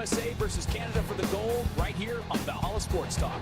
USA versus Canada for the gold right here on Valhalla Sports Talk.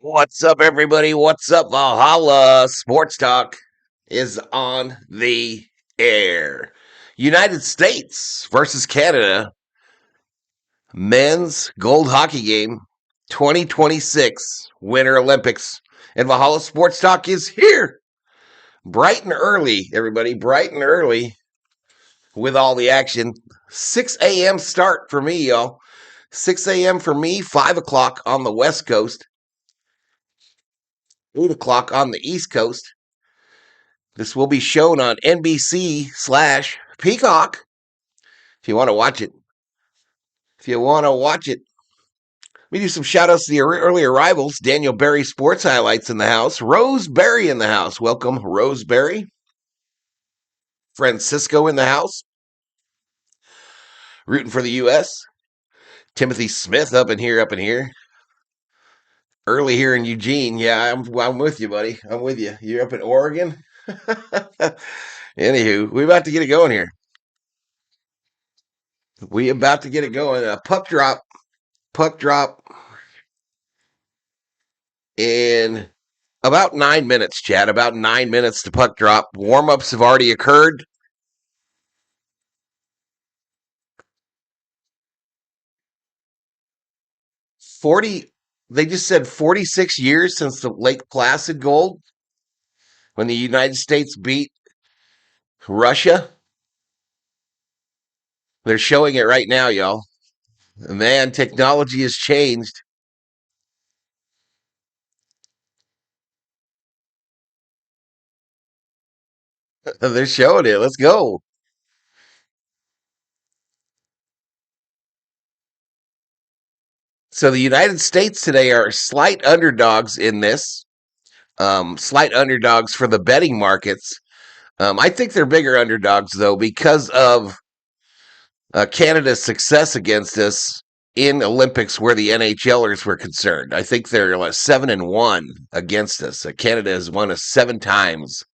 What's up, everybody? What's up? Valhalla Sports Talk is on the air. United States versus Canada men's gold hockey game 2026 Winter Olympics. And Valhalla Sports Talk is here. Bright and early, everybody. Bright and early with all the action. 6 a.m. start for me, y'all. 6 a.m. for me, 5 o'clock on the West Coast. 8 o'clock on the East Coast. This will be shown on NBC/Peacock if you want to watch it. We do some shout outs to the early arrivals. Daniel Berry Sports Highlights in the house. Rose Berry in the house. Welcome, Rose Berry. Francisco in the house. Rooting for the U.S. Timothy Smith up in here. Early here in Eugene. Yeah, I'm with you, buddy. I'm with you. You're up in Oregon? Anywho, we're about to get it going here. We about to get it going. Puck drop in about 9 minutes, Chad. About 9 minutes to puck drop. Warm-ups have already occurred. 40. They just said 46 years since the Lake Placid gold when the United States beat Russia. They're showing it right now, y'all. Man, technology has changed. They're showing it. Let's go. So the United States today are slight underdogs in this. Slight underdogs for the betting markets. I think they're bigger underdogs, though, because of Canada's success against us in Olympics where the NHLers were concerned. I think they're like 7-1 against us. Canada has won us 7 times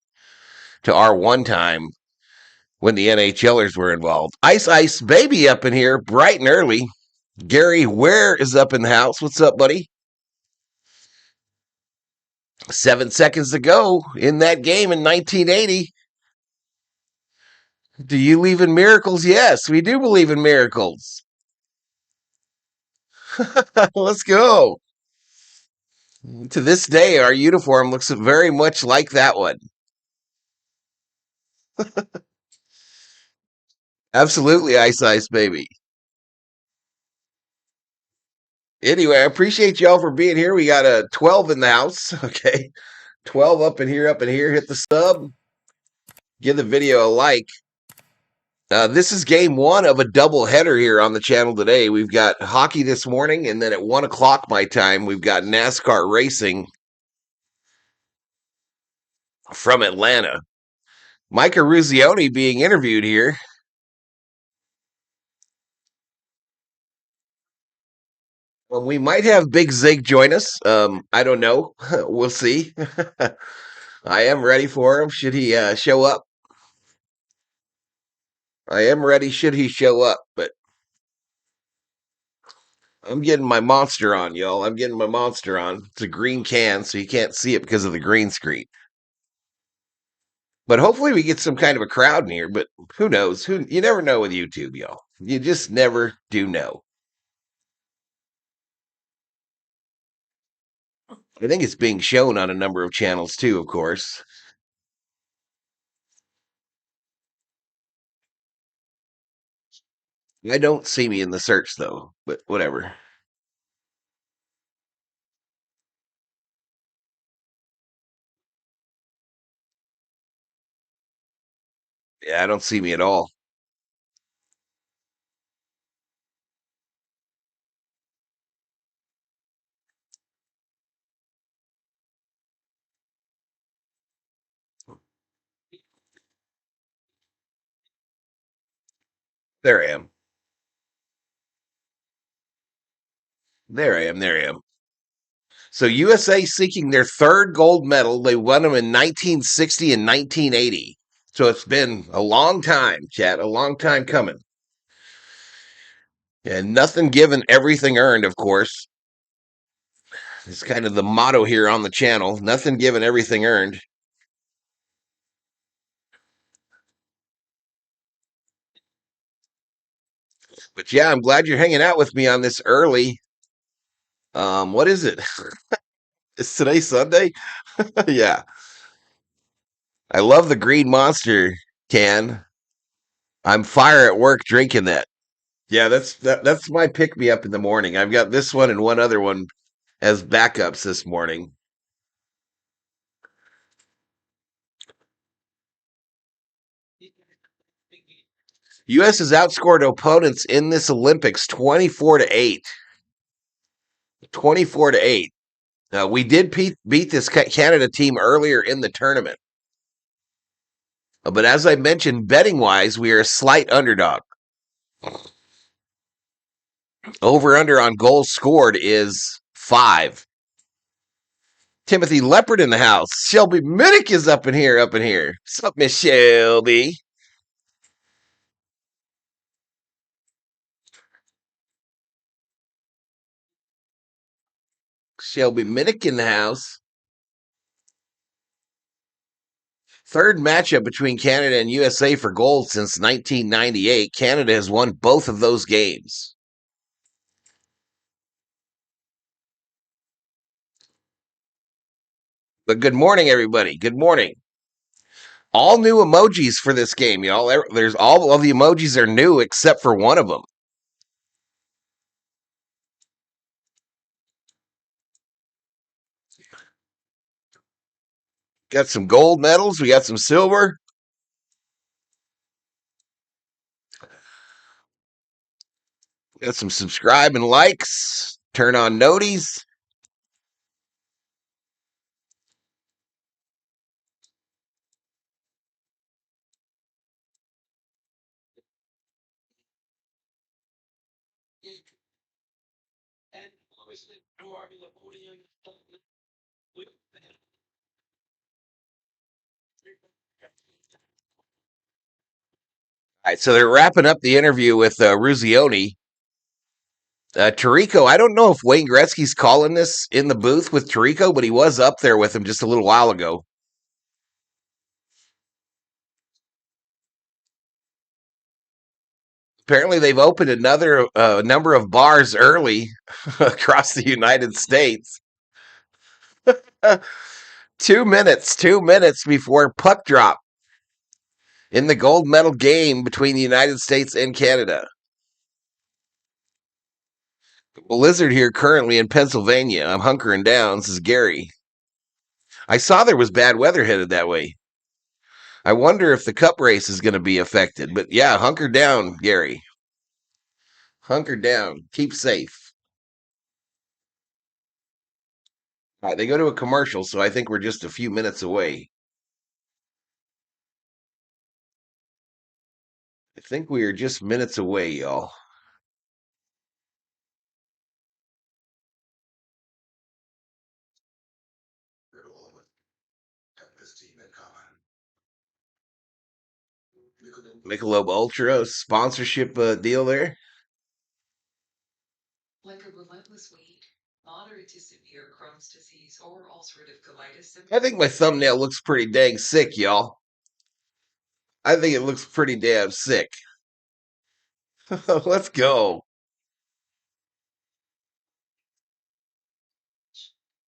to our 1 time when the NHLers were involved. Ice Baby up in here, bright and early. Gary Ware is up in the house. What's up, buddy? 7 seconds to go in that game in 1980. Do you believe in miracles? Yes, we do believe in miracles. Let's go. To this day, our uniform looks very much like that one. Absolutely, Ice Baby. Anyway, I appreciate y'all for being here. We got a 12 in the house. Okay. 12 up in here. Hit the sub. Give the video a like. This is game 1 of a double header here on the channel today. We've got hockey this morning, and then at 1 o'clock my time, we've got NASCAR racing from Atlanta. Micah Ruzioni being interviewed here. Well, we might have Big Zig join us. I don't know. We'll see. I am ready for him. Should he show up? I am ready. Should he show up? But I'm getting my monster on, y'all. I'm getting my monster on. It's a green can, so you can't see it because of the green screen. But hopefully we get some kind of a crowd in here. But who knows? Who you never know with YouTube, y'all. You just never do know. I think it's being shown on a number of channels too, of course. I don't see me in the search though, but whatever. Yeah, I don't see me at all. There I am. There I am. There I am. So USA seeking their third gold medal. They won them in 1960 and 1980. So it's been a long time, chat, a long time coming. And nothing given, everything earned, of course. It's kind of the motto here on the channel. Nothing given, everything earned. But yeah, I'm glad you're hanging out with me on this early. What is it? Is today Sunday? Yeah. I love the green monster can. I'm fire at work drinking that. Yeah, that's my pick me up in the morning. I've got this one and one other one as backups this morning. U.S. has outscored opponents in this Olympics 24 to 8. 24 to 8. We did beat this Canada team earlier in the tournament. But as I mentioned, betting wise, we are a slight underdog. Over under on goals scored is 5. Timothy Leopard in the house. Shelby Minnick is up in here, up in here. What's up, Miss Shelby? Shelby Minnick in the house. Third matchup between Canada and USA for gold since 1998. Canada has won both of those games. But good morning, everybody. Good morning. All new emojis for this game, y'all. There's all of the emojis are new except for one of them. Got some gold medals. We got some silver. Got some subscribe and likes. Turn on noties. All right, so they're wrapping up the interview with Ruzioni. Tarico, I don't know if Wayne Gretzky's calling this in the booth with Tarico, but he was up there with him just a little while ago. Apparently, they've opened another number of bars early across the United States. 2 minutes before puck drop in the gold medal game between the United States and Canada. Blizzard here currently in Pennsylvania. I'm hunkering down. This is Gary. I saw there was bad weather headed that way. I wonder if the cup race is going to be affected. But yeah, hunker down, Gary. Hunker down. Keep safe. All right, they go to a commercial, so I think we're just a few minutes away. I think we are just minutes away, y'all. Michelob Ultra sponsorship deal there. Like a relentless weed, moderate to severe Crohn's disease or ulcerative colitis. I think my thumbnail looks pretty dang sick, y'all. I think it looks pretty damn sick. Let's go.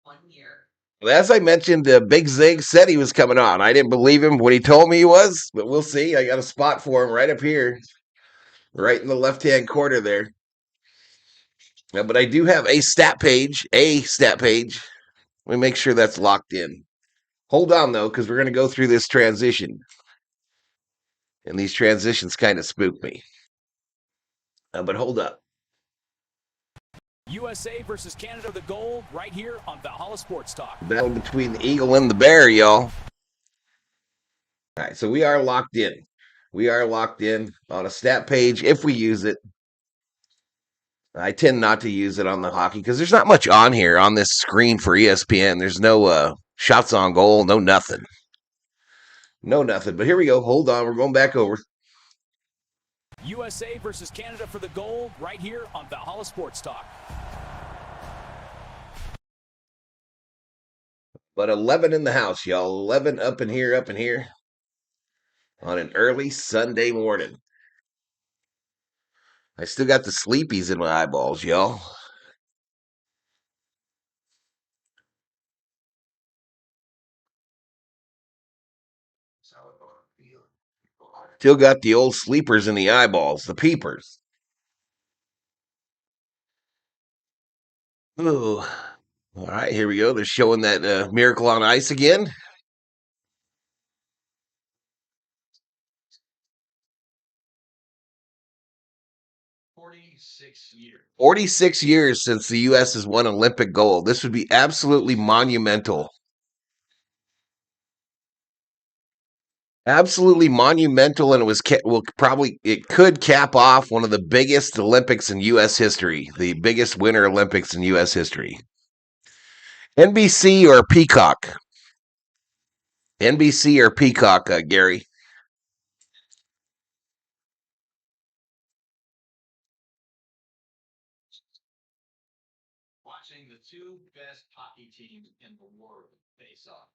1 year. As I mentioned, Big Zig said he was coming on. I didn't believe him when he told me he was, but we'll see. I got a spot for him right up here, right in the left-hand corner there. But I do have a stat page. Let me make sure that's locked in. Hold on, though, because we're going to go through this transition. And these transitions kind of spook me. But hold up. USA versus Canada, the gold, right here on Valhalla Sports Talk. Battle between the Eagle and the Bear, y'all. All right, so we are locked in. We are locked in on a stat page if we use it. I tend not to use it on the hockey because there's not much on here on this screen for ESPN. There's no shots on goal, no nothing. No nothing. But here we go. Hold on. We're going back over. USA versus Canada for the gold, right here on Valhalla Sports Talk. But 11 in the house, y'all. 11 up in here on an early Sunday morning. I still got the sleepies in my eyeballs, y'all. Still got the old sleepers in the eyeballs, the peepers. Ooh. All right, here we go. They're showing that Miracle on Ice again. Years. 46 years since the U.S. has won Olympic gold. This would be absolutely monumental. Absolutely monumental, and it could cap off one of the biggest Olympics in U.S. history, the biggest Winter Olympics in U.S. history. NBC or Peacock? NBC or Peacock, Gary? Watching the two best hockey teams in the world face off.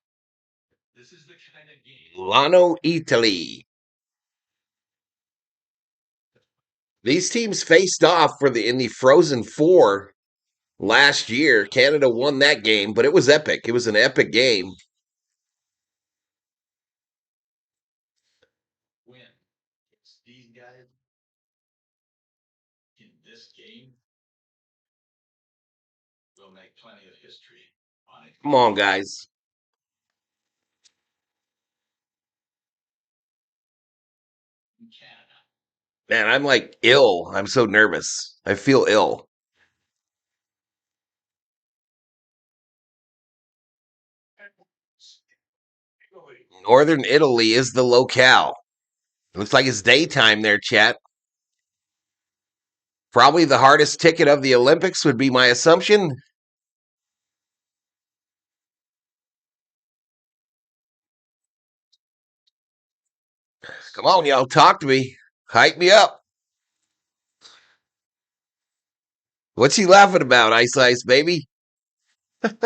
This is the kind of game. Lano, Italy. These teams faced off in the Frozen Four last year. Canada won that game, but it was epic. It was an epic game. Win. It's these guys in this game will make plenty of history on it. Come on, guys. In Canada. Man, I'm like ill. I'm so nervous. I feel ill. Northern Italy is the locale. Looks like it's daytime there, chat. Probably the hardest ticket of the Olympics would be my assumption. Come on, y'all. Talk to me. Hype me up. What's he laughing about, Ice Ice, baby? This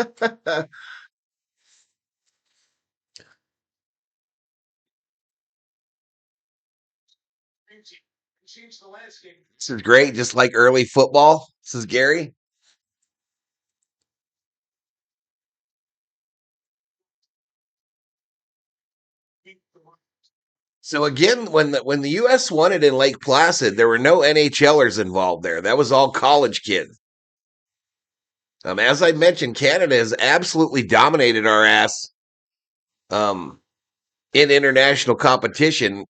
is great, just like early football. This is Gary. So again, when the U.S. won it in Lake Placid, there were no NHLers involved there. That was all college kids. As I mentioned, Canada has absolutely dominated our ass in international competition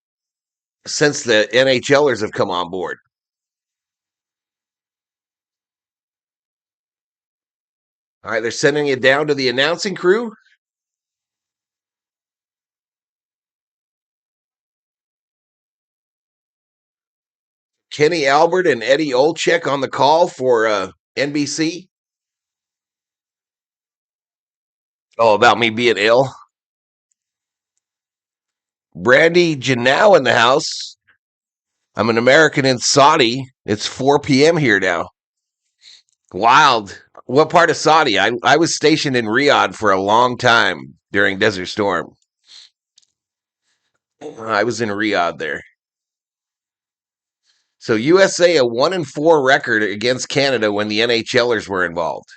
since the NHLers have come on board. All right, they're sending it down to the announcing crew. Kenny Albert and Eddie Olczyk on the call for NBC. Oh, about me being ill? Brandy Janau in the house. I'm an American in Saudi. It's 4 p.m. here now. Wild. What part of Saudi? I was stationed in Riyadh for a long time during Desert Storm. I was in Riyadh there. So USA a 1-4 record against Canada when the NHLers were involved.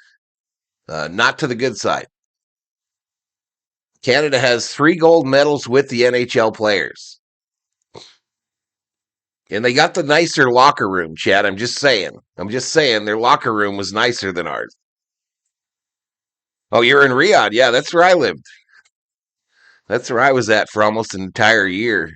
Not to the good side. Canada has 3 gold medals with the NHL players. And they got the nicer locker room, Chad. I'm just saying. Their locker room was nicer than ours. Oh, you're in Riyadh. Yeah, that's where I lived. That's where I was at for almost an entire year.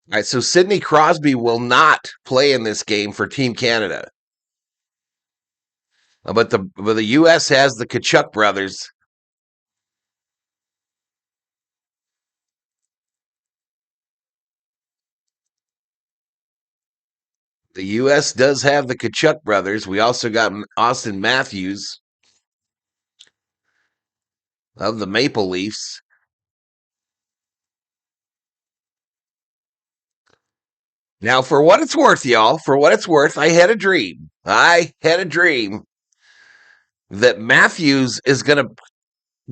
All right, so Sidney Crosby will not play in this game for Team Canada. But the U.S. has the Kachuk brothers. The U.S. does have the Kachuk brothers. We also got Austin Matthews of the Maple Leafs. Now, for what it's worth, y'all, I had a dream. That Matthews is going to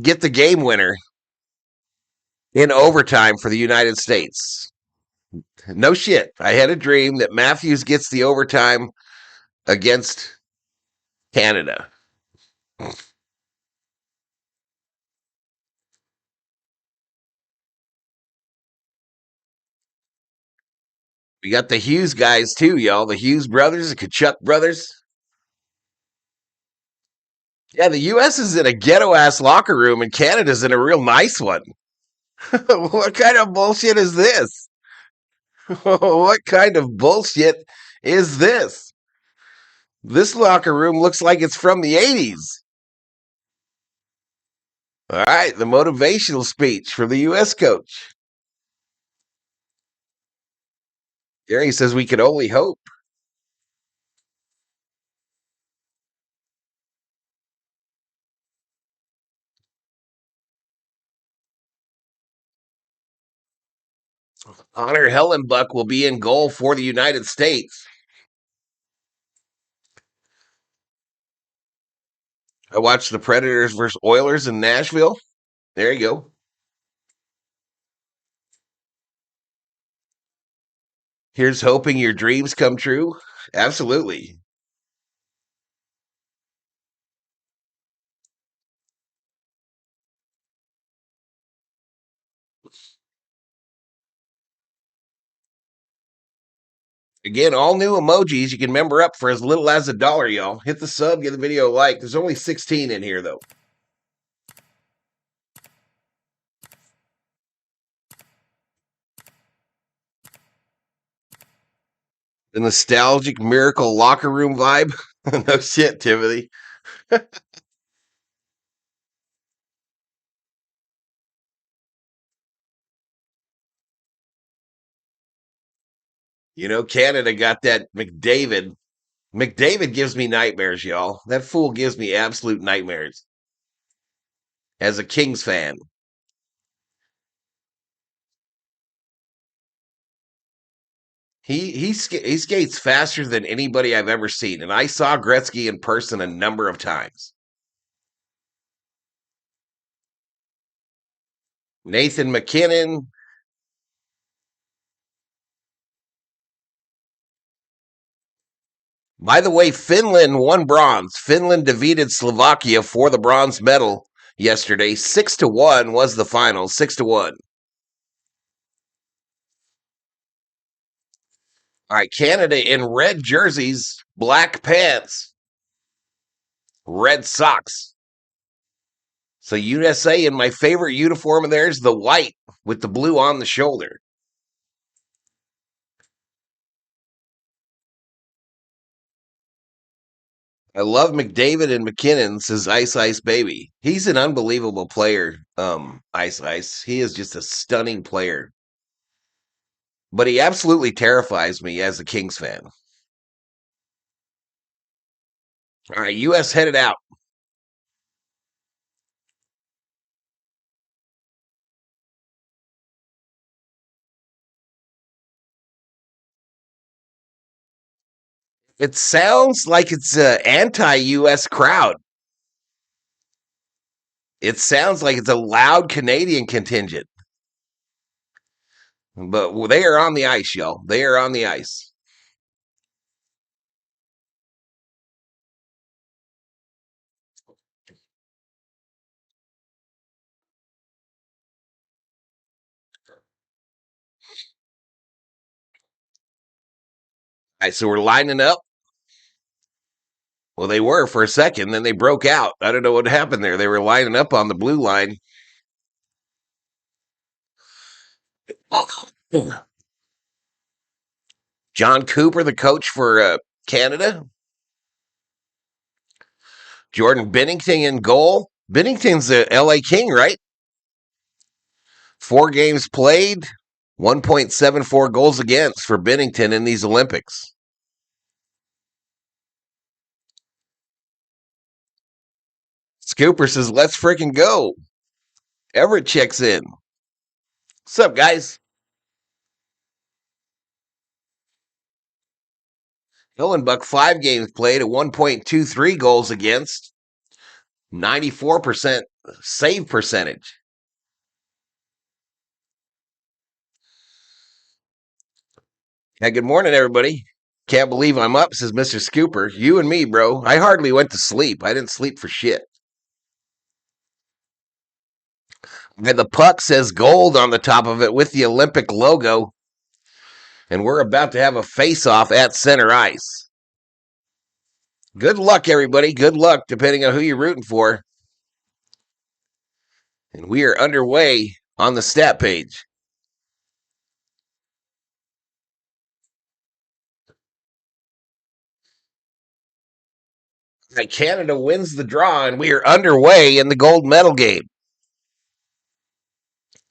get the game winner in overtime for the United States. No shit. I had a dream that Matthews gets the overtime against Canada. We got the Hughes guys too, y'all. The Hughes brothers, the Kachuk brothers. Yeah, the U.S. is in a ghetto ass locker room, and Canada's in a real nice one. What kind of bullshit is this? What kind of bullshit is this? This locker room looks like it's from the 80s. All right, the motivational speech from the U.S. coach. Gary says we can only hope. Honor Hellenbuck will be in goal for the United States. I watched the Predators versus Oilers in Nashville. There you go. Here's hoping your dreams come true. Absolutely. Again, all new emojis. You can member up for as little as $1, y'all. Hit the sub, give the video a like. There's only 16 in here, though. The nostalgic miracle locker room vibe. No shit, Timothy. You know, Canada got that McDavid. McDavid gives me nightmares, y'all. That fool gives me absolute nightmares. As a Kings fan. He skates faster than anybody I've ever seen, and I saw Gretzky in person a number of times. Nathan McKinnon. By the way, Finland won bronze. Finland defeated Slovakia for the bronze medal yesterday. 6-1 was the final. 6-1. All right, Canada in red jerseys, black pants, red socks. So USA in my favorite uniform of theirs, the white with the blue on the shoulder. I love McDavid and McKinnon, says Ice Ice Baby. He's an unbelievable player, Ice Ice. He is just a stunning player. But he absolutely terrifies me as a Kings fan. All right, U.S. headed out. It sounds like it's an anti-U.S. crowd. It sounds like it's a loud Canadian contingent. But they are on the ice, y'all. They are on the ice. All right, so we're lining up. Well, they were for a second, then they broke out. I don't know what happened there. They were lining up on the blue line. John Cooper, the coach for Canada. Jordan Binnington in goal. Binnington's the LA King, right? 4 games played, 1.74 goals against for Binnington in these Olympics. Scooper says, let's freaking go. Everett checks in. What's up, guys? Hillenbuck, 5 games played at 1.23 goals against, 94% save percentage. Yeah, good morning, everybody. Can't believe I'm up, says Mr. Scooper. You and me, bro. I hardly went to sleep. I didn't sleep for shit. And the puck says gold on the top of it with the Olympic logo. And we're about to have a face-off at center ice. Good luck, everybody. Good luck, depending on who you're rooting for. And we are underway on the stat page. Canada wins the draw, and we are underway in the gold medal game.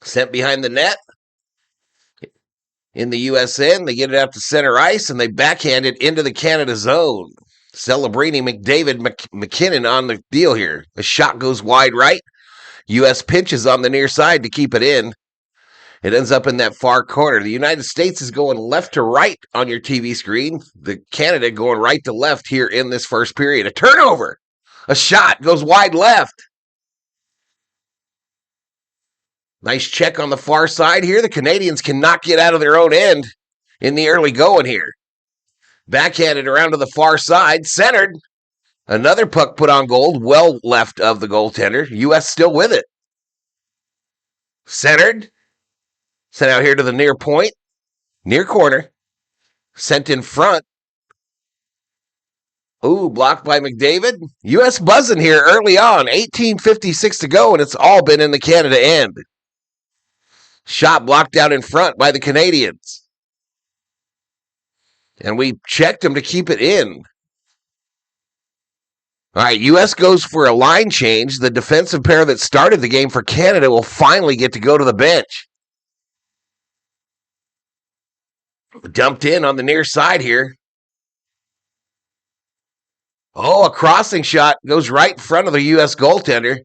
Sent behind the net in the USN. They get it out to center ice, and they backhand it into the Canada zone. Celebrating McDavid McKinnon on the deal here. The shot goes wide right. U.S. pinches on the near side to keep it in. It ends up in that far corner. The United States is going left to right on your TV screen. The Canada going right to left here in this first period. A turnover. A shot goes wide left. Nice check on the far side here. The Canadians cannot get out of their own end in the early going here. Backhanded around to the far side. Centered. Another puck put on goal, well left of the goaltender. U.S. still with it. Centered. Sent out here to the near point. Near corner. Sent in front. Ooh, blocked by McDavid. U.S. buzzing here early on. 18:56 to go, and it's all been in the Canada end. Shot blocked out in front by the Canadians. And we checked them to keep it in. All right, U.S. goes for a line change. The defensive pair that started the game for Canada will finally get to go to the bench. Dumped in on the near side here. Oh, a crossing shot goes right in front of the U.S. goaltender.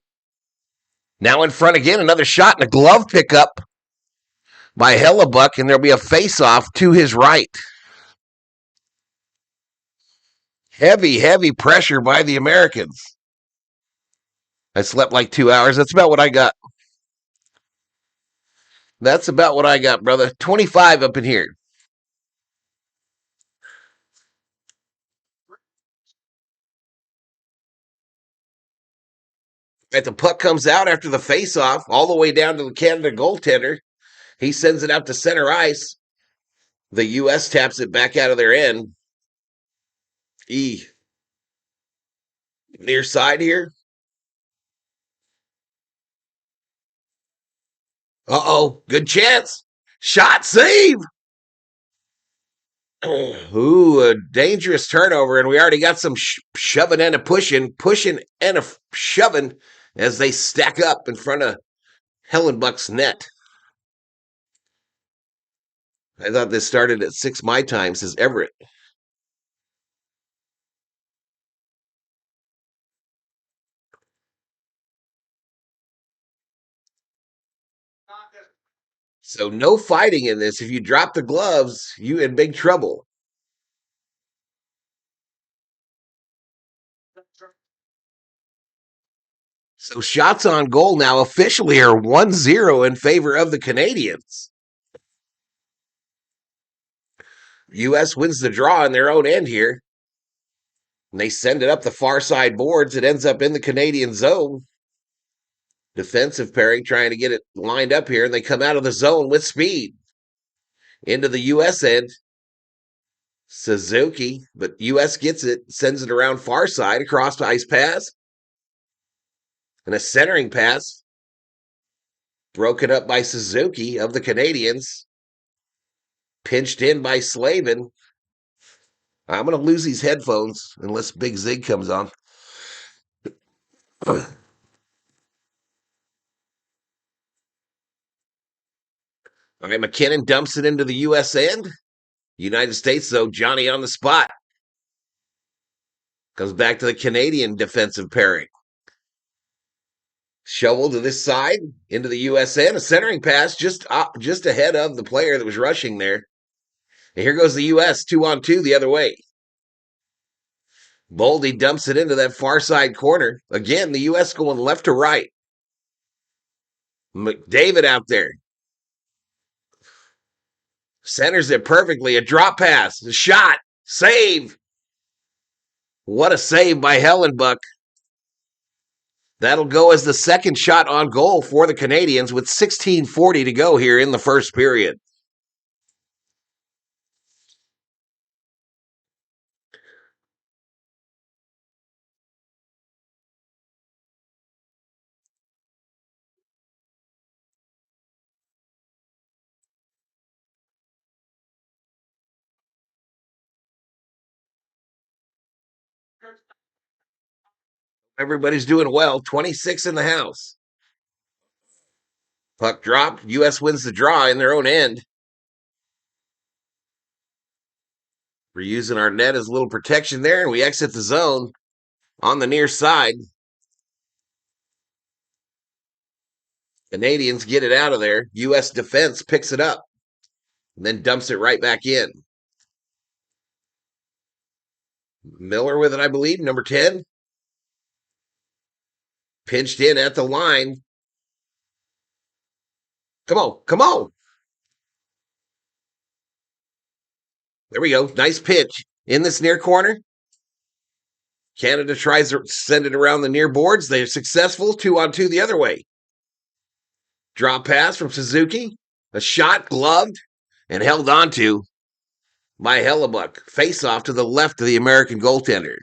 Now in front again, another shot and a glove pickup by Hellebuck, and there'll be a face-off to his right. Heavy pressure by the Americans. I slept like 2 hours. That's about what I got. That's about what I got, brother. 25 up in here. Right, the puck comes out after the face-off, all the way down to the Canada goaltender. He sends it out to center ice. The U.S. taps it back out of their end. Near side here. Uh-oh, good chance. Shot, save. Ooh, a dangerous turnover, and we already got some shoving and a pushing and a shoving as they stack up in front of Hellenbuck's net. I thought this started at 6 my time, says Everett. So no fighting in this. If you drop the gloves, you in big trouble. So shots on goal now officially are 1-0 in favor of the Canadians. U.S. wins the draw in their own end here. And they send it up the far side boards. It ends up in the Canadian zone. Defensive pairing trying to get it lined up here, and they come out of the zone with speed. Into the U.S. end. Suzuki, but U.S. gets it, sends it around far side, across ice pass. And a centering pass. Broken up by Suzuki of the Canadians. Pinched in by Slavin. I'm going to lose these headphones unless Big Zig comes on. Okay, McKinnon dumps it into the U.S. end. United States, though, Johnny on the spot. Comes back to the Canadian defensive pairing. Shovel to this side, into the U.S. end. A centering pass just ahead of the player that was rushing there. And here goes the U.S. 2-on-2 the other way. Boldy dumps it into that far side corner. Again, the U.S. going left to right. McDavid out there. Centers it perfectly. A drop pass. A shot. Save. What a save by Hellenbuck. That'll go as the second shot on goal for the Canadians with 16:40 to go here in the first period. Everybody's doing well. 26 in the house. Puck dropped. U.S. wins the draw in their own end. We're using our net as a little protection there, and we exit the zone on the near side. Canadians get it out of there. U.S. defense picks it up and then dumps it right back in. Miller with it, I believe, number 10. Pinched in at the line. Come on, come on. There we go. Nice pitch in this near corner. Canada tries to send it around the near boards. They're successful. 2-on-2 the other way. Drop pass from Suzuki. A shot gloved and held onto by Hellebuck. Face off to the left of the American goaltender.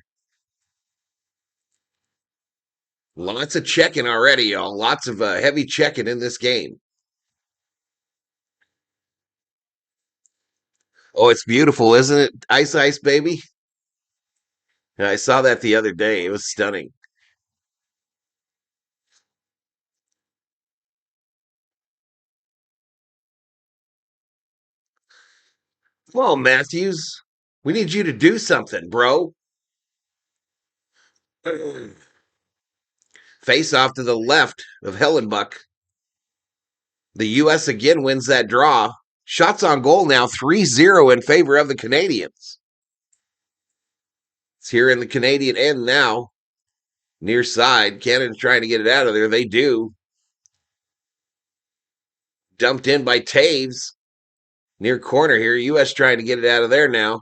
Lots of checking already, y'all. Lots of heavy checking in this game. Oh, it's beautiful, isn't it? Ice, ice, baby. I saw that the other day. It was stunning. Come on, Matthews. We need you to do something, bro. Face off to the left of Hellenbuck. The U.S. again wins that draw. Shots on goal now 3-0 in favor of the Canadians. It's here in the Canadian end now. Near side. Canada trying to get it out of there. They do. Dumped in by Taves. Near corner here. U.S. trying to get it out of there now.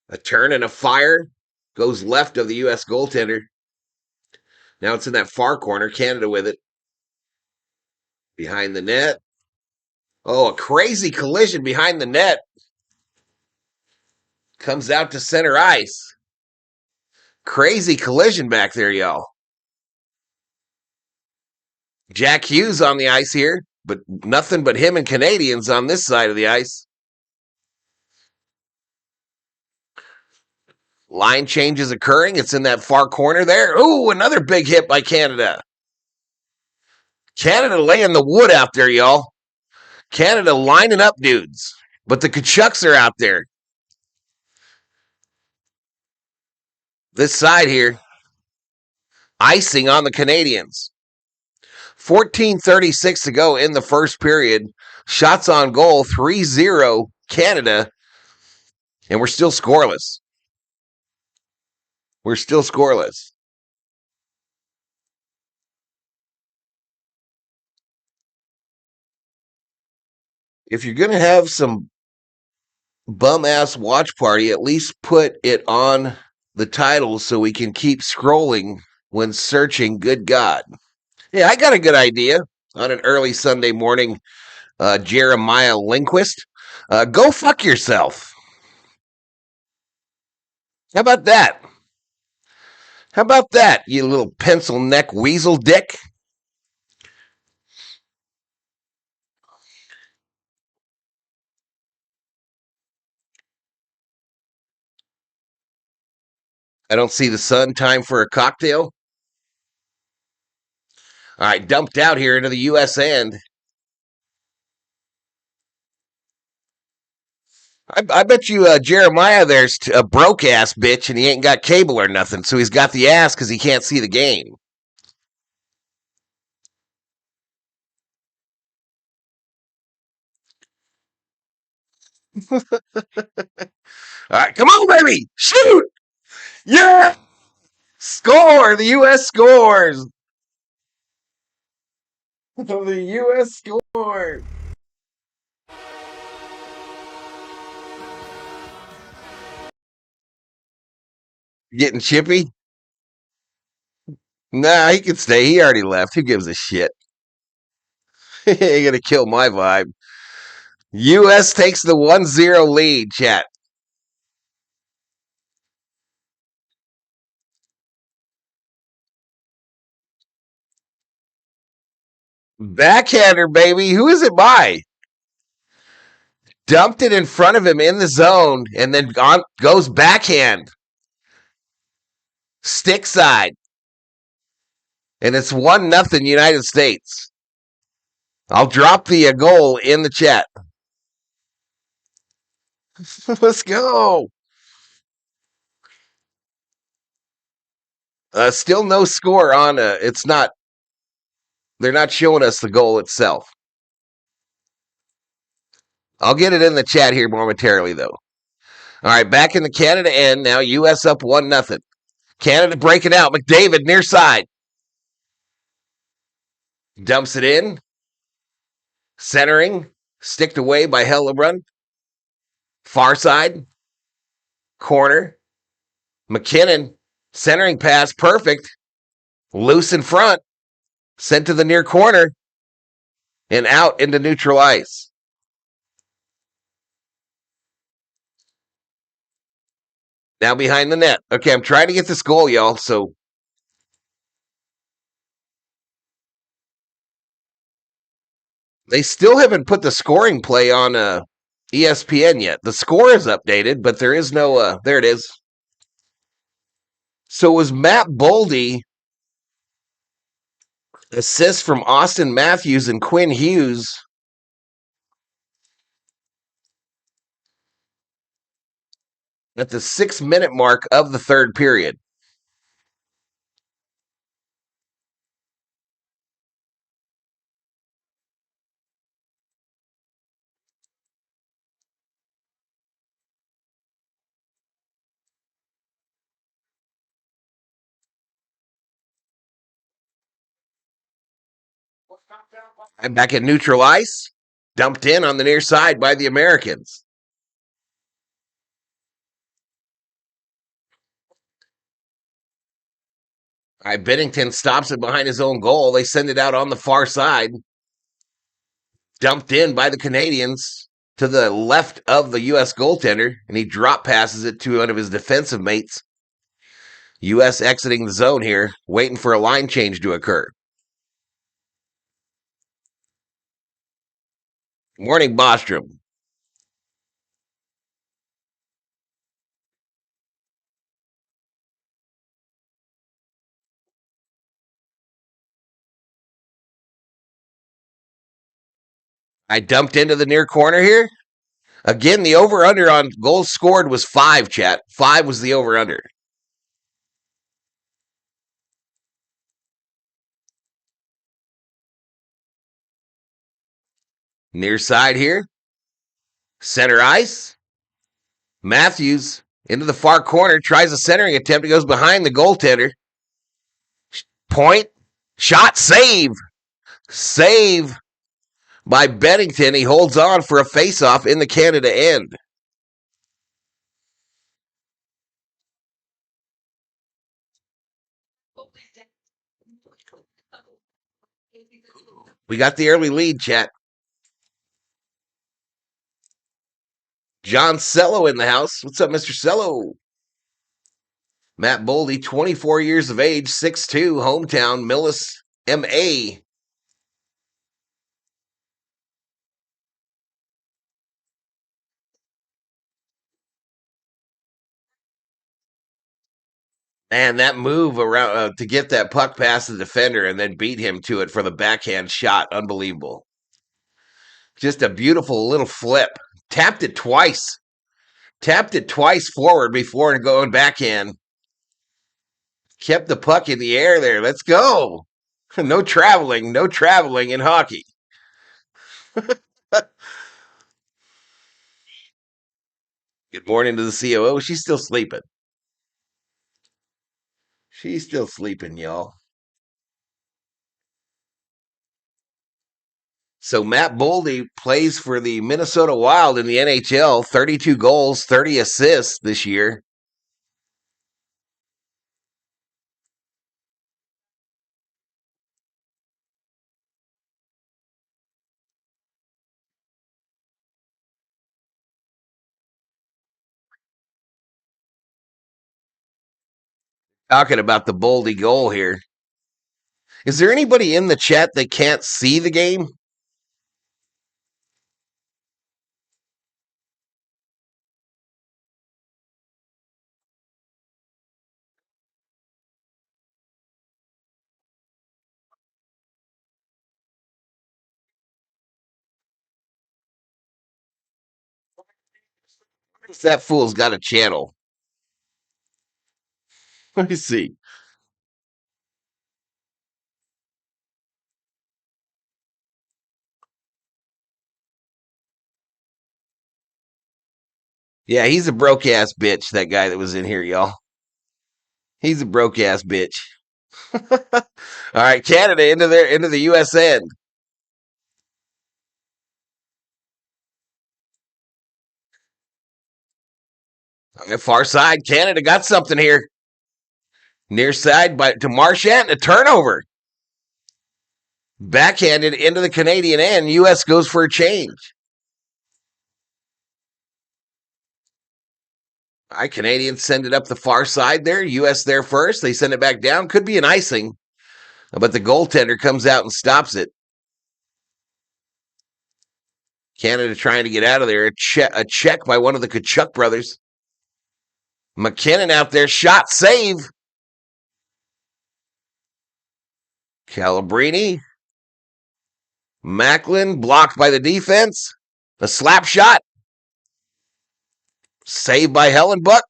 A turn and a fire. Goes left of the U.S. goaltender. Now it's in that far corner. Canada with it. Behind the net. Oh, a crazy collision behind the net. Comes out to center ice. Crazy collision back there, y'all. Jack Hughes on the ice here, but nothing but him and Canadians on this side of the ice. Line changes occurring. It's in that far corner there. Ooh, another big hit by Canada. Canada laying the wood out there, y'all. Canada lining up dudes. But the Kachucks are out there. This side here. Icing on the Canadians. 14:36 to go in the first period. Shots on goal, 3-0 Canada. And we're still scoreless. We're still scoreless. If you're going to have some bum ass watch party, at least put it on the title so we can keep scrolling when searching. Good God. Yeah, I got a good idea on an early Sunday morning, Jeremiah Lindquist. Go fuck yourself. How about that? How about that, you little pencil neck weasel dick? I don't see the sun. Time for a cocktail. All right, dumped out here into the U.S. end. I bet you Jeremiah there's a broke ass bitch and he ain't got cable or nothing, so he's got the ass because he can't see the game. All right, come on, baby, shoot! Yeah, score! The U.S. scores. The U.S. scores. Getting chippy? Nah, he can stay. He already left. Who gives a shit? He ain't gonna kill my vibe. U.S. takes the 1-0 lead, chat. Backhander, baby. Who is it by? Dumped it in front of him in the zone and then goes backhand. Stick side. And it's 1-0 United States. I'll drop the goal in the chat. Let's go. Still no score on it's not. They're not showing us the goal itself. I'll get it in the chat here momentarily, though. All right, back in the Canada end now. U.S. up 1-0. Canada breaking out. McDavid near side. Dumps it in. Centering. Sticked away by Hellebrand. Far side. Corner. McKinnon. Centering pass. Perfect. Loose in front. Sent to the near corner. And out into neutral ice. Now behind the net. Okay, I'm trying to get this goal, y'all. So they still haven't put the scoring play on ESPN yet. The score is updated, but there is no. There it is. So it was Matt Boldy, assist from Austin Matthews and Quinn Hughes. At the 6-minute mark of the third period. I'm back at neutral ice. Dumped in on the near side by the Americans. All right, Bennington stops it behind his own goal. They send it out on the far side. Dumped in by the Canadians to the left of the U.S. goaltender, and he drop passes it to one of his defensive mates. U.S. exiting the zone here, waiting for a line change to occur. Morning, Bostrom. I dumped into the near corner here. Again, the over-under on goals scored was 5, chat. 5 was the over-under. Near side here. Center ice. Matthews into the far corner. Tries a centering attempt. It goes behind the goaltender. Point. Shot. Save. Save by Bennington. He holds on for a face-off in the Canada end. We got the early lead, chat. John Cello in the house. What's up, Mr. Cello? Matt Boldy, 24 years of age, 6'2", hometown, Millis, MA. And that move around to get that puck past the defender and then beat him to it for the backhand shot, unbelievable. Just a beautiful little flip. Tapped it twice forward before going backhand. Kept the puck in the air there. Let's go. No traveling in hockey. Good morning to the COO. She's still sleeping. She's still sleeping, y'all. So Matt Boldy plays for the Minnesota Wild in the NHL. 32 goals, 30 assists this year. Talking about the Boldy goal here. Is there anybody in the chat that can't see the game? That fool's got a channel. Let me see. Yeah, he's a broke ass bitch, that guy that was in here, y'all. He's a broke ass bitch. All right, Canada into the US end. On the far side, Canada got something here. Near side to Marchand, a turnover. Backhanded into the Canadian end. US goes for a change. All right, Canadians send it up the far side there. US there first. They send it back down. Could be an icing, but the goaltender comes out and stops it. Canada trying to get out of there. A check by one of the Kachuk brothers. McKinnon out there. Shot, save. Calabrini. Macklin blocked by the defense. A slap shot. Saved by Hellenbuck.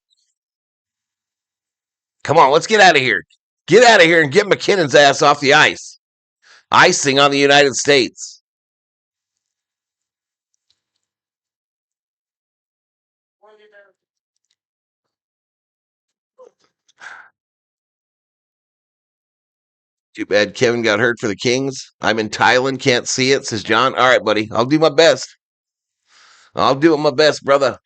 Come on, let's get out of here. Get out of here and get McKinnon's ass off the ice. Icing on the United States. Too bad Kevin got hurt for the Kings. I'm in Thailand, can't see it, says John. All right, buddy. I'll do my best. I'll do my best, brother.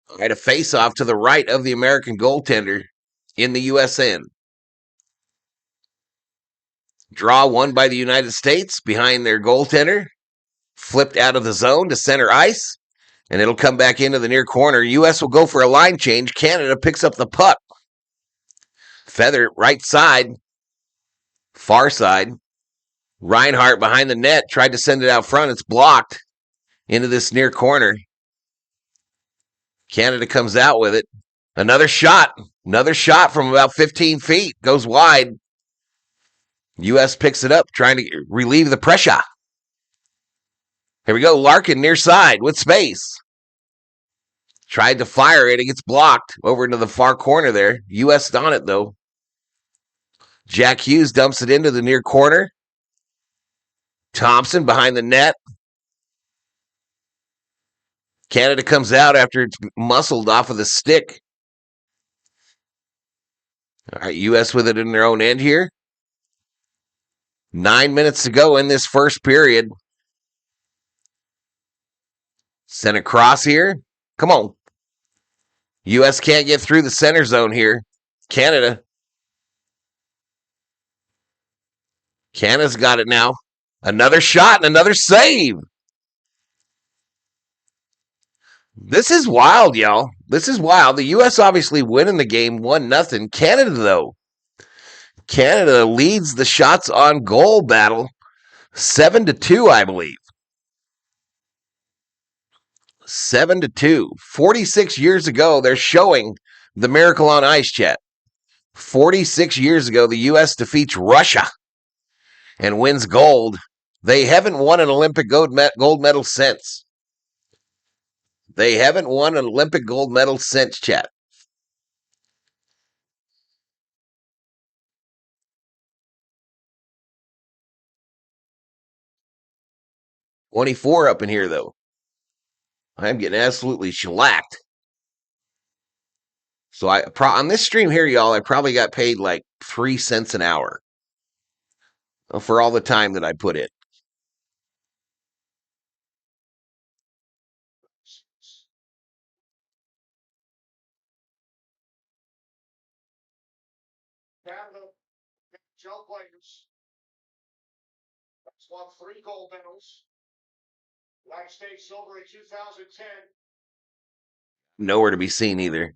All right, a face-off to the right of the American goaltender in the US end. Draw won by the United States behind their goaltender. Flipped out of the zone to center ice, and it'll come back into the near corner. US will go for a line change. Canada picks up the puck. Feather right side, far side. Reinhart behind the net tried to send it out front. It's blocked into this near corner. Canada comes out with it. Another shot from about 15 feet. Goes wide. U.S. picks it up, trying to relieve the pressure. Here we go. Larkin near side with space. Tried to fire it. It gets blocked over into the far corner there. U.S. on it, though. Jack Hughes dumps it into the near corner. Thompson behind the net. Canada comes out after it's muscled off of the stick. All right, U.S. with it in their own end here. 9 minutes to go in this first period. Send it cross here. Come on. U.S. can't get through the center zone here. Canada's got it now. Another shot and another save. This is wild, y'all. This is wild. The U.S. obviously winning the game 1-0. Canada, though. Canada leads the shots on goal battle 7-2, I believe. 7-2. 46 years ago, they're showing the miracle on ice, chat. 46 years ago, the U.S. defeats Russia and wins gold. They haven't won an Olympic gold medal since. They haven't won an Olympic gold medal since, chat. $24 up in here, though. I'm getting absolutely shellacked. So on this stream here, y'all, I probably got paid like 3 cents an hour for all the time that I put in. Canada, Joe players. That's won 3 gold medals. United States silver in 2010. Nowhere to be seen either.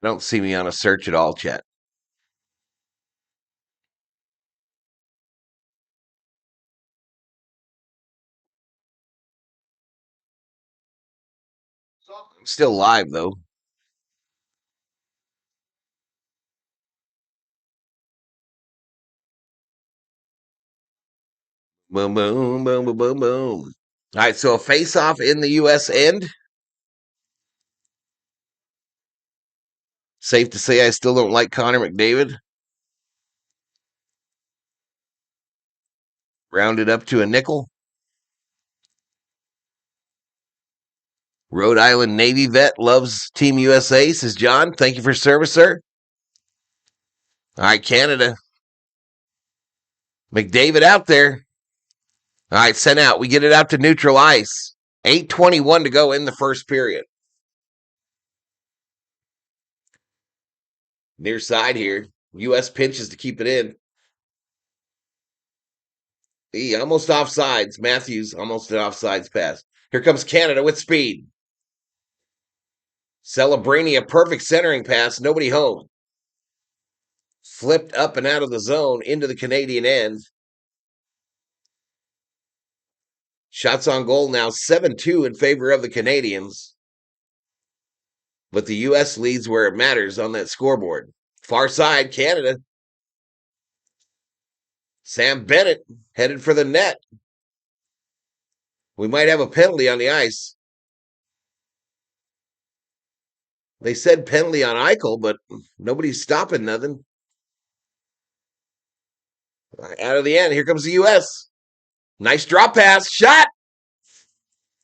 Don't see me on a search at all, chat. I'm still live, though. Boom, boom, boom, boom, boom, boom. All right, so a face-off in the U.S. end. Safe to say I still don't like Connor McDavid. Rounded up to a nickel. Rhode Island Navy vet loves Team USA, says John. Thank you for service, sir. All right, Canada. McDavid out there. All right, sent out. We get it out to neutral ice. 8:21 to go in the first period. Near side here. U.S. pinches to keep it in. Almost offsides. Matthews almost an offsides pass. Here comes Canada with speed. Celebrini, a perfect centering pass. Nobody home. Flipped up and out of the zone into the Canadian end. Shots on goal now 7-2 in favor of the Canadians. But the U.S. leads where it matters on that scoreboard. Far side, Canada. Sam Bennett headed for the net. We might have a penalty on the ice. They said penalty on Eichel, but nobody's stopping nothing. Out of the end, here comes the U.S. Nice drop pass. Shot.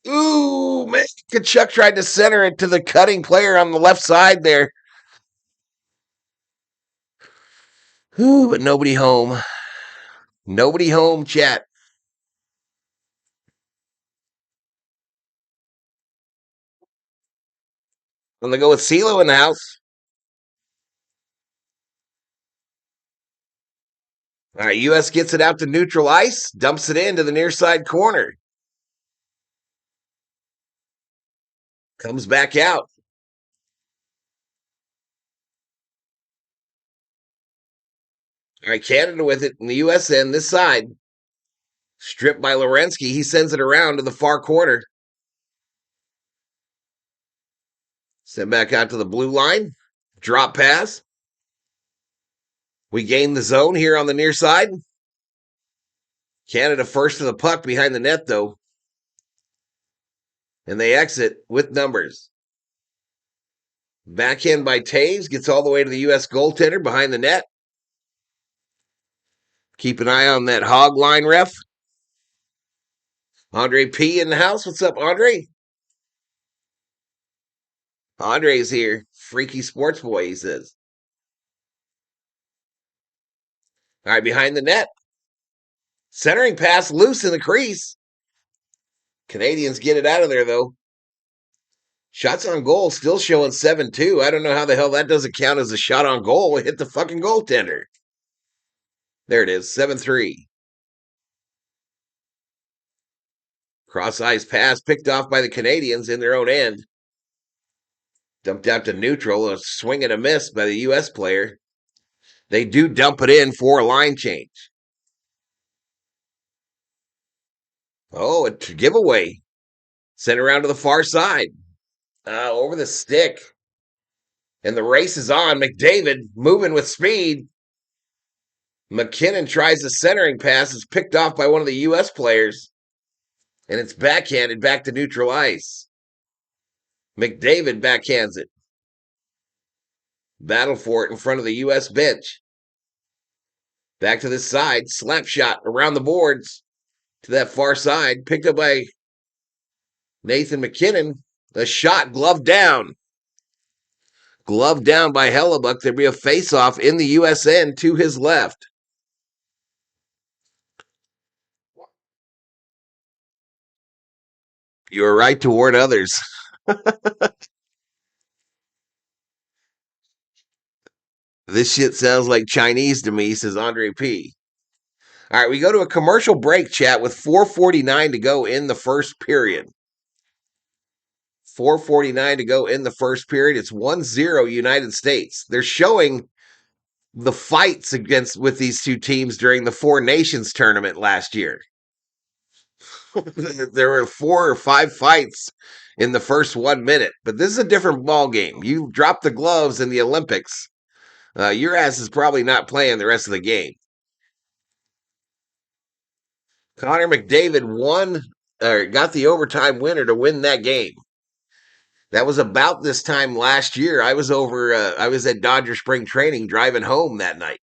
Ooh, man. Kachuk tried to center it to the cutting player on the left side there. Ooh, but nobody home. Nobody home, chat. I'm going to go with CeeLo in the house. All right, U.S. gets it out to neutral ice, dumps it into the near side corner. Comes back out. All right, Canada with it in the U.S. end, this side. Stripped by Lorensky. He sends it around to the far corner. Sent back out to the blue line. Drop pass. We gain the zone here on the near side. Canada first to the puck behind the net, though. And they exit with numbers. Backhand by Taves. Gets all the way to the U.S. goaltender behind the net. Keep an eye on that hog line, ref. Andre P. in the house. What's up, Andre? Andre's here. Freaky sports boy, he says. All right, behind the net. Centering pass loose in the crease. Canadians get it out of there, though. Shots on goal still showing 7-2. I don't know how the hell that doesn't count as a shot on goal. It hit the fucking goaltender. There it is, 7-3. Cross-ice pass picked off by the Canadians in their own end. Dumped out to neutral, a swing and a miss by the U.S. player. They do dump it in for a line change. Oh, a giveaway. Sent around to the far side. Over the stick. And the race is on. McDavid moving with speed. McKinnon tries the centering pass. It's picked off by one of the U.S. players. And it's backhanded back to neutral ice. McDavid backhands it. Battle for it in front of the U.S. bench. Back to this side. Slap shot around the boards to that far side. Picked up by Nathan McKinnon. A shot gloved down. Gloved down by Hellebuck. There'd be a face-off in the U.S. end to his left. You are right to warn others. This shit sounds like Chinese to me, says Andre P. All right, we go to a commercial break, chat, with 4:49 to go in the first period. 4:49 to go in the first period. It's 1-0 United States. They're showing the fights with these two teams during the Four Nations tournament last year. There were 4 or 5 fights in the first 1 minute, but this is a different ball game. You drop the gloves in the Olympics, your ass is probably not playing the rest of the game. Connor McDavid got the overtime winner to win that game. That was about this time last year. I was at Dodger spring training driving home that night.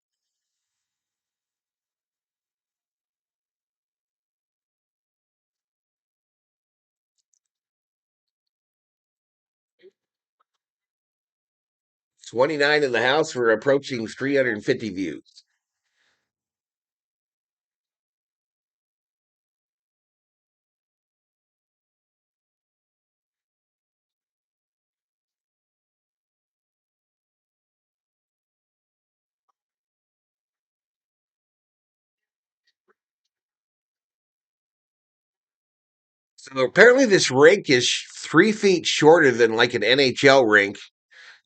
It's 29 in the house. We're approaching 350 views. So apparently this rink is 3 feet shorter than like an NHL rink.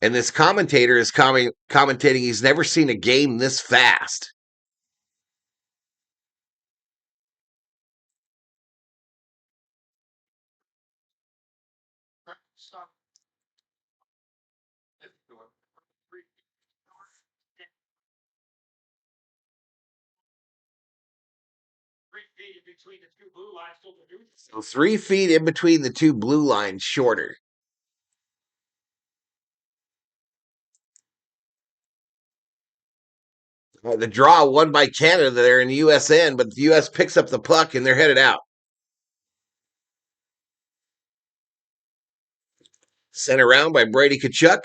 And this commentator is commentating he's never seen a game this fast. Stop. 3 feet in between the two blue lines. So 3 feet in between the two blue lines shorter. The draw won by Canada there in the U.S. end, but the U.S. picks up the puck and they're headed out. Sent around by Brady Tkachuk.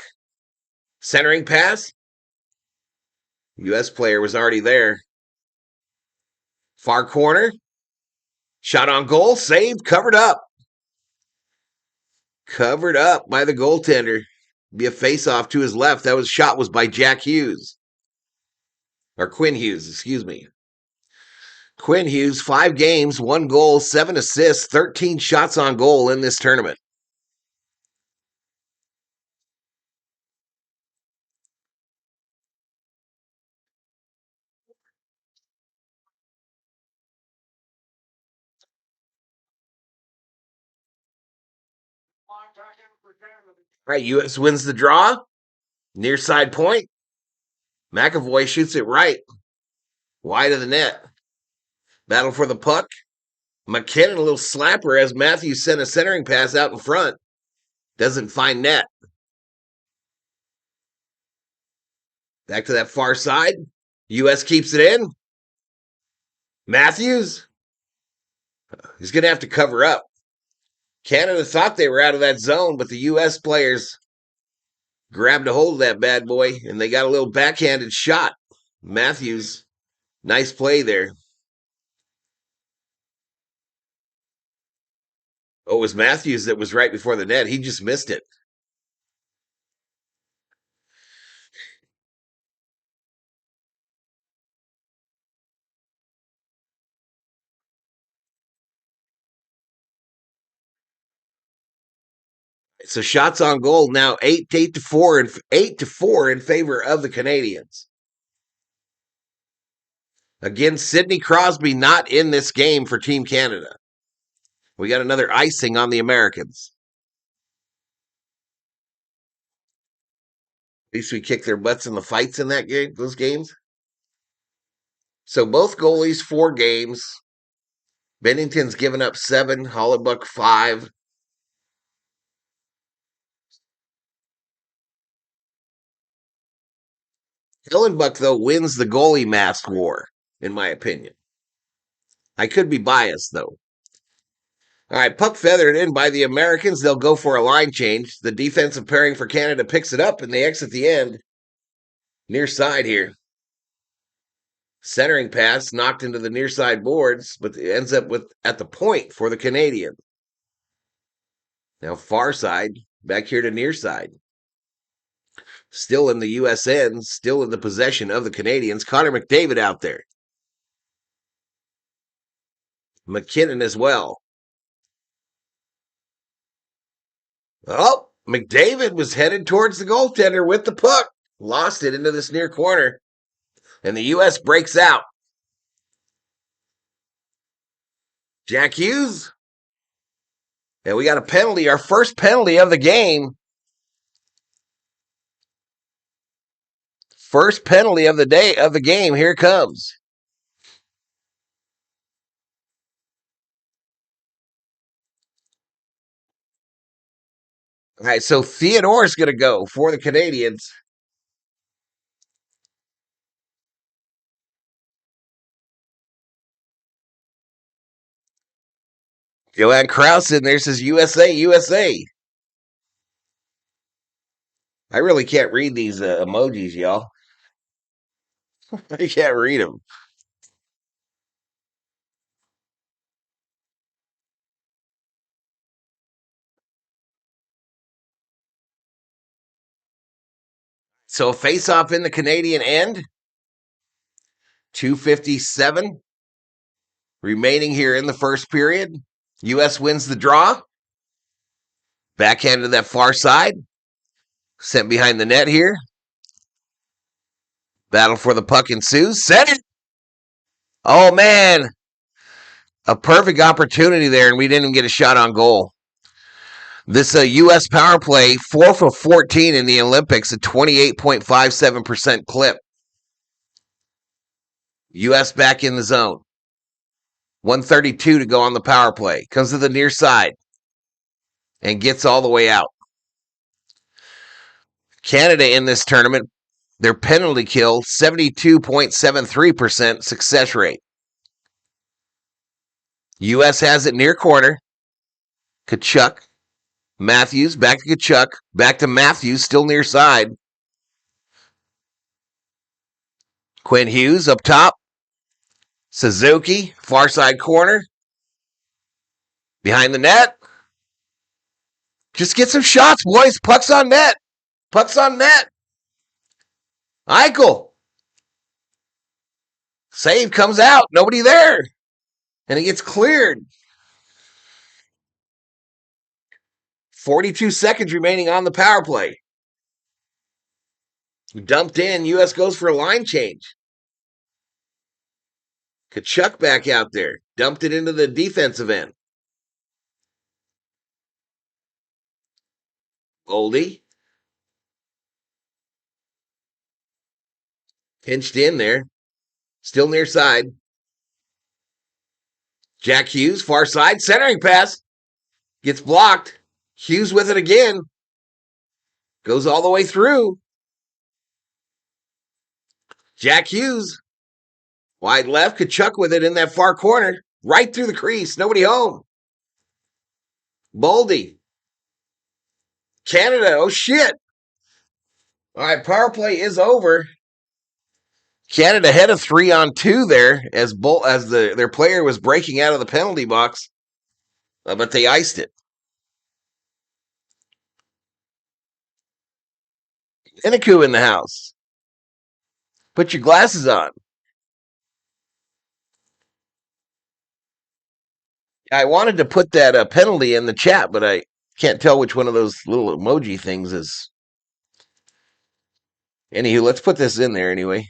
Centering pass. U.S. player was already there. Far corner. Shot on goal. Saved. Covered up. Covered up by the goaltender. Be a face-off to his left. That shot was by Jack Hughes. Or Quinn Hughes, excuse me. Quinn Hughes, 5 games, 1 goal, 7 assists, 13 shots on goal in this tournament. All right, U.S. wins the draw. Near side point. McAvoy shoots it right. Wide of the net. Battle for the puck. McKinnon, a little slapper as Matthews sent a centering pass out in front. Doesn't find net. Back to that far side. U.S. keeps it in. Matthews. He's going to have to cover up. Canada thought they were out of that zone, but the U.S. players grabbed a hold of that bad boy, and they got a little backhanded shot. Matthews, nice play there. Oh, it was Matthews that was right before the net. He just missed it. So shots on goal now 8-4 and 8-4 in favor of the Canadians. Again, Sidney Crosby not in this game for Team Canada. We got another icing on the Americans. At least we kicked their butts in the fights in that game, those games. So both goalies 4 games. Bennington's given up 7, Hollenbuck 5. Hollenbuck, though, wins the goalie mask war, in my opinion. I could be biased, though. All right, puck feathered in by the Americans. They'll go for a line change. The defensive pairing for Canada picks it up, and they exit the end. Near side here. Centering pass knocked into the near side boards, but it ends up with at the point for the Canadian. Now far side, back here to near side. Still in the U.S. end, still in the possession of the Canadians. Connor McDavid out there. McKinnon as well. Oh, McDavid was headed towards the goaltender with the puck. Lost it into this near corner. And the U.S. breaks out. Jack Hughes. And we got a penalty, our first penalty of the game. First penalty of the day of the game. Here it comes. All right, so Theodore's going to go for the Canadians. Joanne Krause in there says USA, USA. I really can't read these emojis, y'all. I can't read them. So face-off in the Canadian end. 2:57 remaining here in the first period. U.S. wins the draw. Backhand to that far side. Sent behind the net here. Battle for the puck ensues. Set it. Oh, man. A perfect opportunity there, and we didn't even get a shot on goal. This U.S. power play, 4 for 14 in the Olympics, a 28.57% clip. U.S. back in the zone. 132 to go on the power play. Comes to the near side and gets all the way out. Canada in this tournament, their penalty kill, 72.73% success rate. U.S. has it near corner. Tkachuk. Matthews, back to Tkachuk. Back to Matthews, still near side. Quinn Hughes up top. Suzuki, far side corner. Behind the net. Just get some shots, boys. Puck's on net. Puck's on net. Eichel. Save comes out. Nobody there. And it gets cleared. 42 seconds remaining on the power play. Dumped in. U.S. goes for a line change. Tkachuk back out there. Dumped it into the defensive end. Oldie. Pinched in there. Still near side. Jack Hughes, far side. Centering pass. Gets blocked. Hughes with it again. Goes all the way through. Jack Hughes. Wide left, Kachuk with it in that far corner. Right through the crease. Nobody home. Boldy. Canada. Oh, shit. All right, power play is over. Canada had a 3-on-2 there as their player was breaking out of the penalty box, but they iced it. Iniku in the house. Put your glasses on. I wanted to put that penalty in the chat, but I can't tell which one of those little emoji things is. Anywho, let's put this in there anyway.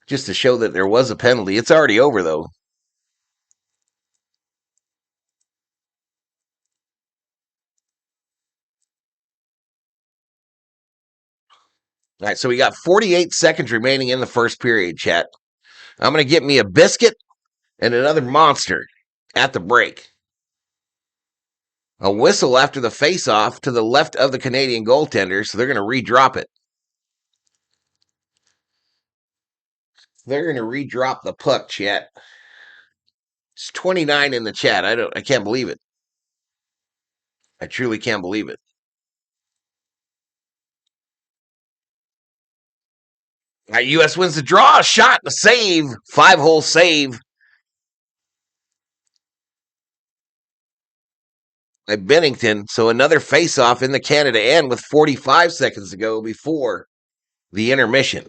Just to show that there was a penalty. It's already over, though. All right, so we got 48 seconds remaining in the first period, chat. I'm going to get me a biscuit and another monster at the break. A whistle after the face-off to the left of the Canadian goaltender, so they're going to redrop it. They're going to redrop the puck, chat. It's 29 in the chat. I can't believe it. I truly can't believe it. All right, U.S. wins the draw. A shot, a save. 5-hole save by Bennington. So another face-off in the Canada end with 45 seconds to go before the intermission.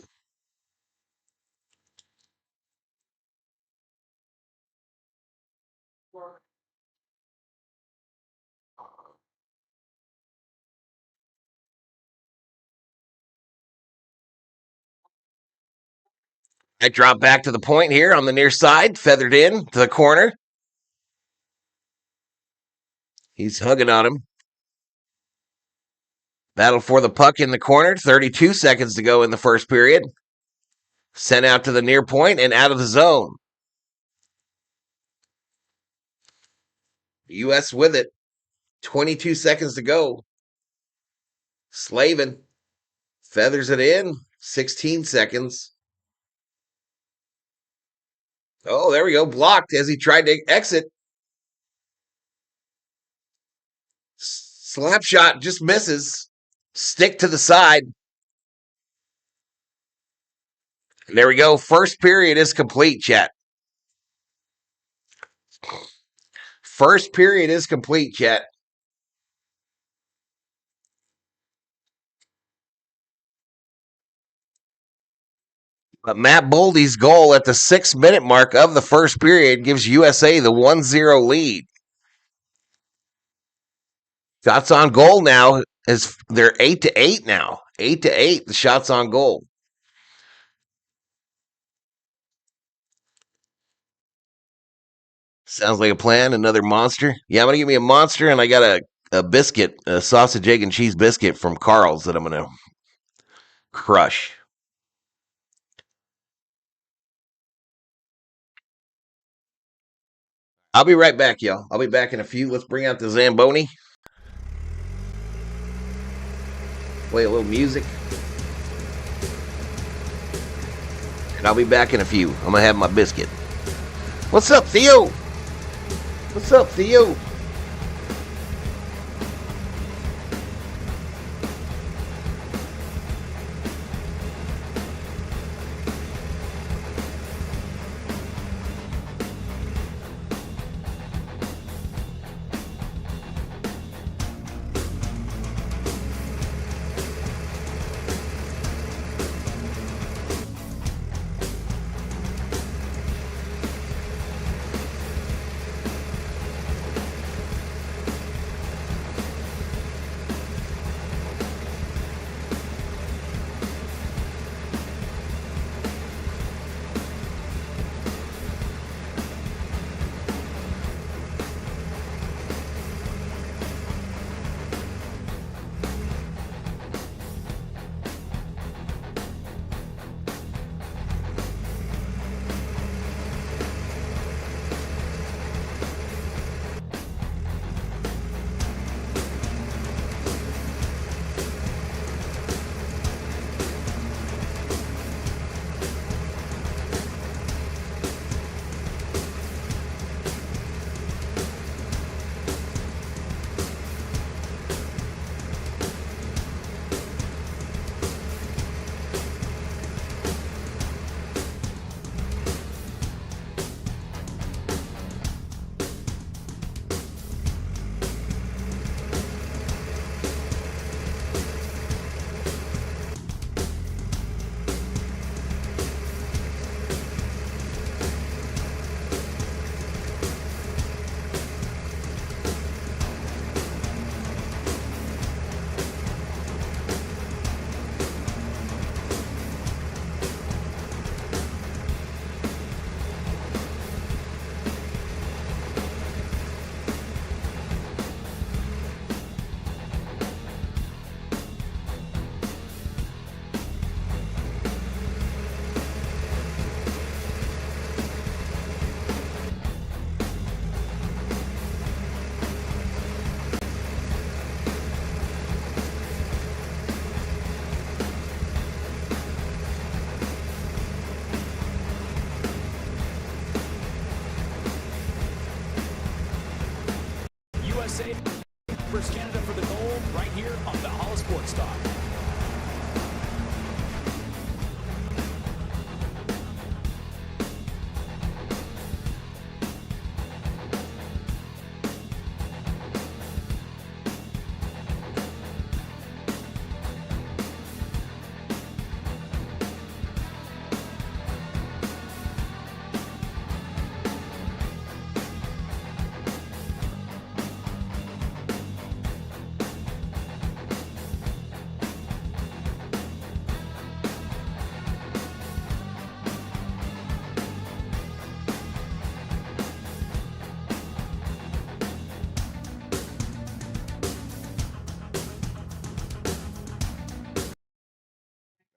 I drop back to the point here on the near side, feathered in to the corner. He's hugging on him. Battle for the puck in the corner. 32 seconds to go in the first period. Sent out to the near point and out of the zone. U.S. with it. 22 seconds to go. Slavin feathers it in. 16 seconds. Oh, there we go. Blocked as he tried to exit. Slap shot just misses. Stick to the side. There we go. First period is complete, chat. First period is complete, chat. But Matt Boldy's goal at the 6-minute mark of the first period gives USA the 1-0 lead. Shots on goal now is they're 8-8 now. 8-8, the shots on goal. Sounds like a plan. Another monster. Yeah, I'm going to give me a monster, and I got a biscuit, a sausage, egg, and cheese biscuit from Carl's that I'm going to crush. I'll be right back, y'all. I'll be back in a few. Let's bring out the Zamboni. Play a little music. And I'll be back in a few. I'm going to have my biscuit. What's up, Theo? What's up, Theo? USA versus Canada for the gold right here on Valhalla Sports Talk.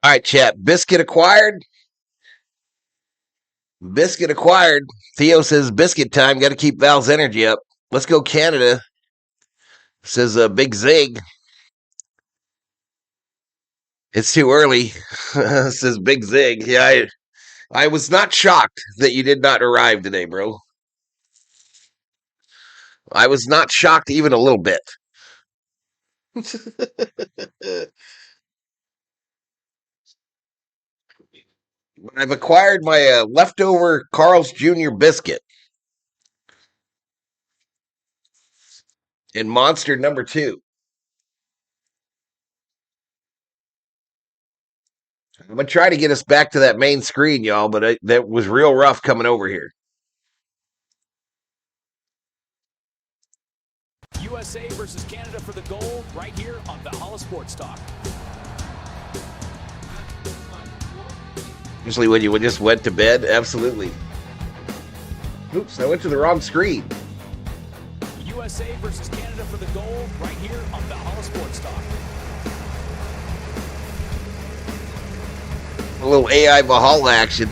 All right, chat. Biscuit acquired. Biscuit acquired. Theo says biscuit time. Got to keep Val's energy up. Let's go Canada. Says Big Zig. It's too early. Says Big Zig. Yeah, I was not shocked that you did not arrive today, bro. I was not shocked even a little bit. I've acquired my leftover Carl's Jr. biscuit in Monster number 2. I'm going to try to get us back to that main screen, y'all, but that was real rough coming over here. USA versus Canada for the gold right here on Valhalla Sports Talk. Usually when you just went to bed, absolutely. Oops, I went to the wrong screen. USA versus Canada for the gold right here on Valhalla Sports Talk. A little AI Valhalla action.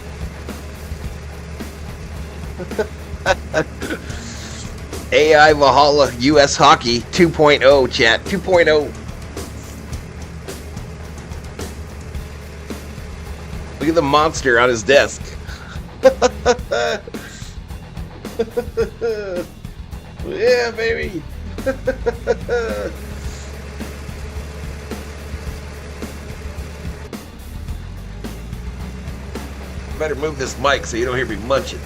AI Valhalla US Hockey 2.0, chat. 2.0. Look at the monster on his desk. Yeah, baby. Better move this mic so you don't hear me munching.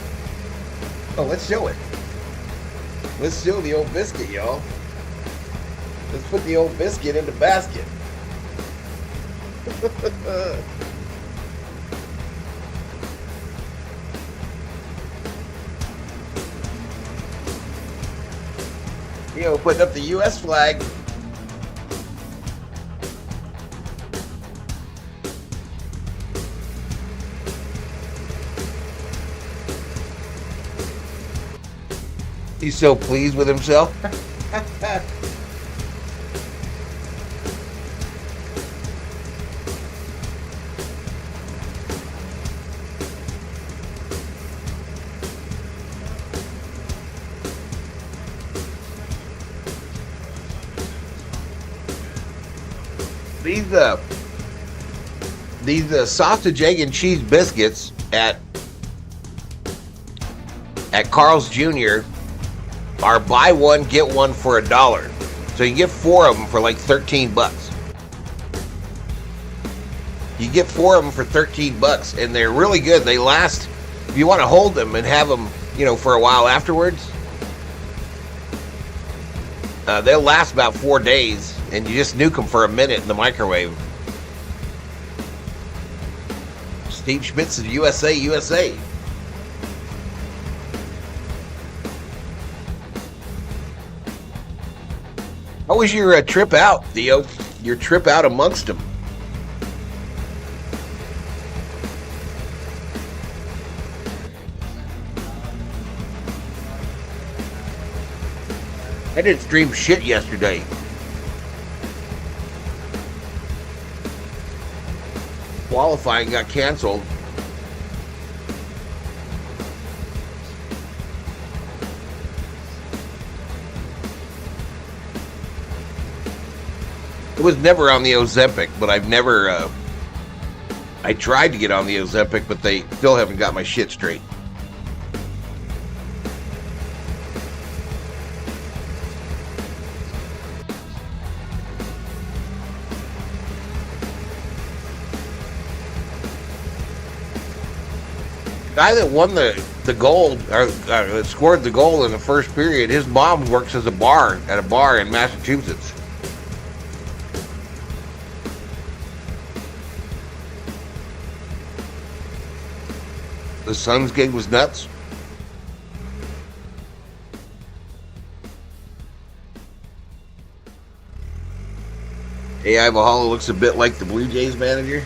Oh, let's show it. Let's show the old biscuit, y'all. Let's put the old biscuit in the basket. Putting up the U.S. flag. He's so pleased with himself. These sausage, egg, and cheese biscuits at Carl's Jr. are buy one, get one for $1. So you get 4 of them for like $13. You get 4 of them for $13, and they're really good. They last, if you want to hold them and have them, for a while afterwards, they'll last about 4 days, and you just nuke them for a minute in the microwave. Steve Schmitz of USA. How was your trip out, Theo? Your trip out amongst them? I didn't stream shit yesterday. Qualifying got canceled. It was never on the Ozempic, but I've never, I tried to get on the Ozempic, but they still haven't got my shit straight. Guy that won the gold or that scored the goal in the first period, his mom works as a bar at a bar in Massachusetts. The Suns gig was nuts. AI Valhalla looks a bit like the Blue Jays manager.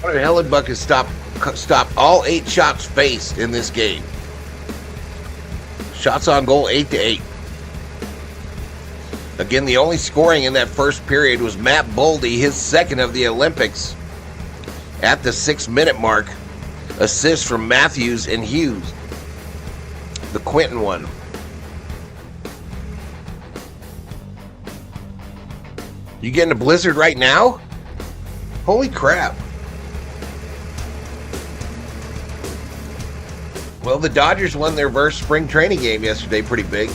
Hellenbuck has stopped all 8 shots faced in this game. Shots on goal 8-8. Again, the only scoring in that first period was Matt Boldy, his second of the Olympics, at the 6-minute mark. Assist from Matthews and Hughes, the Quentin one. You getting a blizzard right now? Holy crap. Well, the Dodgers won their first spring training game yesterday pretty big.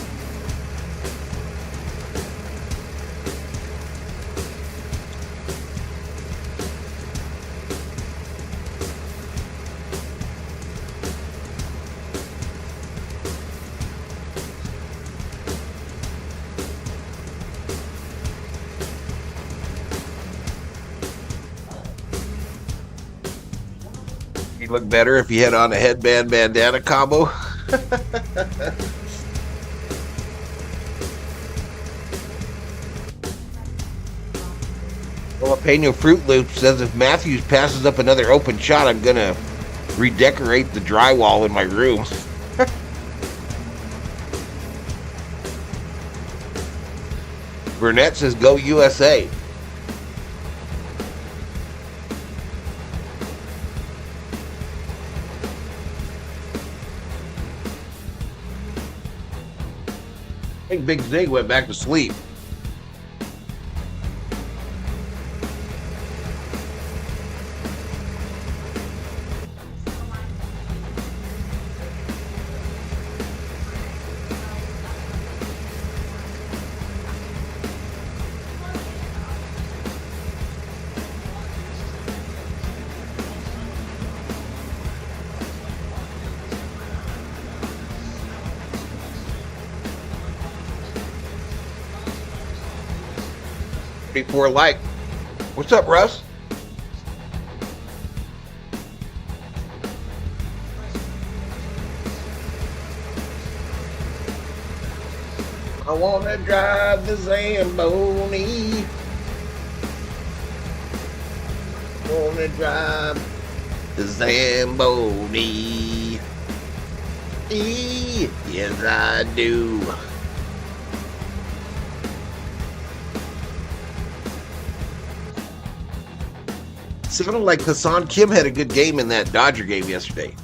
He'd look better if he had on a headband bandana combo. Jalapeno Fruit Loop says if Matthews passes up another open shot, I'm going to redecorate the drywall in my room. Burnett says go USA. I think Big Zig went back to sleep. Before like, what's up, Russ? I wanna drive the Zamboni. Wanna drive the Zamboni. Yes, I do. Sounded like Hassan Kim had a good game in that Dodger game yesterday.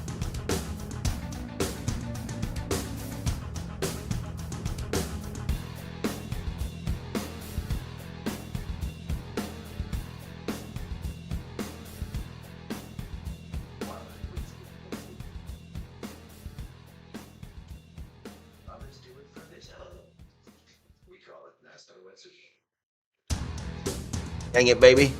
Dang it, baby.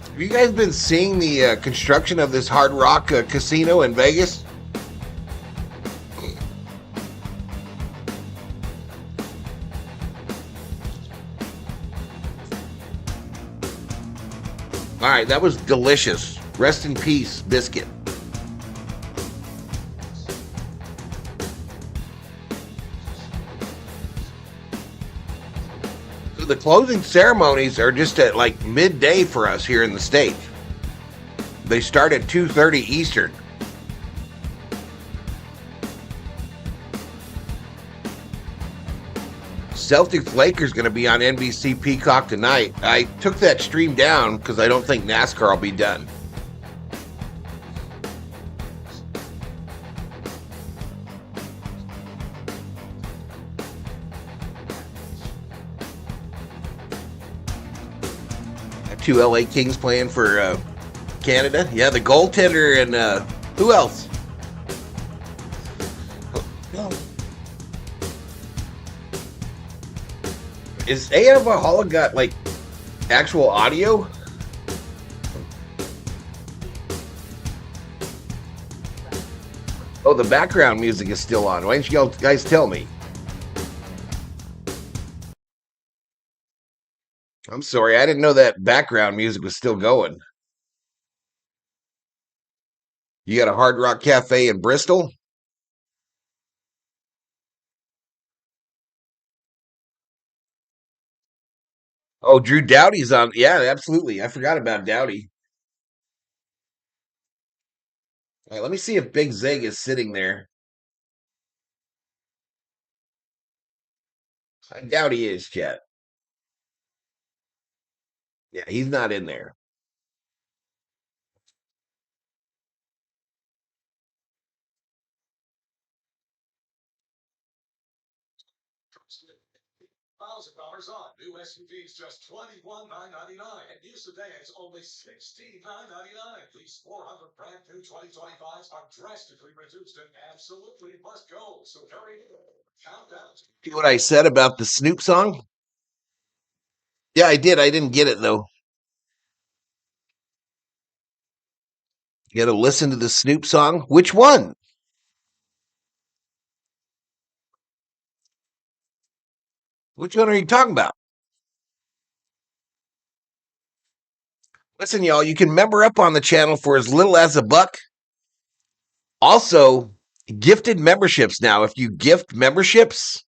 Have you guys been seeing the construction of this Hard Rock casino in Vegas? All right, that was delicious. Rest in peace, biscuit. The closing ceremonies are just at like midday for us here in the States. They start at 2:30 Eastern. Celtics Lakers going to be on NBC Peacock tonight. I took that stream down because I don't think NASCAR will be done. Two LA Kings playing for Canada. Yeah, the goaltender and who else? Is AF Valhalla got like actual audio? Oh, the background music is still on. Why don't you guys tell me? I'm sorry, I didn't know that background music was still going. You got a Hard Rock Cafe in Bristol? Oh, Drew Doughty's on. Yeah, absolutely. I forgot about Doughty. All right, let me see if Big Zig is sitting there. I doubt he is, Chet. Yeah, he's not in there. $1,000 on new SUVs, just $21,999, and new sedans only $16,999. These 400 brand new 2025s are drastically reduced and absolutely must go. So hurry, countdown. See what I said about the Snoop song? Yeah, I did. I didn't get it though. You got to listen to the Snoop song. Which one? Which one are you talking about? Listen, y'all, you can member up on the channel for as little as $1. Also, gifted memberships now. If you gift memberships,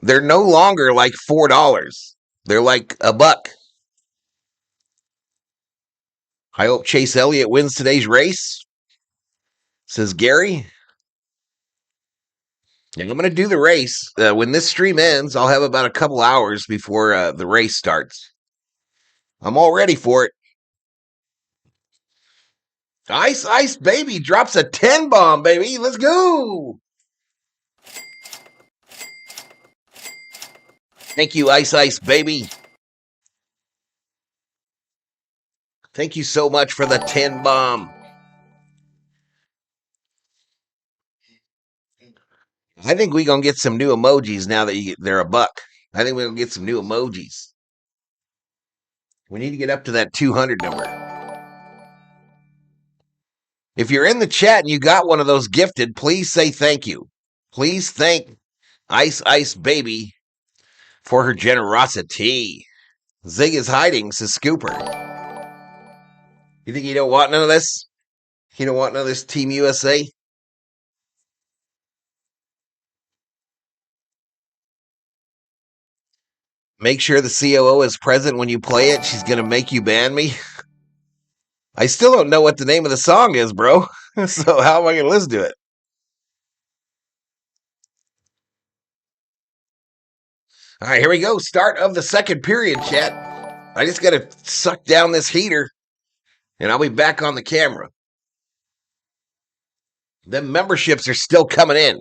they're no longer like $4. They're like $1. I hope Chase Elliott wins today's race, says Gary. And I'm going to do the race. When this stream ends, I'll have about a couple hours before the race starts. I'm all ready for it. Ice Ice Baby drops a 10 bomb, baby. Let's go. Thank you, Ice Ice Baby. Thank you so much for the 10 bomb. I think we're going to get some new emojis now that they're $1. I think we're going to get some new emojis. We need to get up to that 200 number. If you're in the chat and you got one of those gifted, please say thank you. Please thank Ice Ice Baby for her generosity. Zig is hiding, says Scooper. You think you don't want none of this? You don't want none of this Team USA? Make sure the COO is present when you play it. She's going to make you ban me. I still don't know what the name of the song is, bro. So how am I going to listen to it? All right, here we go. Start of the second period, chat. I just got to suck down this heater, and I'll be back on the camera. The memberships are still coming in.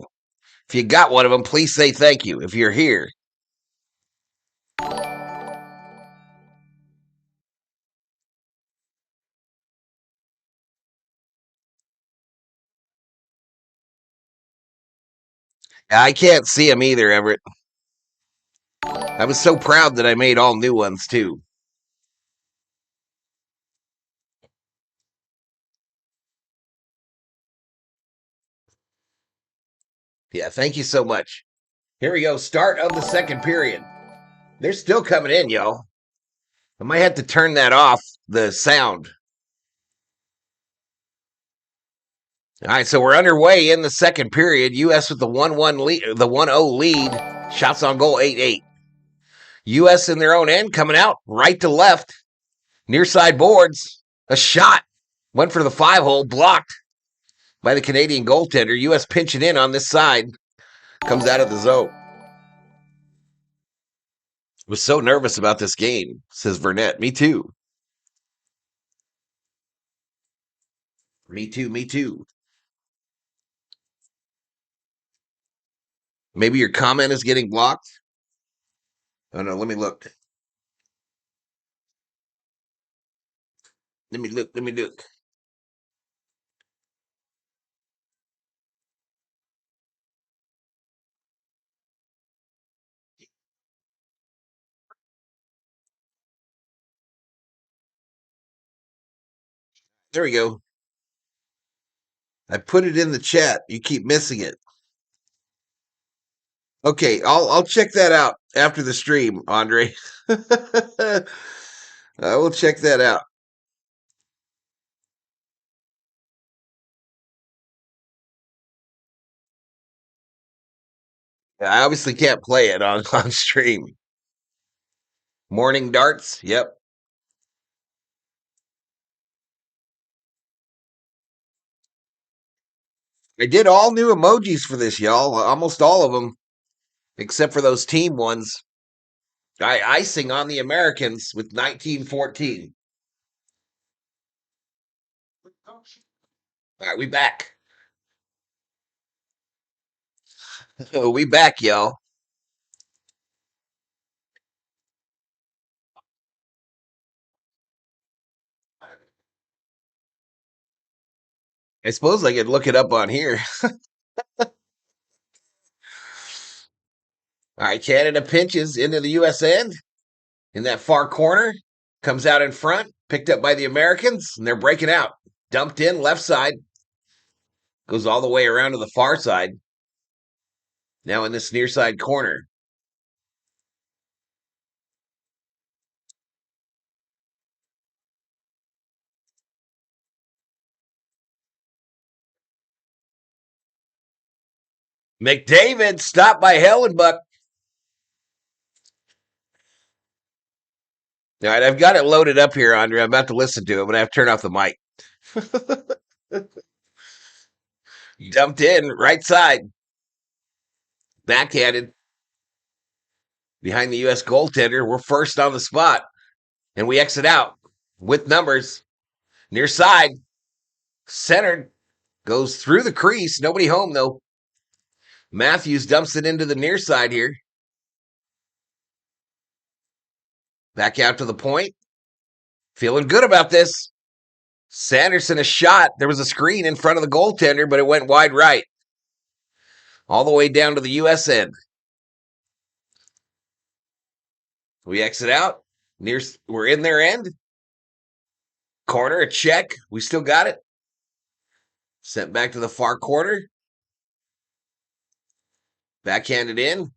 If you got one of them, please say thank you if you're here. I can't see them either, Everett. I was so proud that I made all new ones, too. Yeah, thank you so much. Here we go. Start of the second period. They're still coming in, y'all. I might have to turn that off, the sound. All right, so we're underway in the second period. U.S. with the 1-1 lead, the 1-0 lead. Shots on goal 8-8. U.S. in their own end coming out right to left. Near side boards. A shot. Went for the 5-hole. Blocked by the Canadian goaltender. U.S. pinching in on this side. Comes out of the zone. Was so nervous about this game, says Burnett. Me too. Me too. Me too. Maybe your comment is getting blocked. Oh no, let me look. Let me look. Let me look. There we go. I put it in the chat. You keep missing it. Okay, I'll check that out after the stream, Andre. I will check that out. I obviously can't play it on stream. Morning darts. Yep. I did all new emojis for this, y'all. Almost all of them, except for those team ones. Icing on the Americans with 1914. All right, we back. We back, y'all. I suppose I could look it up on here. All right, Canada pinches into the U.S. end in that far corner. Comes out in front, picked up by the Americans, and they're breaking out. Dumped in left side. Goes all the way around to the far side. Now in this near side corner. McDavid stopped by Hellenbuck. All right, I've got it loaded up here, Andre. I'm about to listen to it, but I have to turn off the mic. Dumped in, right side. Backhanded. Behind the U.S. goaltender. We're first on the spot. And we exit out with numbers. Near side. Centered. Goes through the crease. Nobody home, though. Matthews dumps it into the near side here. Back out to the point. Feeling good about this. Sanderson a shot. There was a screen in front of the goaltender, but it went wide right. All the way down to the U.S. end. We exit out. We're in their end. Corner, a check. We still got it. Sent back to the far corner. Backhanded in.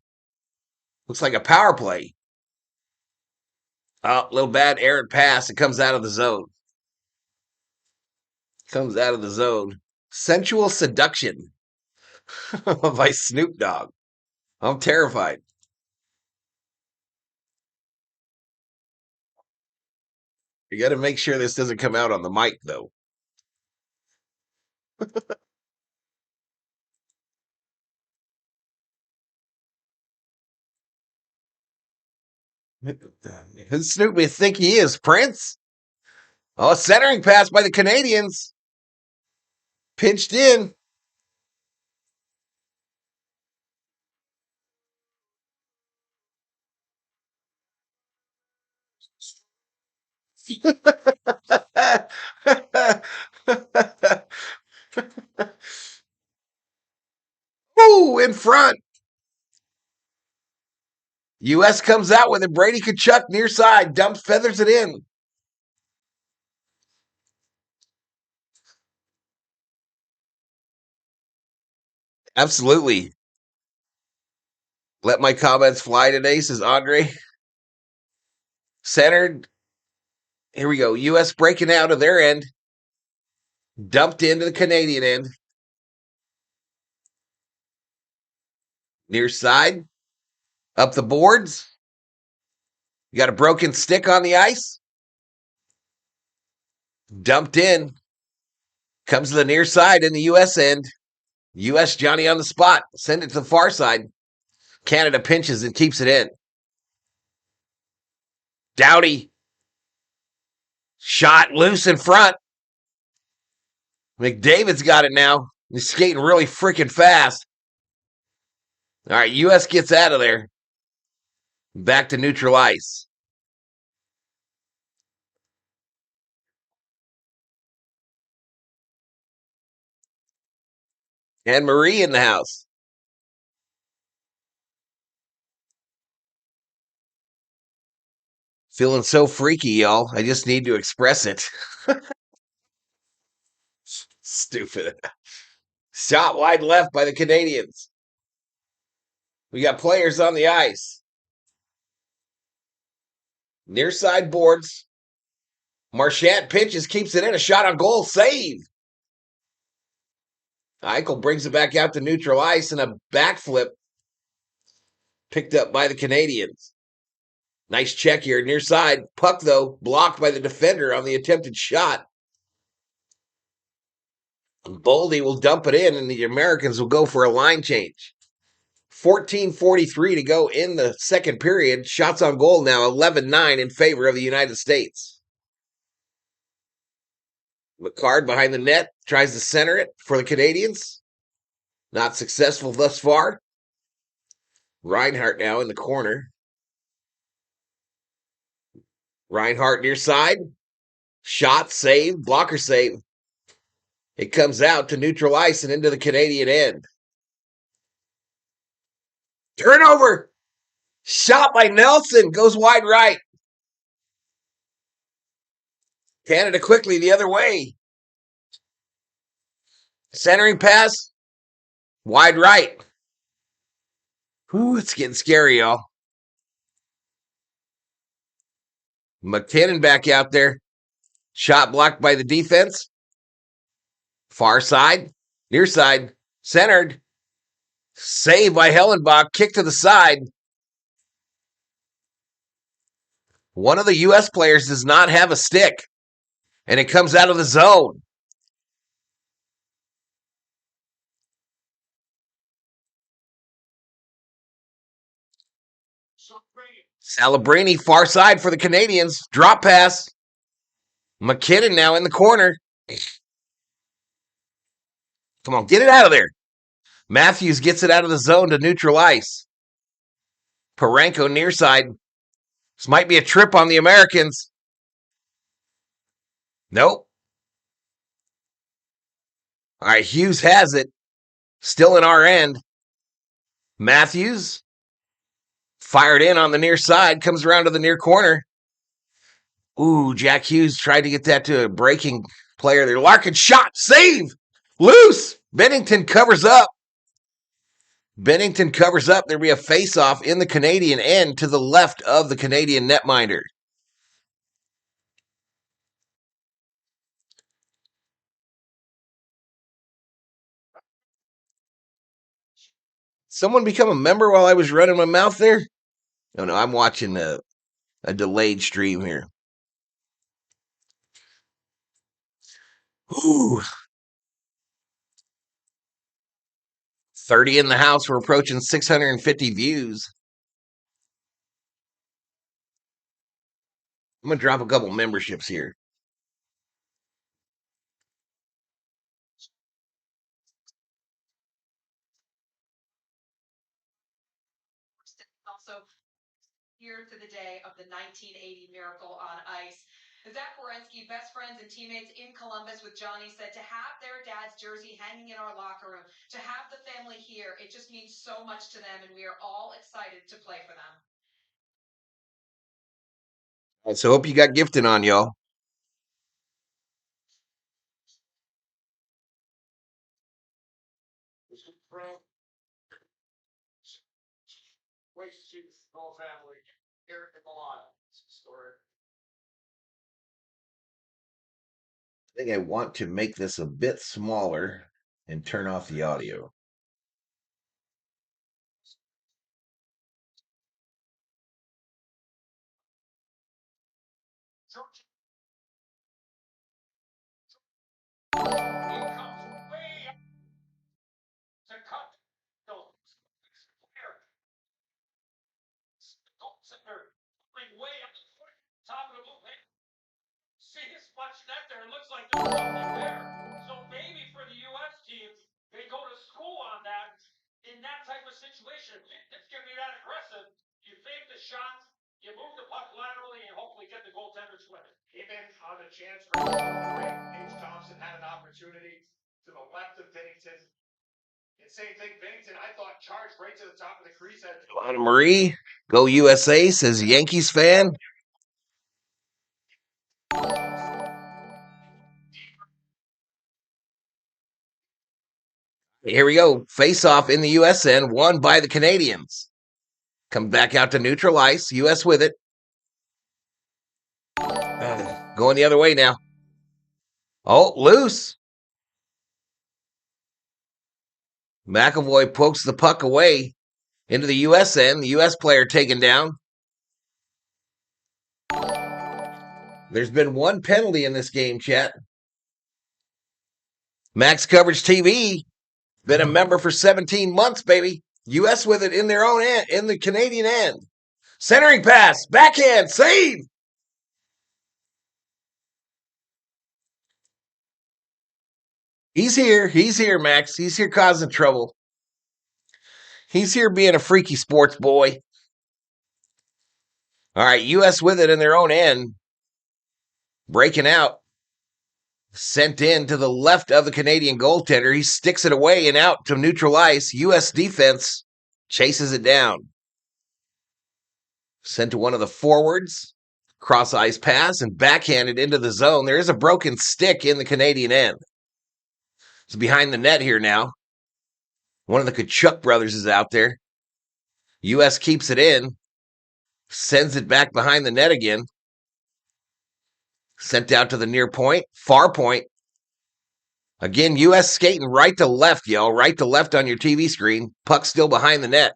Looks like a power play. Oh, little bad errant pass. It comes out of the zone. Comes out of the zone. Sensual Seduction by Snoop Dogg. I'm terrified. You got to make sure this doesn't come out on the mic, though. Who Snoop may think he is, Prince? Oh, centering pass by the Canadians. Pinched in. Ooh, in front. U.S. comes out with it. Brady Kachuk near side. Dumps, feathers it in. Absolutely. Let my comments fly today, says Andre. Centered. Here we go. U.S. breaking out of their end. Dumped into the Canadian end. Near side. Up the boards. You got a broken stick on the ice? Dumped in. Comes to the near side in the U.S. end. U.S. Johnny on the spot. Send it to the far side. Canada pinches and keeps it in. Doughty. Shot loose in front. McDavid's got it now. He's skating really freaking fast. All right, U.S. gets out of there. Back to neutral ice. And Marie in the house. Feeling so freaky, y'all. I just need to express it. Stupid. Shot wide left by the Canadians. We got players on the ice. Near side boards. Marchand pinches, keeps it in. A shot on goal. Save. Eichel brings it back out to neutral ice and a backflip picked up by the Canadians. Nice check here, near side. Puck, though, blocked by the defender on the attempted shot. Boldy will dump it in, and the Americans will go for a line change. 14:43 to go in the second period. Shots on goal now, 11-9 in favor of the United States. McCard behind the net tries to center it for the Canadians. Not successful thus far. Reinhart now in the corner. Reinhart near side. Shot, save, blocker save. It comes out to neutral ice and into the Canadian end. Turnover. Shot by Nelson. Goes wide right. Canada quickly the other way. Centering pass. Wide right. Ooh, it's getting scary, y'all. McKinnon back out there. Shot blocked by the defense. Far side. Near side. Centered. Save by Hellenbach. Kick to the side. One of the U.S. players does not have a stick. And it comes out of the zone. Salabrini, far side for the Canadians. Drop pass. McKinnon now in the corner. Come on, get it out of there. Matthews gets it out of the zone to neutral ice. Parenko near side. This might be a trip on the Americans. Nope. All right, Hughes has it. Still in our end. Matthews fired in on the near side. Comes around to the near corner. Ooh, Jack Hughes tried to get that to a breaking player there. Larkin shot. Save. Loose. Bennington covers up. There'll be a face-off in the Canadian end to the left of the Canadian netminder. Someone become a member while I was running my mouth there? Oh, no, I'm watching a delayed stream here. Ooh. 30 in the house. We're approaching 650 views. I'm going to drop a couple memberships here. Also, here to the day of the 1980 Miracle on Ice. Zach Werenski, best friends and teammates in Columbus with Johnny, said to have their dad's jersey hanging in our locker room, to have the family here, it just means so much to them, and we are all excited to play for them. All right, so hope you got gifting on, y'all. I think I want to make this a bit smaller and turn off the audio. net there. It looks like there's something there. So maybe for the U.S. team, they go to school on that in that type of situation. It's going to be that aggressive. You fake the shot, you move the puck laterally, and hopefully get the goaltender swimming. Even on the chance for H. Thompson had an opportunity to the left of Bennington. And same thing, Bennington, I thought, charged right to the top of the crease. Anna Marie, go USA, says Yankees fan. Here we go. Face off in the USN, won by the Canadians. Come back out to neutral ice. US with it. Going the other way now. Oh, loose. McAvoy pokes the puck away into the USN. The US player taken down. There's been one penalty in this game, chat. Max Coverage TV. Been a member for 17 months, baby. US with it in their own end, in the Canadian end. Centering pass, backhand, save. He's here, Max. He's here causing trouble. He's here being a freaky sports boy. All right, US with it in their own end. Breaking out. Sent in to the left of the Canadian goaltender. He sticks it away and out to neutral ice. US defense chases it down. Sent to one of the forwards. Cross ice pass and backhanded into the zone. There is a broken stick in the Canadian end. It's behind the net here now. One of the Kachuk brothers is out there. US keeps it in. Sends it back behind the net again. Sent out to the near point. Far point. Again, US skating right to left, y'all. Right to left on your TV screen. Puck still behind the net.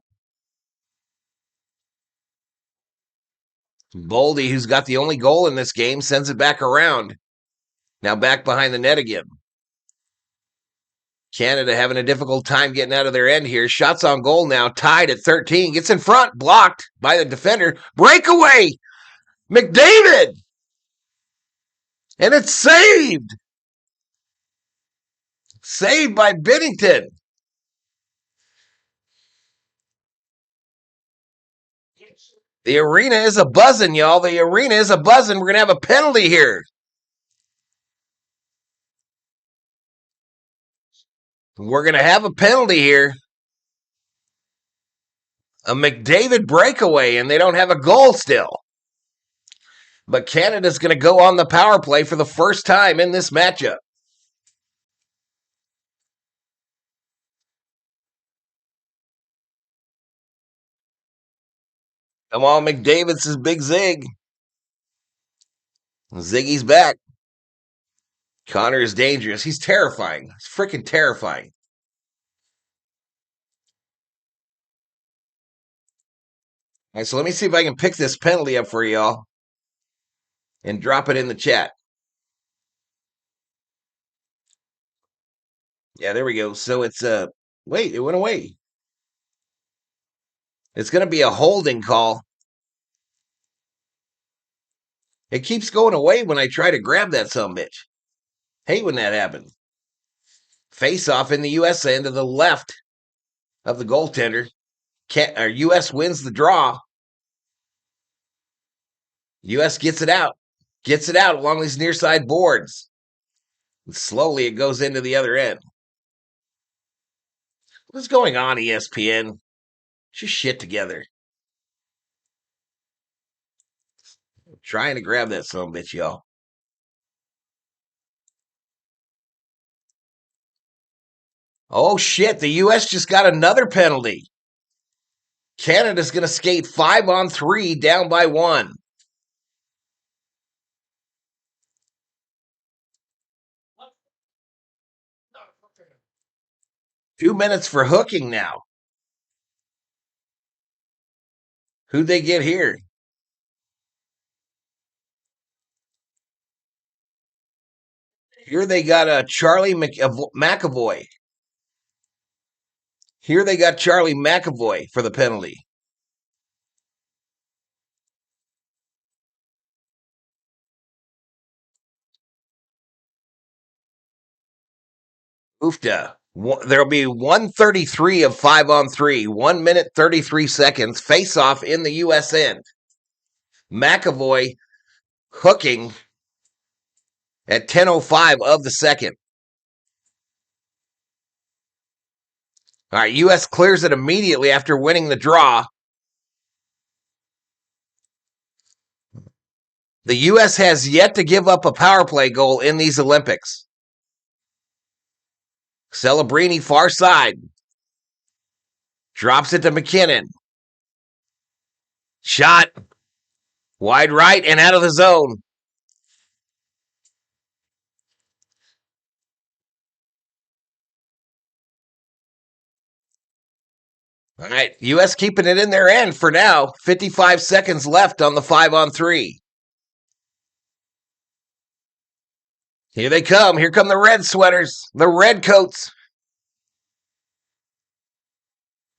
Boldy, who's got the only goal in this game, sends it back around. Now back behind the net again. Canada having a difficult time getting out of their end here. Shots on goal now, tied at 13. Gets in front, blocked by the defender. Breakaway! McDavid! And it's saved! Saved by Binnington. The arena is a buzzing, y'all. The arena is a buzzing. We're going to have a penalty here. We're going to have a penalty here. A McDavid breakaway, and they don't have a goal still. But Canada's going to go on the power play for the first time in this matchup. Come on, McDavid's his big zig. Ziggy's back. Connor is dangerous. He's terrifying. He's freaking terrifying. All right, so let me see if I can pick this penalty up for y'all and drop it in the chat. Yeah, there we go. So it's wait, it went away. It's going to be a holding call. It keeps going away when I try to grab that sumbitch. Hate when that happens. Face off in the US end to the left of the goaltender. US wins the draw. US gets it out. Gets it out along these near side boards. And slowly it goes into the other end. What's going on, ESPN? Just shit together. I'm trying to grab that sumbitch, y'all. Oh, shit. The U.S. just got another penalty. Canada's going to skate 5-on-3 down by 1. Two minutes for hooking now. Who'd they get here? Here they got Charlie McAvoy. Here they got Charlie McAvoy for the penalty. Oofda. There'll be 133 of 5-on-3, 1 minute 33 seconds. Face off in the U.S. end. McAvoy hooking at 10:05 of the second. All right, U.S. clears it immediately after winning the draw. The U.S. has yet to give up a power play goal in these Olympics. Celebrini far side. Drops it to McKinnon. Shot. Wide right and out of the zone. All right, U.S. keeping it in their end for now. 55 seconds left on the 5-on-3. Here they come. Here come the red sweaters, the red coats.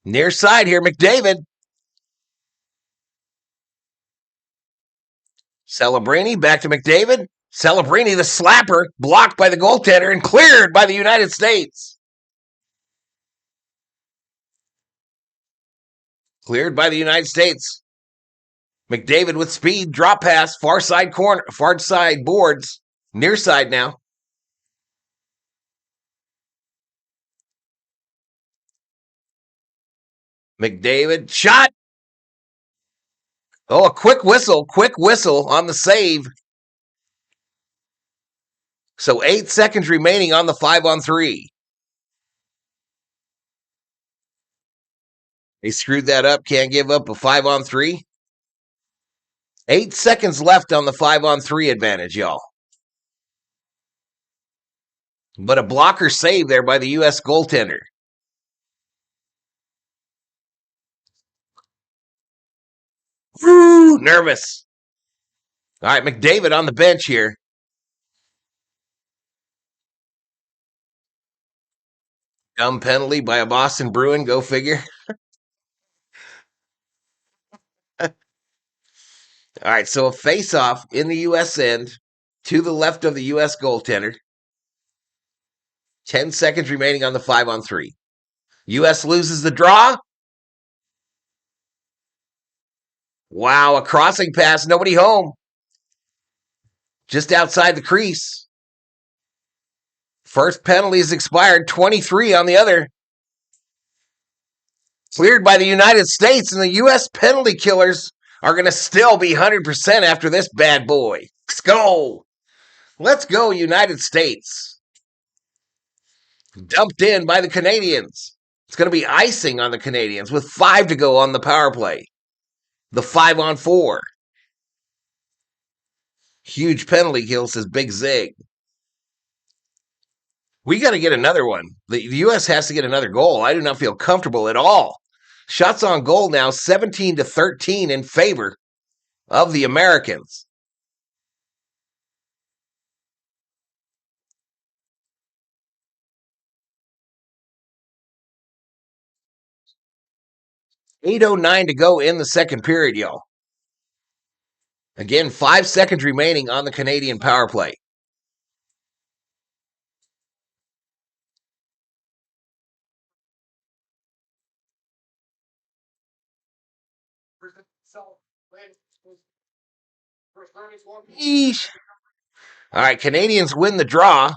Near side here, McDavid. Celebrini back to McDavid. Celebrini, the slapper, blocked by the goaltender and cleared by the United States. Cleared by the United States. McDavid with speed, drop pass, far side corner, far side boards, near side now. McDavid, shot. Oh, a quick whistle on the save. So 8 seconds remaining on the 5-on-3. They screwed that up, can't give up a 5-on-3. 8 seconds left on the 5-on-3 advantage, y'all. But a blocker save there by the U.S. goaltender. Woo, nervous. All right, McDavid on the bench here. Dumb penalty by a Boston Bruin, go figure. All right, so a face-off in the U.S. end to the left of the U.S. goaltender. 10 seconds remaining on the 5-on-3. U.S. loses the draw. Wow, a crossing pass, nobody home. Just outside the crease. First penalty is expired, 23 on the other. Cleared by the United States, and the U.S. penalty killers are going to still be 100% after this bad boy. Let's go. Let's go, United States. Dumped in by the Canadians. It's going to be icing on the Canadians with 5 to go on the power play. The 5-on-4. Huge penalty kill, says Big Zig. We got to get another one. The U.S. has to get another goal. I do not feel comfortable at all. Shots on goal now 17-13 in favor of the Americans. .809 to go in the second period, y'all. Again, 5 seconds remaining on the Canadian power play. Yeesh. All right, Canadians win the draw.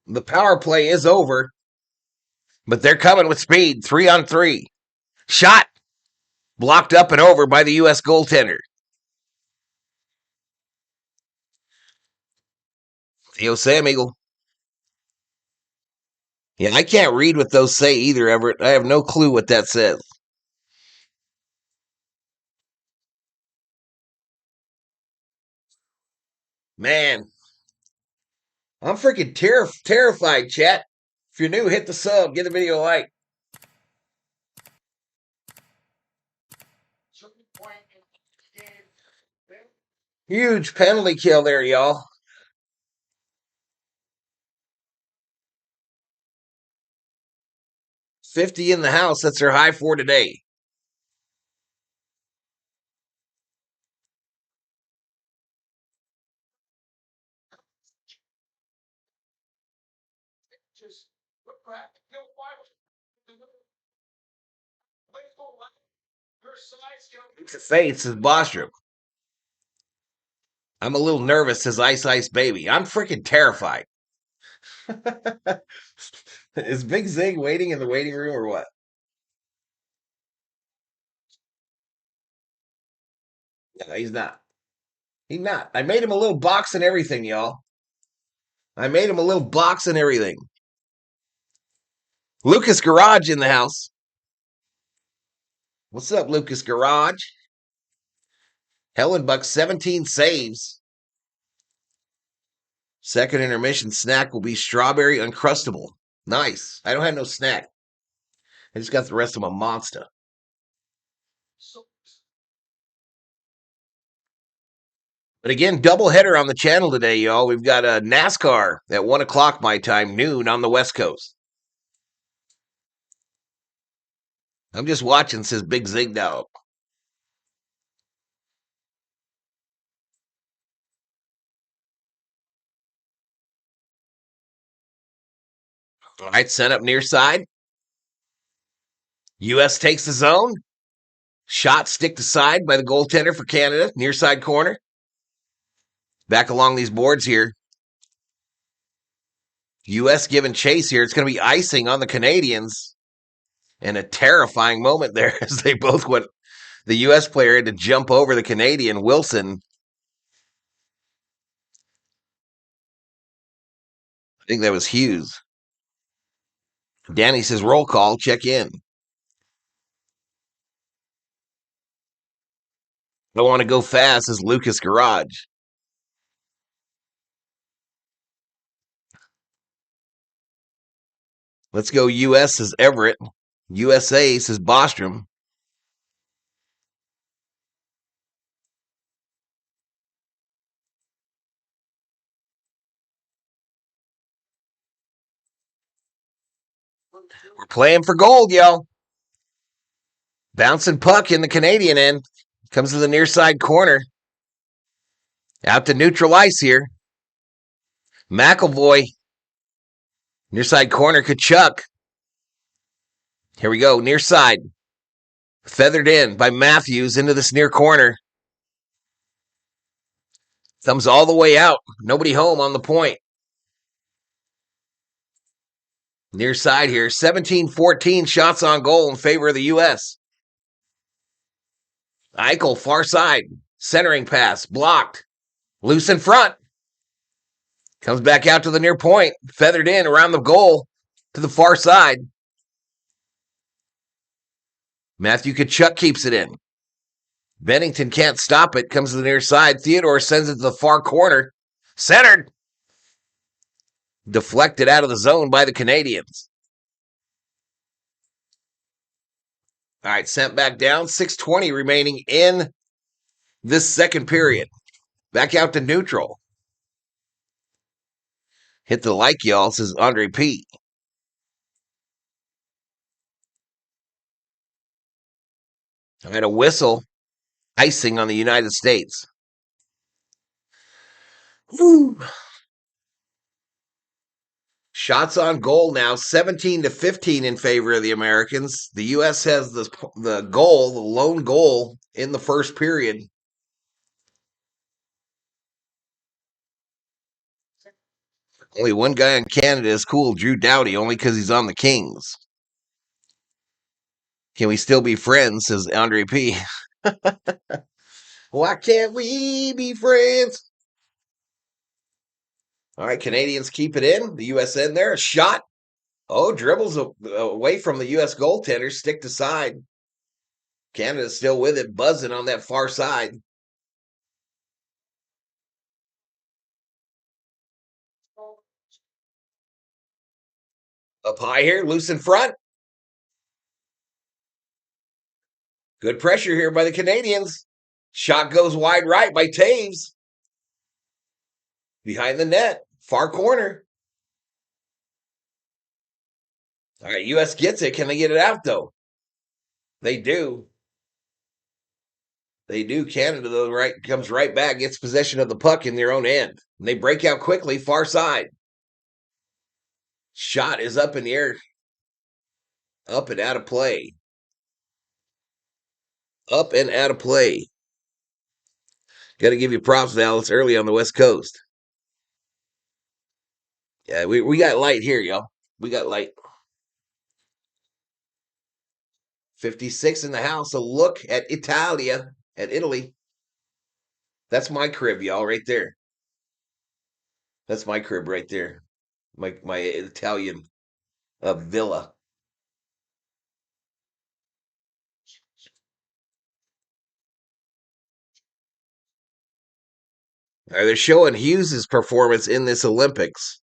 The power play is over, but they're coming with speed. 3-on-3. Shot. Blocked up and over by the U.S. goaltender. Theo Sam Eagle. Yeah, I can't read what those say either, Everett. I have no clue what that says. Man, I'm freaking terrified, chat. If you're new, hit the sub. Give the video a like. Huge penalty kill there, y'all. 50 in the house. That's their high for today. Just crack. No, why would your size go? To say it says Bostrom. I'm a little nervous, says Ice Ice Baby. I'm freaking terrified. Is Big Zig waiting in the waiting room or what? No, he's not. He's not. I made him a little box and everything, y'all. I made him a little box and everything. Lucas Garage in the house. What's up, Lucas Garage? Hellenbuck, 17 saves. Second intermission snack will be strawberry Uncrustable. Nice. I don't have no snack. I just got the rest of my monster. But again, doubleheader on the channel today, y'all. We've got a NASCAR at 1 o'clock my time, noon on the West Coast. I'm just watching, says Big Zig Dog. All right, set up near side. U.S. takes the zone. Shot stick to side by the goaltender for Canada, near side corner. Back along these boards here. U.S. giving chase here. It's going to be icing on the Canadians. And a terrifying moment there as they both went. The U.S. player had to jump over the Canadian, Wilson. I think that was Hughes. Danny says, roll call, check in. I want to go fast, says Lucas Garage. Let's go U.S., says Everett. USA, says Bostrom. We're playing for gold, y'all. Bouncing puck in the Canadian end. Comes to the near side corner. Out to neutral ice here. McAvoy. Near side corner, Kachuk. Here we go, near side. Feathered in by Matthews into this near corner. Thumbs all the way out. Nobody home on the point. Near side here. 17-14 shots on goal in favor of the U.S. Eichel, far side. Centering pass. Blocked. Loose in front. Comes back out to the near point. Feathered in around the goal to the far side. Matthew Kachuk keeps it in. Bennington can't stop it. Comes to the near side. Theodore sends it to the far corner. Centered. Deflected out of the zone by the Canadians. All right, sent back down. 6:20 remaining in this second period. Back out to neutral. Hit the like, y'all, says Andre P. I had a whistle. Icing on the United States. Woo. Shots on goal now, 17-15 in favor of the Americans. The U.S. has the goal, the lone goal in the first period. Only one guy in Canada is cool, Drew Doughty, only because he's on the Kings. Can we still be friends, says Andre P. Why can't we be friends? All right, Canadians keep it in. The U.S. in there. A shot. Oh, dribbles away from the U.S. goaltender. Stick to side. Canada's still with it, buzzing on that far side. Up high here, loose in front. Good pressure here by the Canadians. Shot goes wide right by Taves. Behind the net, far corner. All right, U.S. gets it. Can they get it out, though? They do. They do. Canada, though, comes right back, gets possession of the puck in their own end. And they break out quickly, far side. Shot is up in the air. Up and out of play. Up and out of play. Got to give you props, Val. It's early on the West Coast. Yeah, we got light here, y'all. We got light. 56 in the house. A look at Italia, at Italy. That's my crib, y'all, right there. That's my crib right there. My Italian villa. They're showing Hughes' performance in this Olympics.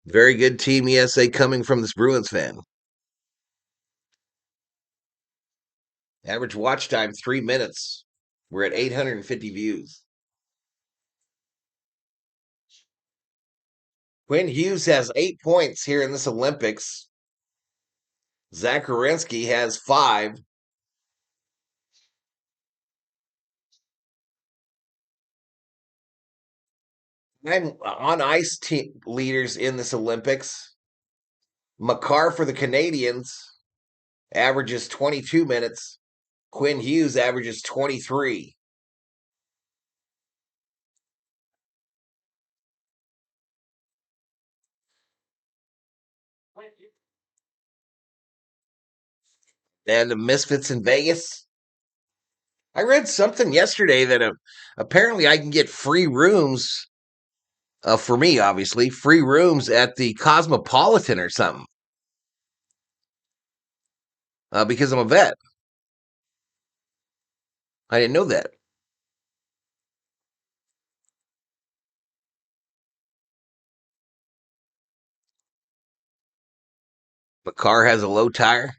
Very good Team USA coming from this Bruins fan. Average watch time, 3 minutes. We're at 850 views. Quinn Hughes has 8 points here in this Olympics. Zach Werenski has 5. I'm on ice team leaders in this Olympics. Makar for the Canadians averages 22 minutes. Quinn Hughes averages 23. And the Misfits in Vegas. I read something yesterday that apparently I can get free rooms, for me, obviously, free rooms at the Cosmopolitan or something. Because I'm a vet. I didn't know that. Makar has a low tire.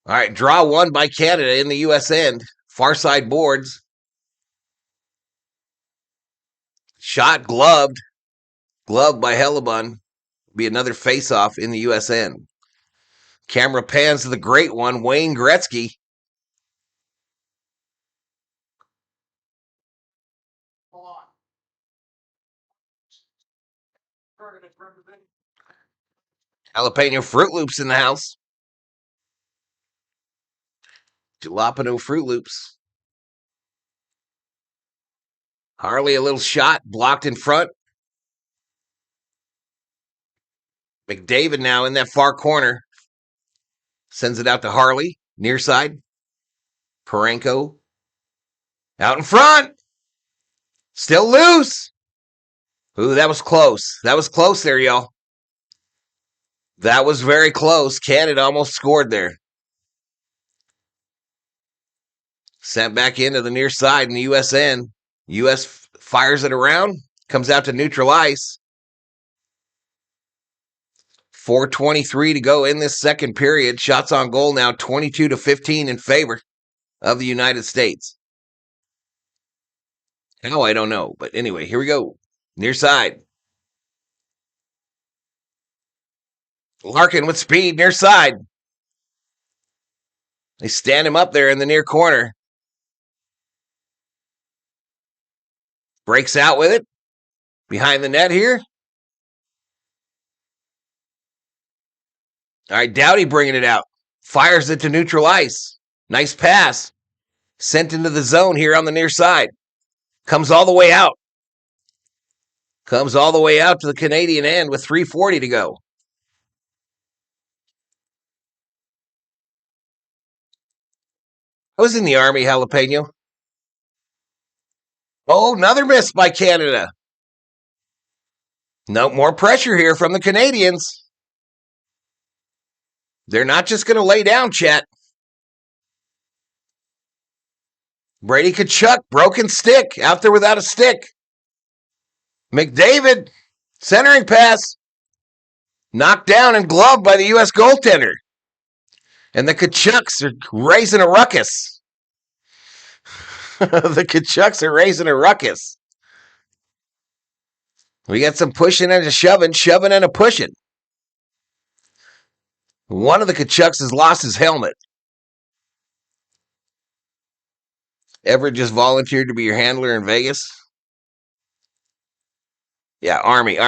All right, draw one by Canada in the U.S. end. Far side boards. Shot gloved. Gloved by Hellebuyck. Be another face-off in the U.S. end. Camera pans to the great one, Wayne Gretzky. Jalapeno Fruit Loops in the house. Jalapeno Fruit Loops. Harley, a little shot, blocked in front. McDavid now in that far corner. Sends it out to Harley, near side. Parenko. Out in front. Still loose. Ooh, that was close. That was close there, y'all. That was very close. Canada almost scored there. Sent back into the near side in the U.S. end. U.S. fires it around. Comes out to neutral ice. 4:23 to go in this second period. Shots on goal now 22-15 in favor of the United States. How, I don't know. But anyway, here we go. Near side. Larkin with speed, near side. They stand him up there in the near corner. Breaks out with it. Behind the net here. All right, Doughty bringing it out. Fires it to neutral ice. Nice pass. Sent into the zone here on the near side. Comes all the way out. Comes all the way out to the Canadian end with 3:40 to go. I was in the Army, Jalapeno. Oh, another miss by Canada. No more pressure here from the Canadians. They're not just going to lay down, chat. Brady Tkachuk, broken stick, out there without a stick. McDavid, centering pass. Knocked down and gloved by the U.S. goaltender. And the Tkachuks are raising a ruckus. The Tkachuks are raising a ruckus. We got some pushing and a shoving and a pushing. One of the Tkachuks has lost his helmet. Ever just volunteered to be your handler in Vegas? Yeah, Army.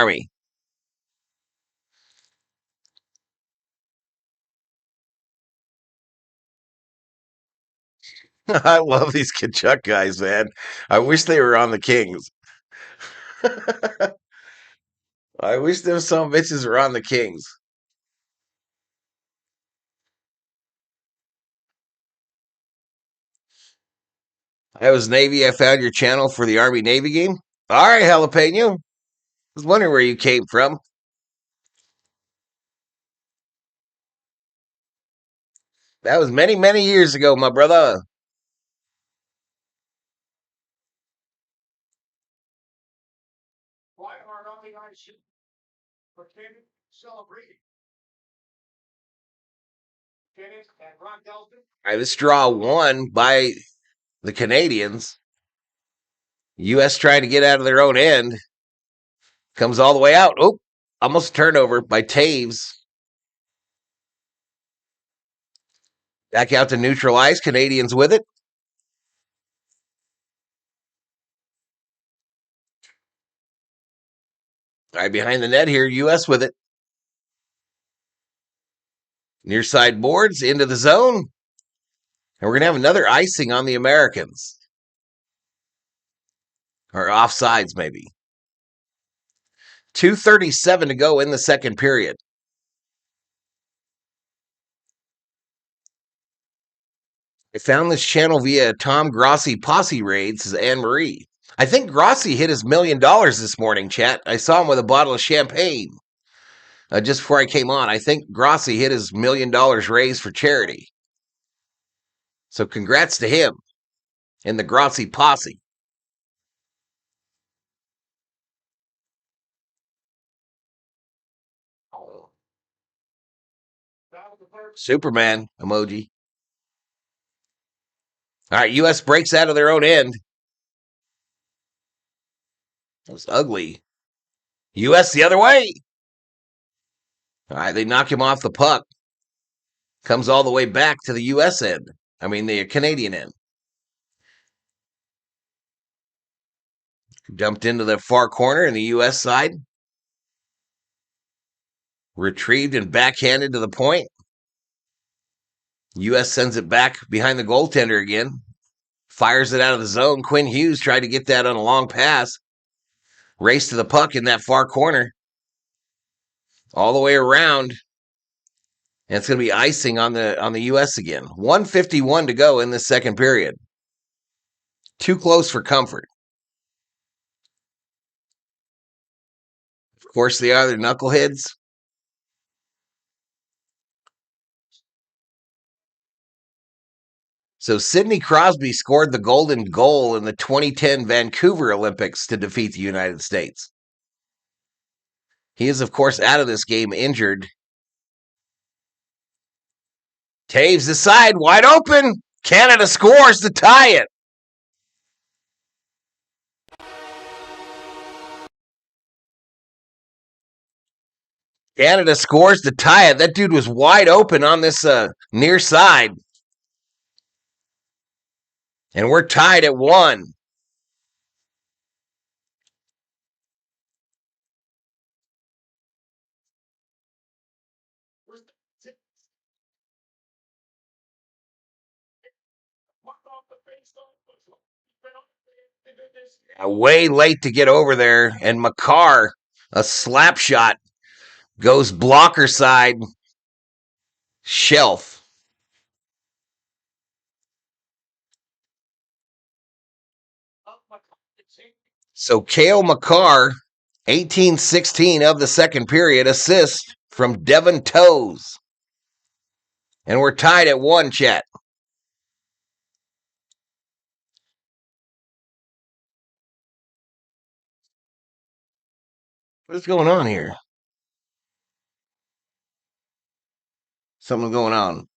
I love these Kachuk guys, man. I wish they were on the Kings. I wish those some bitches were on the Kings. I was Navy. I found your channel for the Army Navy game. All right, Jalapeno. I was wondering where you came from. That was many, many years ago, my brother. Why aren't on the ice for Cannon celebrating? Cannon and Ron Dalton. All right, this draw won by the Canadians. U.S. trying to get out of their own end. Comes all the way out. Oh, almost turnover by Taves. Back out to neutralize. Canadians with it. All right, behind the net here. U.S. with it. Near side boards into the zone. And we're going to have another icing on the Americans. Or offsides, maybe. 2:37 to go in the second period. I found this channel via Tom Grossi Posse Raids, says Anne Marie. I think Grossi hit his $1 million this morning, chat. I saw him with a bottle of champagne just before I came on. I think Grossi hit his $1 million raised for charity. So congrats to him and the Grossi Posse. Superman emoji. All right, U.S. breaks out of their own end. That was ugly. U.S. the other way. All right, they knock him off the puck. Comes all the way back to the U.S. end. I mean, the Canadian end. Dumped into the far corner in the U.S. side. Retrieved and backhanded to the point. U.S. sends it back behind the goaltender again. Fires it out of the zone. Quinn Hughes tried to get that on a long pass. Race to the puck in that far corner. All the way around. And it's going to be icing on the U.S. again. 1:51 to go in the second period. Too close for comfort. Of course, they are the knuckleheads. So Sidney Crosby scored the golden goal in the 2010 Vancouver Olympics to defeat the United States. He is, of course, out of this game injured. Taves aside, wide open. Canada scores to tie it. Canada scores to tie it. That dude was wide open on this near side. And we're tied at 1. Way late to get over there. And Makar, a slap shot, goes blocker side shelf. So Cale Makar, 18-16 of the second period, assist from Devon Toes. And we're tied at 1, chat. What's going on here? Something going on.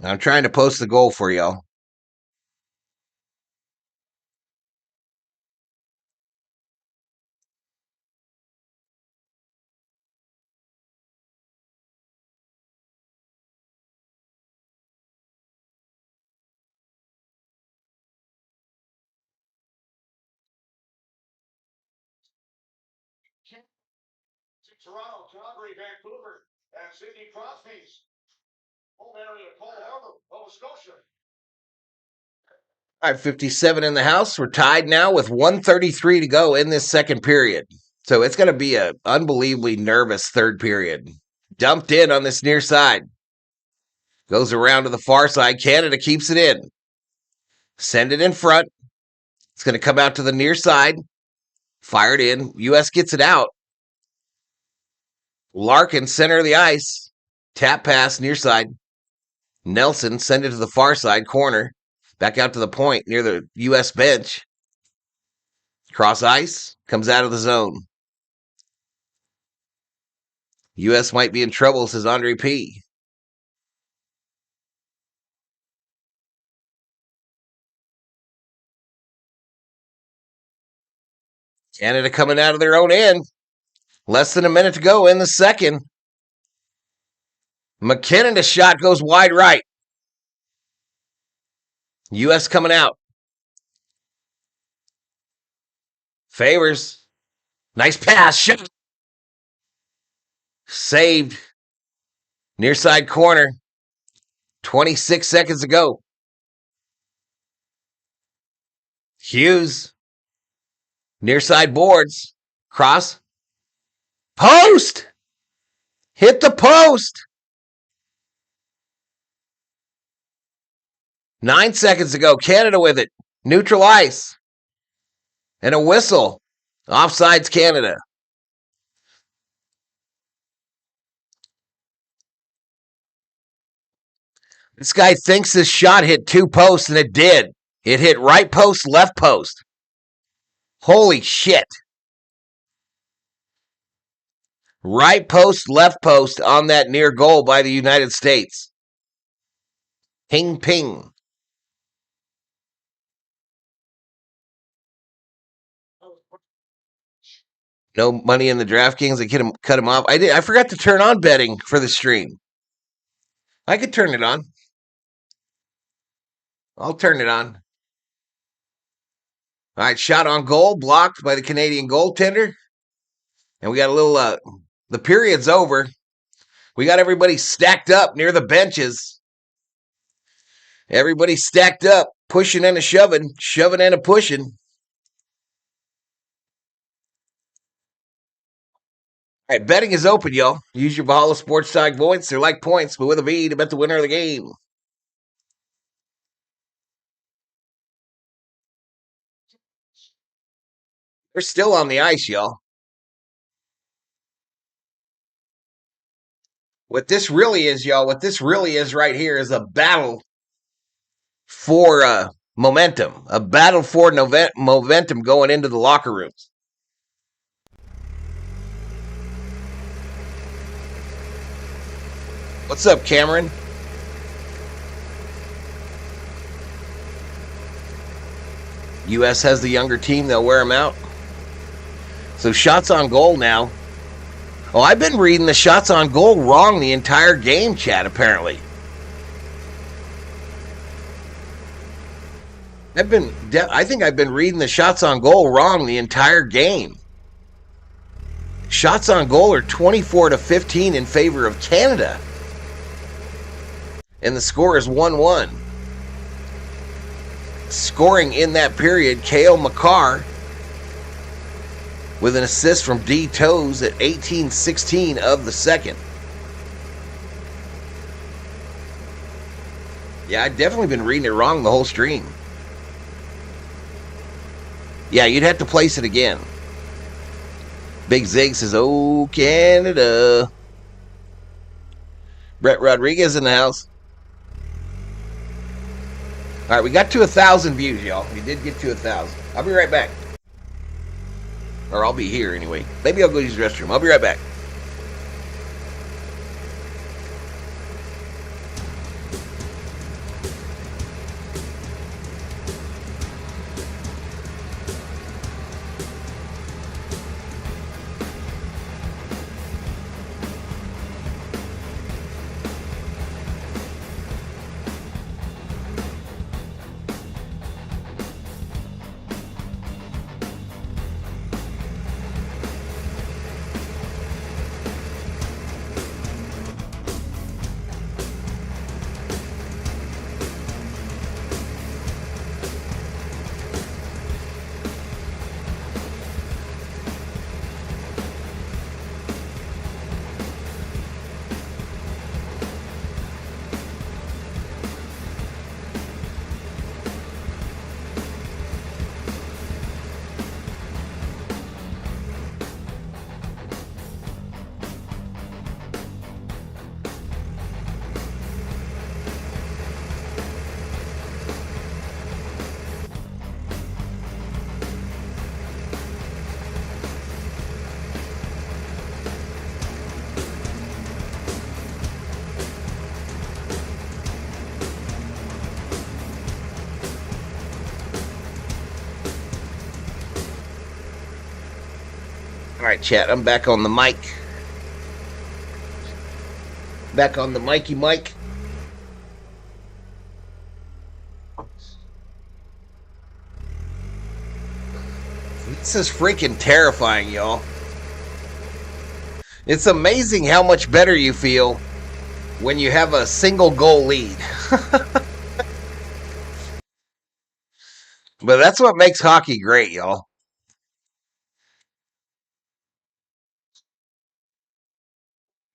I'm trying to post the goal for y'all. Toronto, Calgary, Vancouver, and Sidney Crosby's home area, Cole Harbour, Nova Scotia. All right, 57 in the house. We're tied now with 1:33 to go in this second period. So it's going to be an unbelievably nervous third period. Dumped in on this near side. Goes around to the far side. Canada keeps it in. Send it in front. It's going to come out to the near side. Fired in. U.S. gets it out. Larkin, center of the ice. Tap pass, near side. Nelson, send it to the far side corner. Back out to the point near the U.S. bench. Cross ice. Comes out of the zone. U.S. might be in trouble, says Andre P. Canada coming out of their own end. Less than a minute to go in the second. McKinnon, a shot goes wide right. U.S. coming out. Favors. Nice pass. Shot. Saved. Near side corner. 26 seconds to go. Hughes. Near side boards. Cross. Post. Hit the post. 9 seconds to go. Canada with it. Neutral ice. And a whistle. Offsides Canada. This guy thinks this shot hit two posts, and it did. It hit right post, left post. Holy shit. Right post, left post on that near goal by the United States. Ping, ping. No money in the DraftKings. They cut him off. I forgot to turn on betting for the stream. I could turn it on. I'll turn it on. All right, shot on goal, blocked by the Canadian goaltender. And we got a little, the period's over. We got everybody stacked up near the benches. Everybody stacked up, pushing and a shoving and a pushing. All right, betting is open, y'all. Use your Valhalla Sports Talk points. They're like points, but with a V to bet the winner of the game. They're still on the ice, y'all. What this really is, y'all, what this really is right here is a battle for momentum. A battle for momentum going into the locker rooms. What's up, Cameron? U.S. has the younger team. They'll wear them out. So shots on goal now. Oh, I've been reading the shots on goal wrong the entire game, Chad, apparently. I think I've been reading the shots on goal wrong the entire game. Shots on goal are 24-15 in favor of Canada. And the score is 1-1. Scoring in that period, Cale Makar with an assist from D. Toes at 18-16 of the second. Yeah, I've definitely been reading it wrong the whole stream. Yeah, you'd have to place it again. Big Zig says, oh, Canada. Brett Rodriguez in the house. All right, we got to 1,000 views, y'all. We did get to 1,000. I'll be right back. Or I'll be here anyway. Maybe I'll go use the restroom. I'll be right back. right, chat. I'm back on the mic. Back on the Mikey mic. This is freaking terrifying, y'all. It's amazing how much better you feel when you have a single goal lead. But that's what makes hockey great, y'all.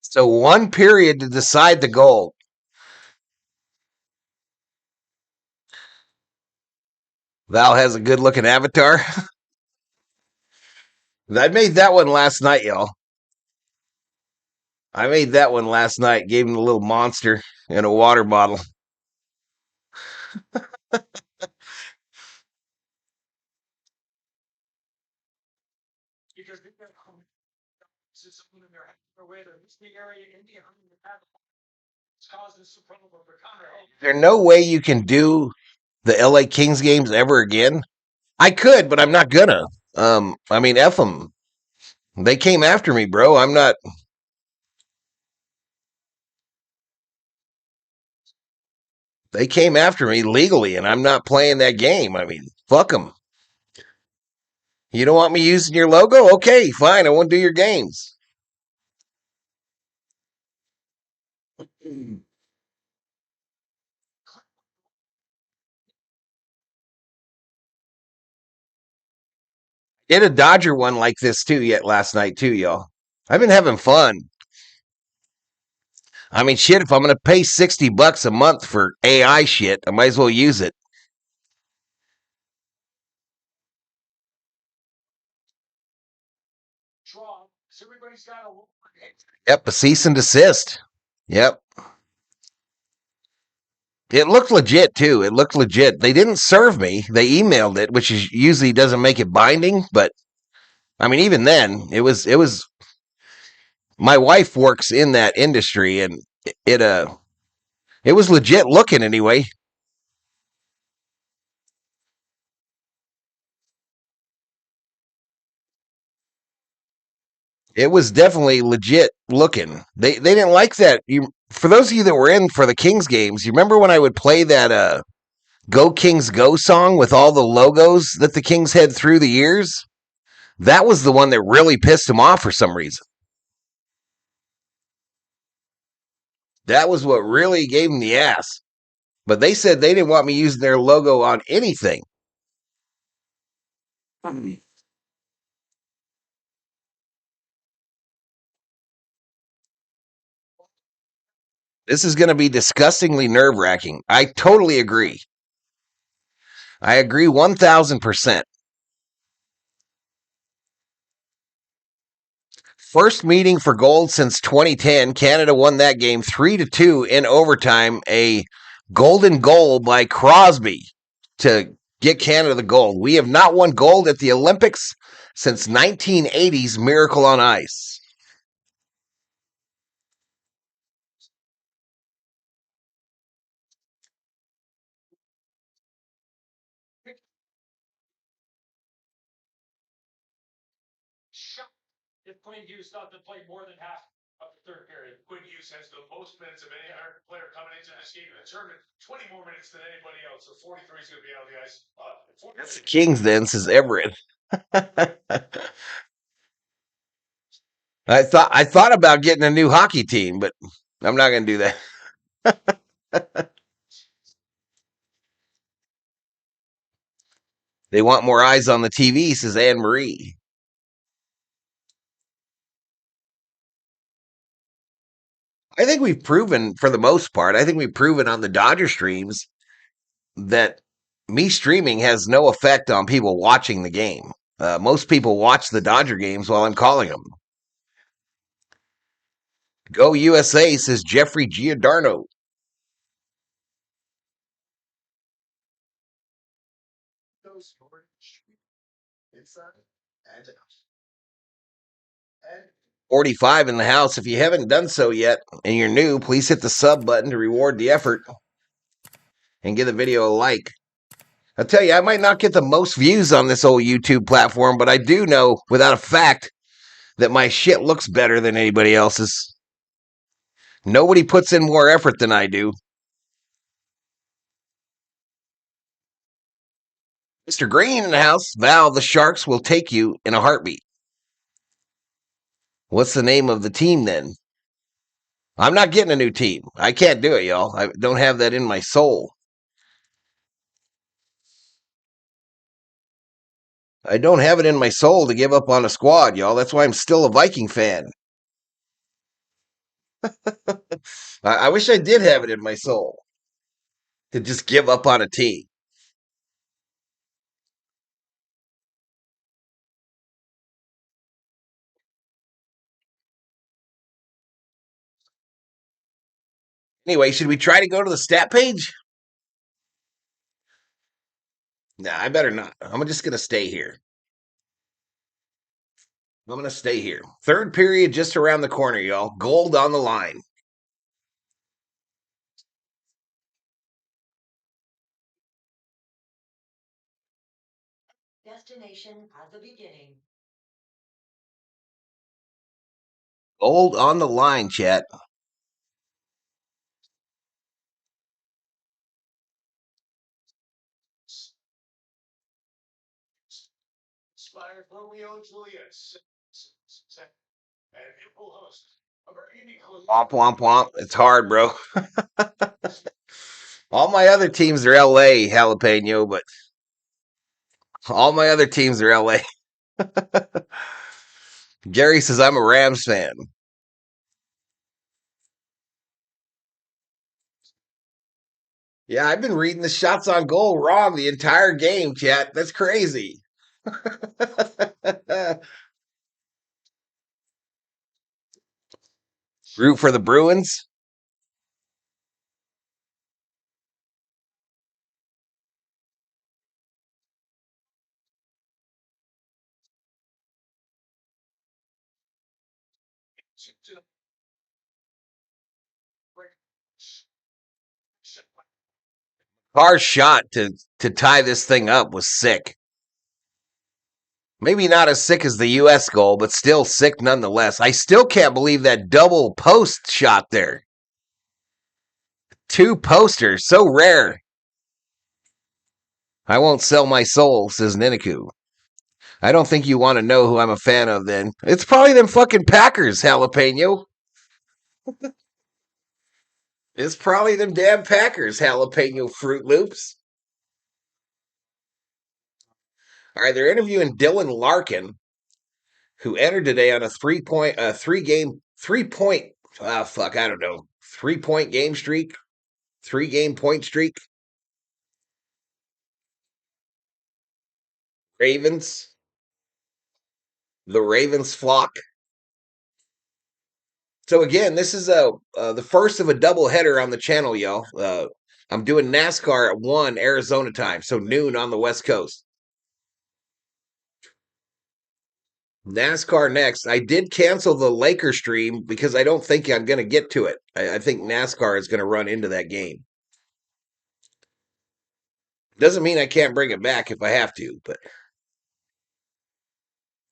So one period to decide the goal. Val has a good looking avatar. I made that one last night, y'all. I made that one last night. Gave him a little monster in a water bottle. Because they've got someone in their way to the area India it's causing some problem for Connor. There's no way you can do the LA Kings games ever again. I could, but I'm not gonna. I mean, F them. They came after me, bro. I'm not. They came after me legally, and I'm not playing that game. I mean, fuck them. You don't want me using your logo? Okay, fine. I won't do your games. Did a Dodger one like this too yet last night too, y'all. I've been having fun. I mean, shit, if I'm going to pay $60 a month for AI shit, I might as well use it. Draw. So everybody's got a Yep, a cease and desist. Yep. It looked legit too. It looked legit. They didn't serve me. They emailed it, which is usually doesn't make it binding, but I mean, even then, it was my wife works in that industry and it was legit looking anyway. It was definitely legit looking. They didn't like that. You for those of you that were in for the Kings games, you remember when I would play that Go Kings Go song with all the logos that the Kings had through the years? That was the one that really pissed them off for some reason. That was what really gave them the ass. But they said they didn't want me using their logo on anything. This is going to be disgustingly nerve-wracking. I totally agree. I agree 1,000%. First meeting for gold since 2010. Canada won that game 3-2 in overtime. A golden goal by Crosby to get Canada the gold. We have not won gold at the Olympics since 1980's Miracle on Ice. shot if Quinn Hughes thought to play more than half of the third period. Quinn Hughes has the most minutes of any other player coming into this game in the tournament. 20 more minutes than anybody else. So 43 is going to be out of the ice. That's the Kings then, says Everett. I thought about getting a new hockey team, but I'm not going to do that. They want more eyes on the TV, says Anne Marie. I think we've proven, for the most part, I think we've proven on the Dodger streams that me streaming has no effect on people watching the game. Most people watch the Dodger games while I'm calling them. Go USA, says Jeffrey Giordano. Inside and out. 45 in the house. If you haven't done so yet and you're new, please hit the sub button to reward the effort and give the video a like. I'll tell you, I might not get the most views on this old YouTube platform, but I do know without a fact that my shit looks better than anybody else's. Nobody puts in more effort than I do. Mr. Green in the house. Val, the Sharks will take you in a heartbeat. What's the name of the team then? I'm not getting a new team. I can't do it, y'all. I don't have that in my soul. I don't have it in my soul to give up on a squad, y'all. That's why I'm still a Viking fan. I wish I did have it in my soul to just give up on a team. Anyway, should we try to go to the stat page? Nah, I better not. I'm just going to stay here. I'm going to stay here. Third period just around the corner, y'all. Gold on the line. Destination at the beginning. Gold on the line, chat. Inspired Romeo and Juliet. And it will host a very unique Womp, womp, womp. It's hard, bro. All my other teams are LA, jalapeno, but all my other teams are LA. Gary says I'm a Rams fan. Yeah, I've been reading the shots on goal wrong the entire game, chat. That's crazy. Root for the Bruins. Carr's shot to tie this thing up was sick. Maybe not as sick as the U.S. goal, but still sick nonetheless. I still can't believe that double post shot there. Two posters, so rare. I won't sell my soul, says Niniku. I don't think you want to know who I'm a fan of then. It's probably them fucking Packers, jalapeno. It's probably them damn Packers, jalapeno Fruit Loops. All right, they're interviewing Dylan Larkin, who entered today on a 3-point game streak, 3-game point streak. Ravens, the Ravens flock. So again, this is the first of a double header on the channel, y'all. I'm doing NASCAR at 1 Arizona time, so noon on the West Coast. NASCAR next. I did cancel the Laker stream because I don't think I'm going to get to it. I think NASCAR is going to run into that game. Doesn't mean I can't bring it back if I have to, but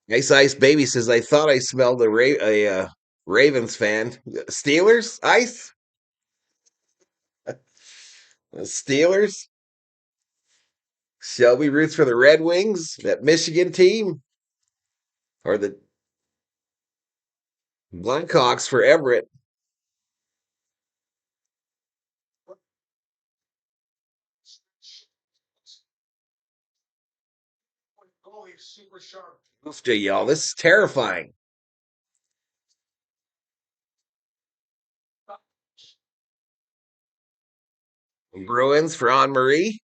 Ice Ice Baby says, I thought I smelled a Ravens fan. Steelers? Ice? Steelers? Shelby roots for the Red Wings, that Michigan team, or the Blackhawks for Everett. super sharp. Oof to y'all. This is terrifying. Bruins for Anne Marie.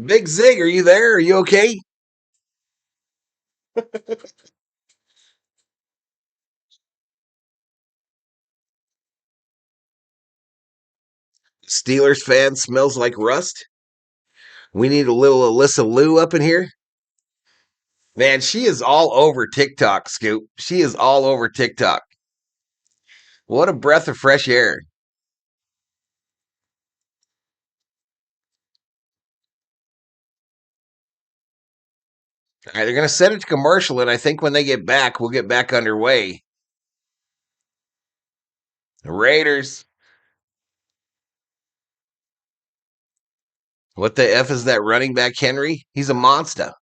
Big Zig, are you there? Are you okay? Steelers fan smells like rust. We need a little Alyssa Lou up in here. Man, she is all over TikTok, Scoop. She is all over TikTok. What a breath of fresh air. All right, they're going to set it to commercial, and I think when they get back, we'll get back underway. The Raiders. What the F is that running back, Henry? He's a monster.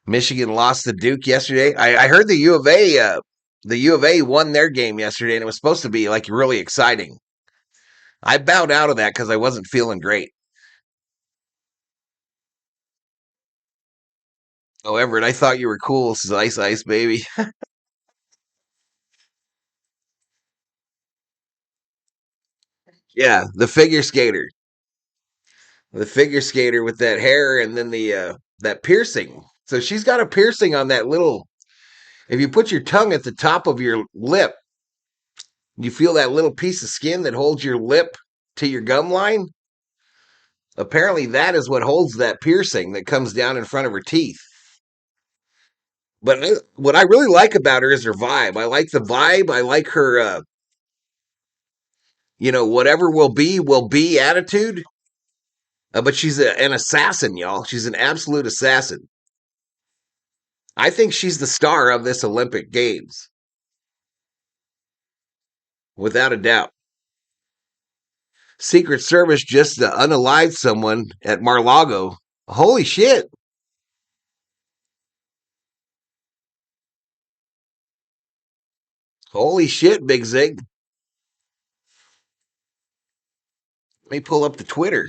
Michigan lost to Duke yesterday. I heard the U of A won their game yesterday, and it was supposed to be like really exciting. I bowed out of that because I wasn't feeling great. Oh, Everett, I thought you were cool. This is Ice Ice, baby. Yeah, the figure skater. The figure skater with that hair and then the that piercing. So she's got a piercing on that little. If you put your tongue at the top of your lip, you feel that little piece of skin that holds your lip to your gum line. Apparently, that is what holds that piercing that comes down in front of her teeth. But what I really like about her is her vibe. I like the vibe. I like her, whatever will be attitude. But she's an assassin, y'all. She's an absolute assassin. I think she's the star of this Olympic Games, without a doubt. Secret Service just unalived someone at Mar-Lago. Holy shit. Holy shit, Big Zig. Let me pull up the Twitter.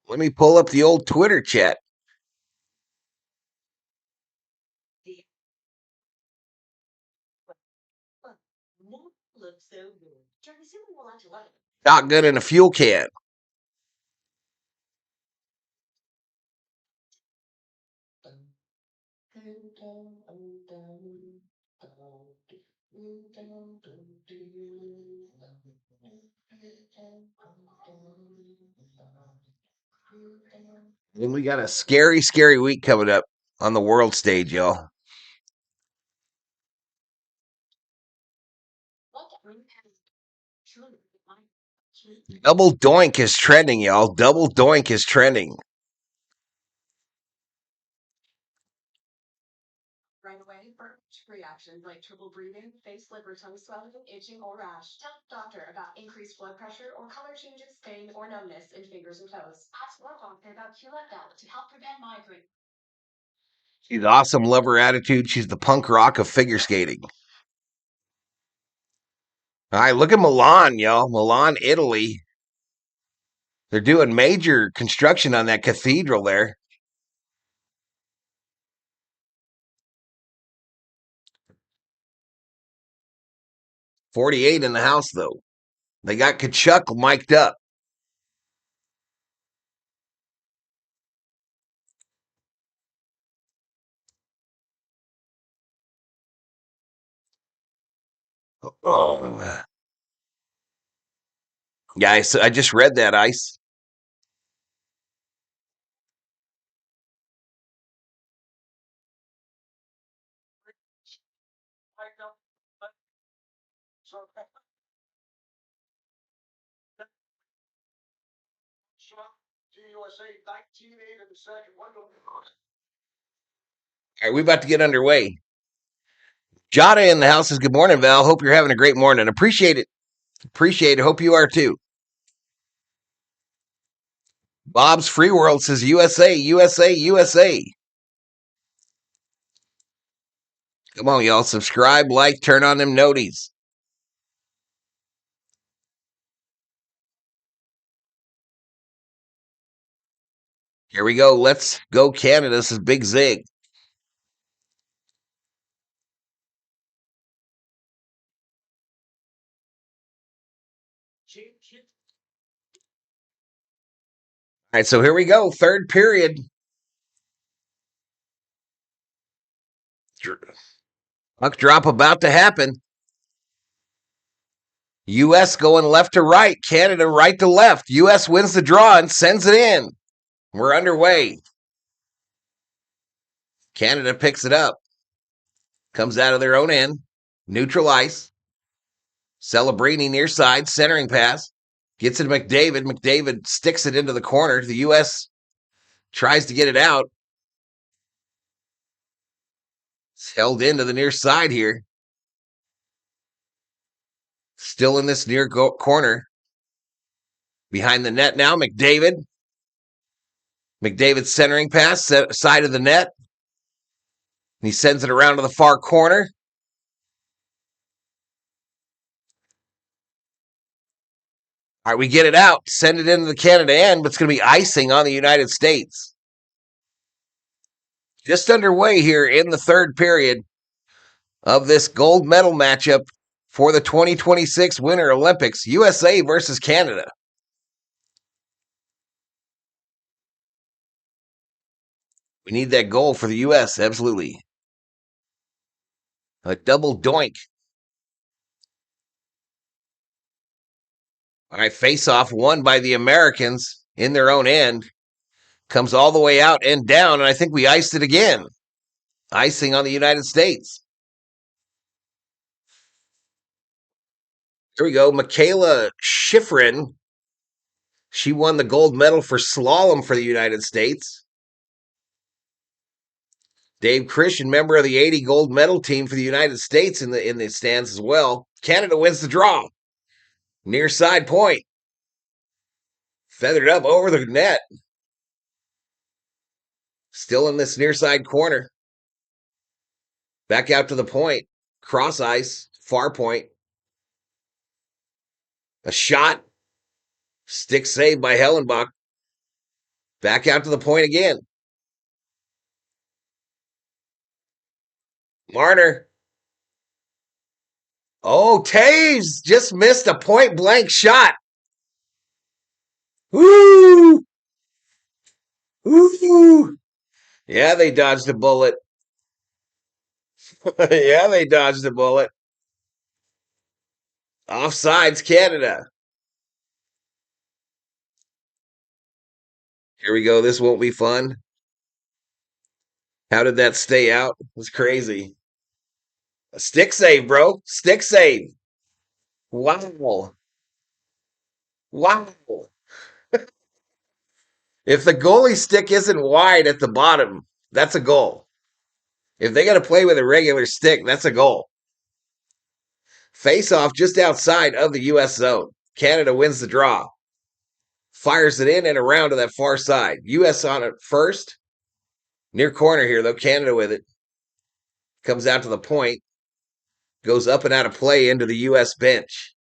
Let me pull up the old Twitter chat. Shotgun and a fuel can. And we got a scary, scary week coming up on the world stage, y'all. Double doink is trending, y'all. Double doink is trending. Right away for reactions like trouble breathing, face, liver, tongue swelling, itching, or rash. Tell the doctor about increased blood pressure or color changes, pain, or numbness in fingers and toes. Ask your doctor about Qlep to help prevent migraine. She's awesome. Love her attitude. She's the punk rock of figure skating. All right, look at Milan, y'all. Milan, Italy. They're doing major construction on that cathedral there. .48 in the house, though. They got Kachuk mic'd up. Oh. Yeah, I just read that, Ice. All right, we about to get underway. Jada in the house says, good morning, Val. Hope you're having a great morning. Appreciate it. Appreciate it. Hope you are too. Bob's Free World says, USA, USA, USA. Come on, y'all. Subscribe, like, turn on them noties. Here we go. Let's go, Canada. This is Big Zig. All right, so here we go. Third period. Puck drop about to happen. U.S. going left to right. Canada right to left. U.S. wins the draw and sends it in. We're underway. Canada picks it up. Comes out of their own end. Neutral ice. Celebrini near side, centering pass. Gets it to McDavid. McDavid sticks it into the corner. The U.S. tries to get it out. It's held into the near side here. Still in this near corner. Behind the net now, McDavid. McDavid centering pass, side of the net. And he sends it around to the far corner. All right, we get it out. Send it into the Canada end, but it's going to be icing on the United States. Just underway here in the third period of this gold medal matchup for the 2026 Winter Olympics, USA versus Canada. We need that goal for the U.S., absolutely. A double doink. All right, face-off won by the Americans in their own end. Comes all the way out and down, and I think we iced it again. Icing on the United States. Here we go. Michaela Schifrin. She won the gold medal for slalom for the United States. Dave Christian, member of the 80 gold medal team for the United States in the stands as well. Canada wins the draw. Near side point. Feathered up over the net. Still in this near side corner. Back out to the point. Cross ice. Far point. A shot. Stick saved by Hellenbach. Back out to the point again. Marner. Oh, Taves just missed a point blank shot. Woo! Woo! Yeah, they dodged a bullet. Yeah, they dodged a bullet. Offsides, Canada. Here we go. This won't be fun. How did that stay out? It was crazy. A stick save, bro. Stick save. Wow. Wow. If the goalie stick isn't wide at the bottom, that's a goal. If they got to play with a regular stick, that's a goal. Face off just outside of the U.S. zone. Canada wins the draw. Fires it in and around to that far side. U.S. on it first. Near corner here, though. Canada with it. Comes out to the point. Goes up and out of play into the U.S. bench.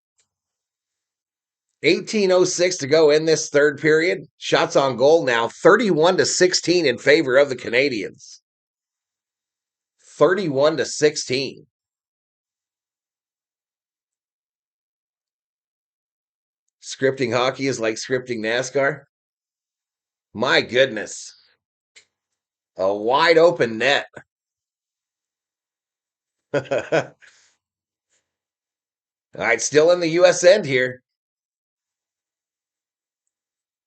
18:06 to go in this third period. Shots on goal now 31-16 in favor of the Canadians. 31-16. Scripting hockey is like scripting NASCAR. My goodness. A wide open net. All right, still in the U.S. end here.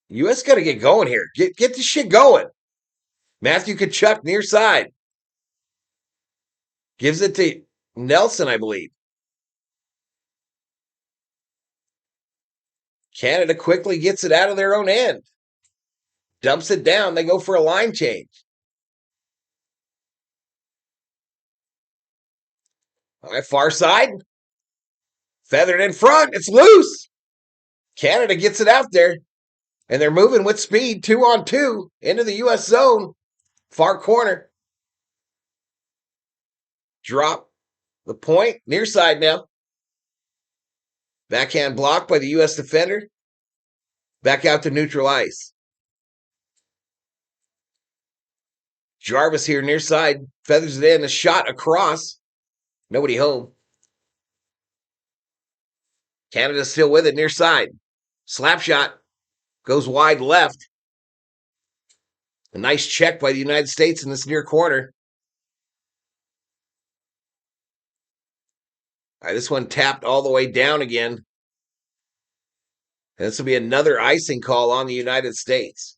U.S. got to get going here. Get this shit going. Matthew Tkachuk near side. Gives it to Nelson, I believe. Canada quickly gets it out of their own end. Dumps it down. They go for a line change. All right, far side. Feathered in front. It's loose. Canada gets it out there. And they're moving with speed, 2-on-2, into the U.S. zone. Far corner. Drop the point. Near side now. Backhand block by the U.S. defender. Back out to neutral ice. Jarvis here near side. Feathers it in. A shot across. Nobody home. Canada's still with it near side. Slap shot. Goes wide left. A nice check by the United States in this near corner. All right, this one tapped all the way down again. And this will be another icing call on the United States.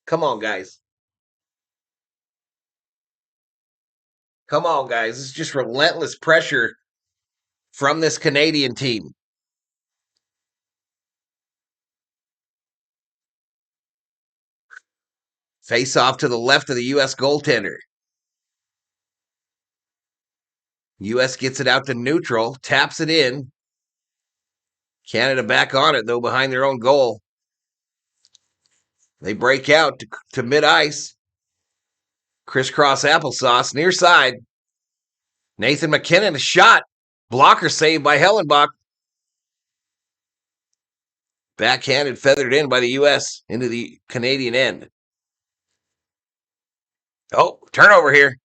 Come on, guys. Come on, guys. It's just relentless pressure from this Canadian team. Face off to the left of the U.S. goaltender. U.S. gets it out to neutral, taps it in. Canada back on it, though, behind their own goal. They break out to mid-ice. Crisscross applesauce, near side. Nathan McKinnon, a shot. Blocker saved by Hellenbach. Backhanded, feathered in by the U.S. into the Canadian end. Oh, turnover here.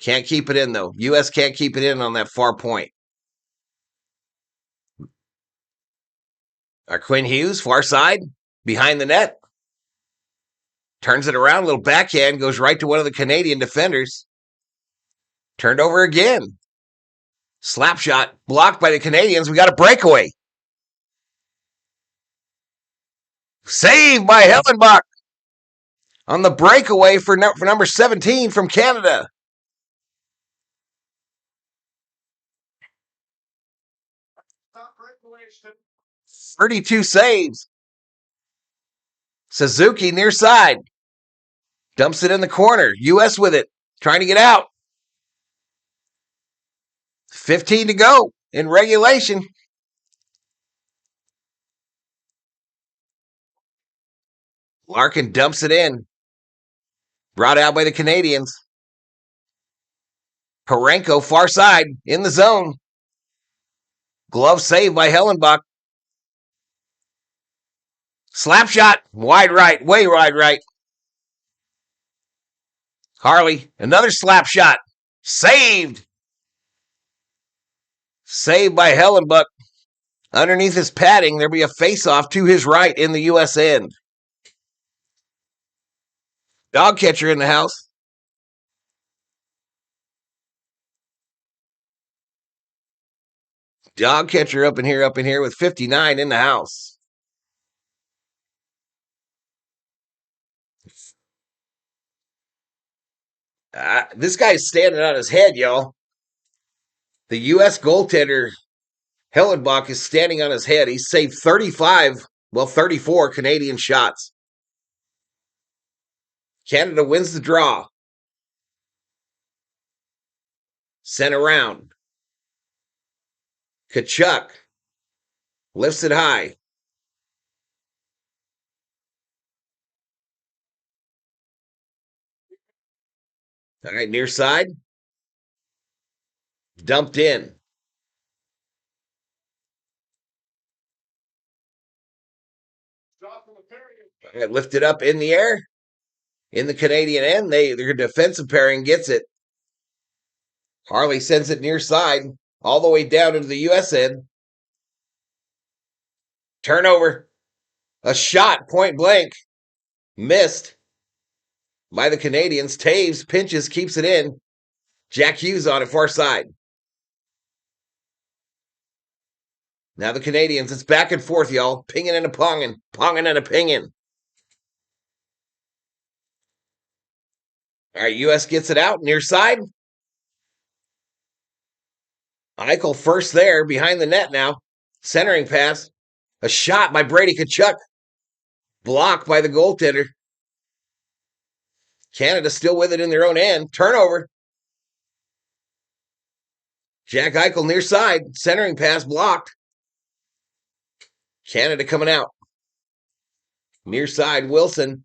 Can't keep it in, though. U.S. can't keep it in on that far point. Our Quinn Hughes, far side, behind the net. Turns it around, a little backhand, goes right to one of the Canadian defenders. Turned over again. Slap shot, blocked by the Canadians. We got a breakaway. Saved by Hellenbach on the breakaway for number 17 from Canada. Top breakaways to 32 saves. Suzuki near side. Dumps it in the corner. U.S. with it. Trying to get out. 15 to go in regulation. Larkin dumps it in. Brought out by the Canadians. Parenko far side in the zone. Glove saved by Hellenbach. Slap shot. Wide right. Way wide right. Harley. Another slap shot. Saved. Saved by Hellenbach. Underneath his padding, there'll be a face-off to his right in the U.S. end. Dog catcher in the house. Dog catcher up in here with 59 in the house. This guy's standing on his head, y'all. The U.S. goaltender, Hellenbach, is standing on his head. He's saved 34 Canadian shots. Canada wins the draw. Sent around. Kachuk lifts it high. All right, near side. Dumped in. drop from the period. All right, lifted up in the air. In the Canadian end, their defensive pairing gets it. Harley sends it near side, all the way down into the U.S. end. Turnover. A shot, point blank. Missed by the Canadians. Taves pinches, keeps it in. Jack Hughes on it, far side. Now the Canadians, it's back and forth, y'all. Pinging and a ponging. Ponging and a pinging. All right, U.S. gets it out, near side. Eichel first there, behind the net now. Centering pass. A shot by Brady Kachuk. Blocked by the goaltender. Canada still with it in their own end. Turnover. Jack Eichel near side. Centering pass blocked. Canada coming out. Near side, Wilson.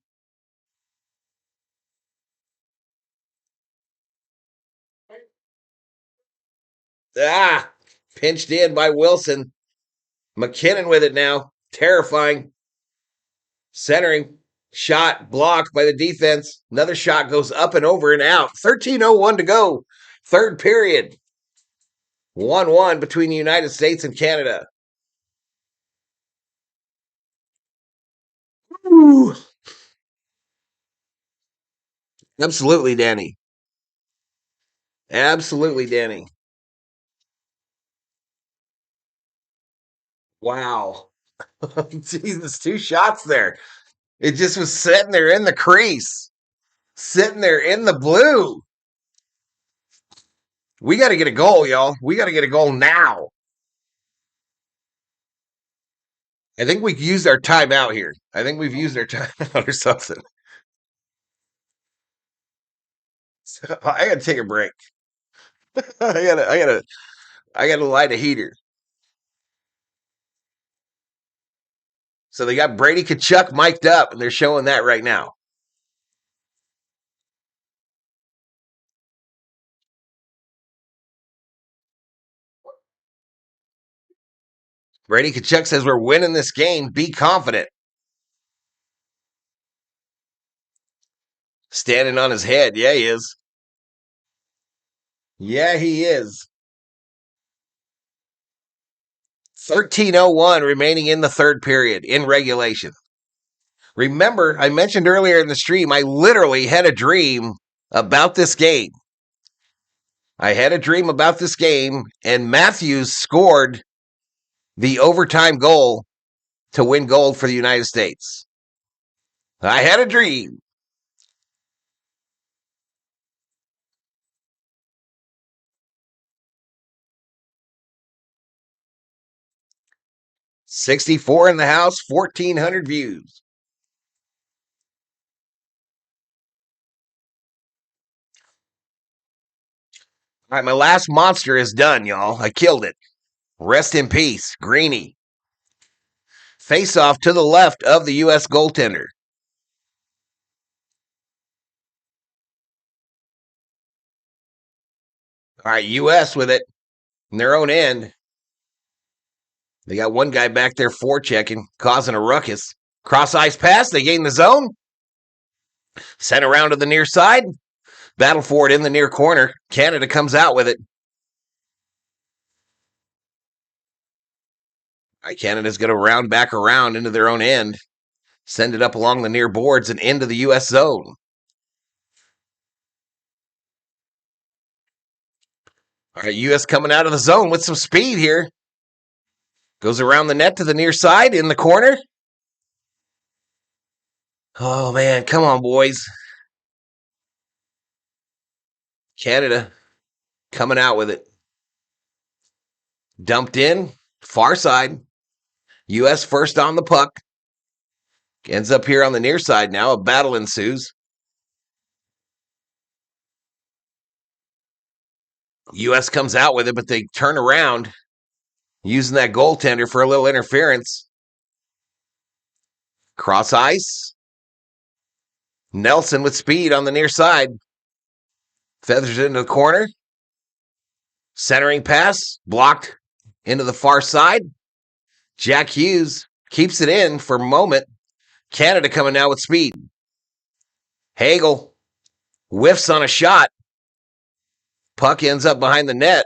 Pinched in by Wilson. McKinnon with it now. Terrifying. Centering. Shot blocked by the defense. Another shot goes up and over and out. 13:01 to go. Third period. 1-1 between the United States and Canada. Ooh. Absolutely, Danny. Absolutely, Danny. Wow. Jesus, 2 shots there. It just was sitting there in the crease. Sitting there in the blue. We got to get a goal, y'all. We got to get a goal now. I think we've used our timeout here. I think we've used our timeout or something. So I gotta take a break. I gotta light a heater. So they got Brady Kachuk mic'd up, and they're showing that right now. Brady Kachuk says we're winning this game. Be confident. Standing on his head. Yeah, he is. Yeah, he is. 13:01 remaining in the third period in regulation. Remember, I mentioned earlier in the stream, I literally had a dream about this game. I had a dream about this game, and Matthews scored the overtime goal to win gold for the United States. I had a dream. $64 in the house, 1,400 views. All right, my last monster is done, y'all. I killed it. Rest in peace, Greeny. Face off to the left of the U.S. goaltender. All right, U.S. with it in their own end. They got one guy back there forechecking, causing a ruckus. Cross ice pass, they gain the zone. Sent around to the near side. Battle for it in the near corner. Canada comes out with it. All right, Canada's going to round back around into their own end. Send it up along the near boards and into the U.S. zone. All right, U.S. coming out of the zone with some speed here. Goes around the net to the near side in the corner. Oh, man, come on, boys. Canada coming out with it. Dumped in, far side. U.S. first on the puck. Ends up here on the near side now. A battle ensues. U.S. comes out with it, but they turn around using that goaltender for a little interference. Cross ice. Nelson with speed on the near side. Feathers it into the corner. Centering pass. Blocked into the far side. Jack Hughes keeps it in for a moment. Canada coming now with speed. Hagel whiffs on a shot. Puck ends up behind the net.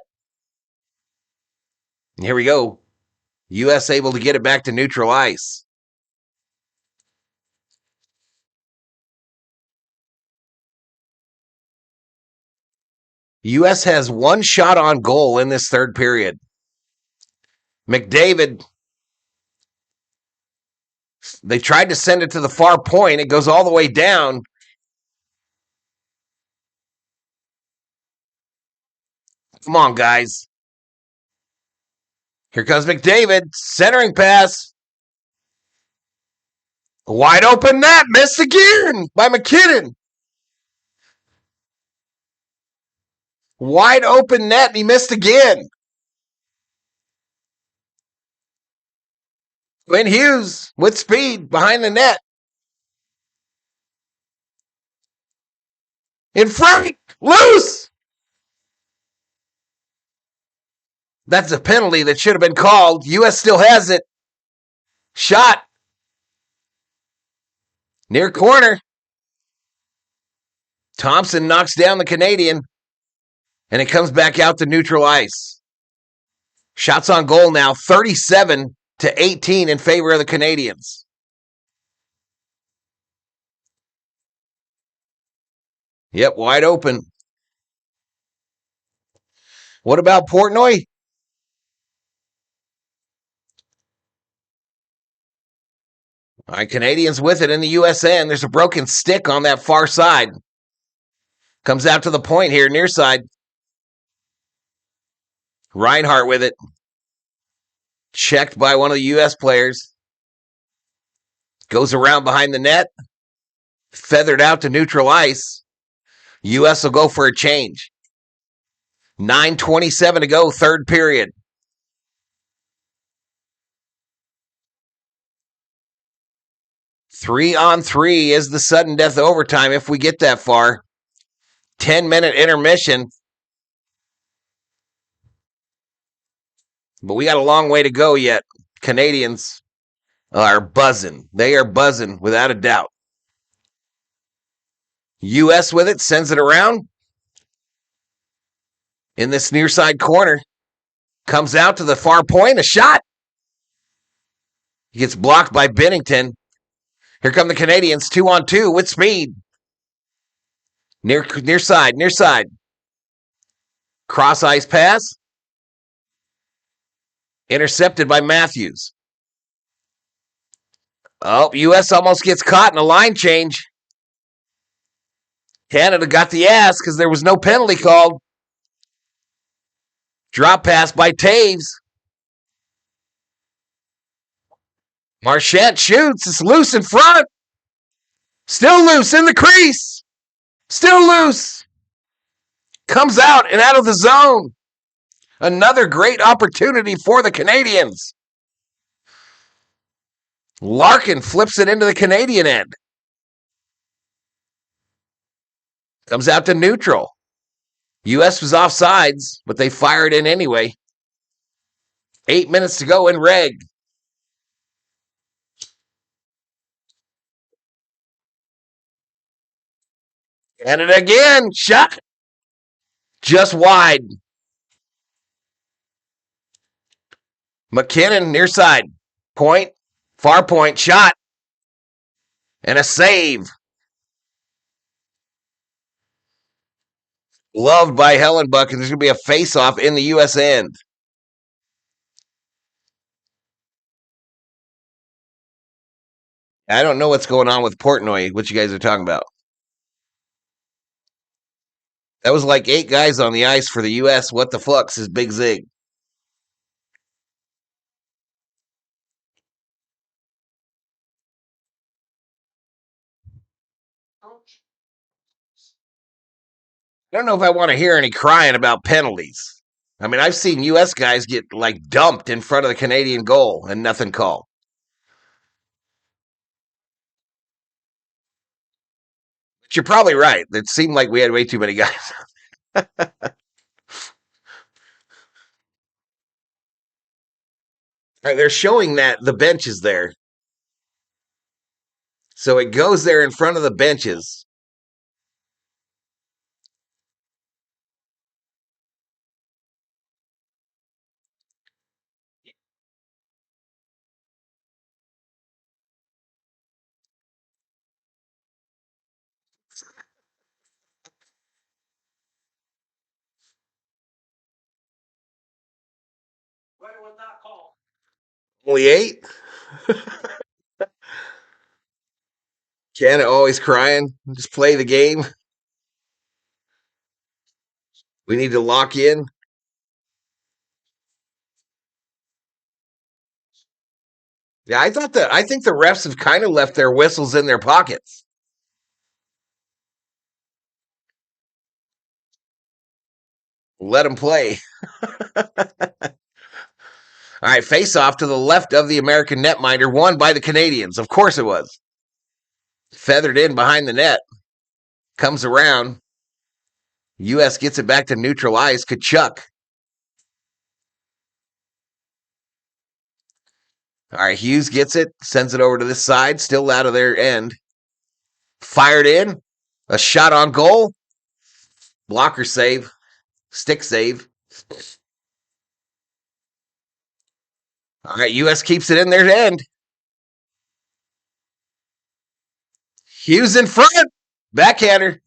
And here we go. U.S. able to get it back to neutral ice. U.S. has one shot on goal in this third period. McDavid, they tried to send it to the far point. It goes all the way down. Come on, guys. Here comes McDavid. Centering pass. Wide open net. Missed again by McKinnon. Wide open net. And he missed again. Quinn Hughes with speed behind the net. In front. Loose. That's a penalty that should have been called. U.S. still has it. Shot. Near corner. Thompson knocks down the Canadian. And it comes back out to neutral ice. Shots on goal now, 37-18 in favor of the Canadians. Yep, wide open. What about Portnoy? All right, Canadians with it in the USA, and there's a broken stick on that far side. Comes out to the point here, near side. Reinhardt with it. Checked by one of the U.S. players. Goes around behind the net. Feathered out to neutral ice. U.S. will go for a change. 9:27 to go, third period. Three on three is the sudden death overtime if we get that far. 10-minute intermission. But we got a long way to go yet. Canadians are buzzing. They are buzzing without a doubt. U.S. with it, sends it around. In this near side corner. Comes out to the far point, a shot. He gets blocked by Bennington. Here come the Canadians, 2-on-2 with speed. Near side. Cross ice pass. Intercepted by Matthews. Oh, U.S. almost gets caught in a line change. Canada got the ass because there was no penalty called. Drop pass by Taves. Marchand shoots. It's loose in front. Still loose in the crease. Still loose. Comes out and out of the zone. Another great opportunity for the Canadians. Larkin flips it into the Canadian end. Comes out to neutral. U.S. was offsides, but they fired in anyway. 8 minutes to go in reg. Canada again. Shot. Just wide. McKinnon near side. Point. Far point. Shot. And a save. Loved by Hellenbuck, and there's going to be a face-off in the U.S. end. I don't know what's going on with Portnoy, what you guys are talking about. That was like 8 guys on the ice for the U.S. What the fuck, says Big Zig. I don't know if I want to hear any crying about penalties. I mean, I've seen U.S. guys get, like, dumped in front of the Canadian goal and nothing called. But you're probably right. It seemed like we had way too many guys. All right, they're showing that the bench is there. So it goes there in front of the benches. Why was not called? Only 8? Canada always crying. Just play the game. We need to lock in. Yeah, I think the refs have kind of left their whistles in their pockets. Let them play. All right, face off to the left of the American netminder, won by the Canadians. Of course it was. Feathered in behind the net. Comes around. U.S. gets it back to neutral ice. Kachuk. All right, Hughes gets it. Sends it over to this side. Still out of their end. Fired in. A shot on goal. Blocker save. Stick save. All right, U.S. keeps it in their end. Hughes in front. Backhander.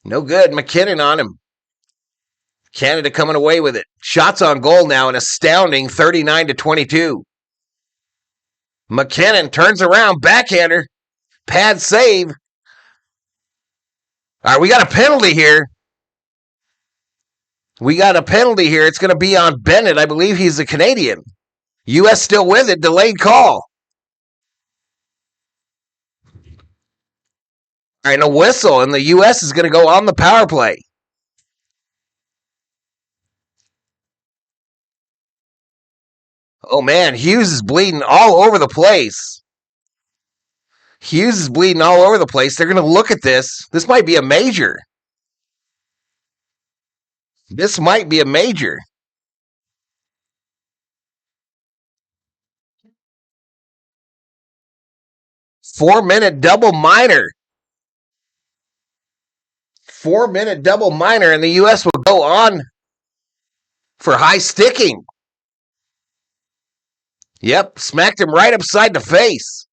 No good. McKinnon on him. Canada coming away with it. Shots on goal now, an astounding 39-22. McKinnon turns around. Backhander. Pad save. All right, we got a penalty here. It's going to be on Bennett. I believe he's a Canadian. U.S. still with it. Delayed call. All right, and a whistle, and the U.S. is going to go on the power play. Oh, man, Hughes is bleeding all over the place. They're going to look at this. This might be a major. 4-minute double minor. 4-minute double minor, and the U.S. will go on for high sticking. Yep, smacked him right upside the face.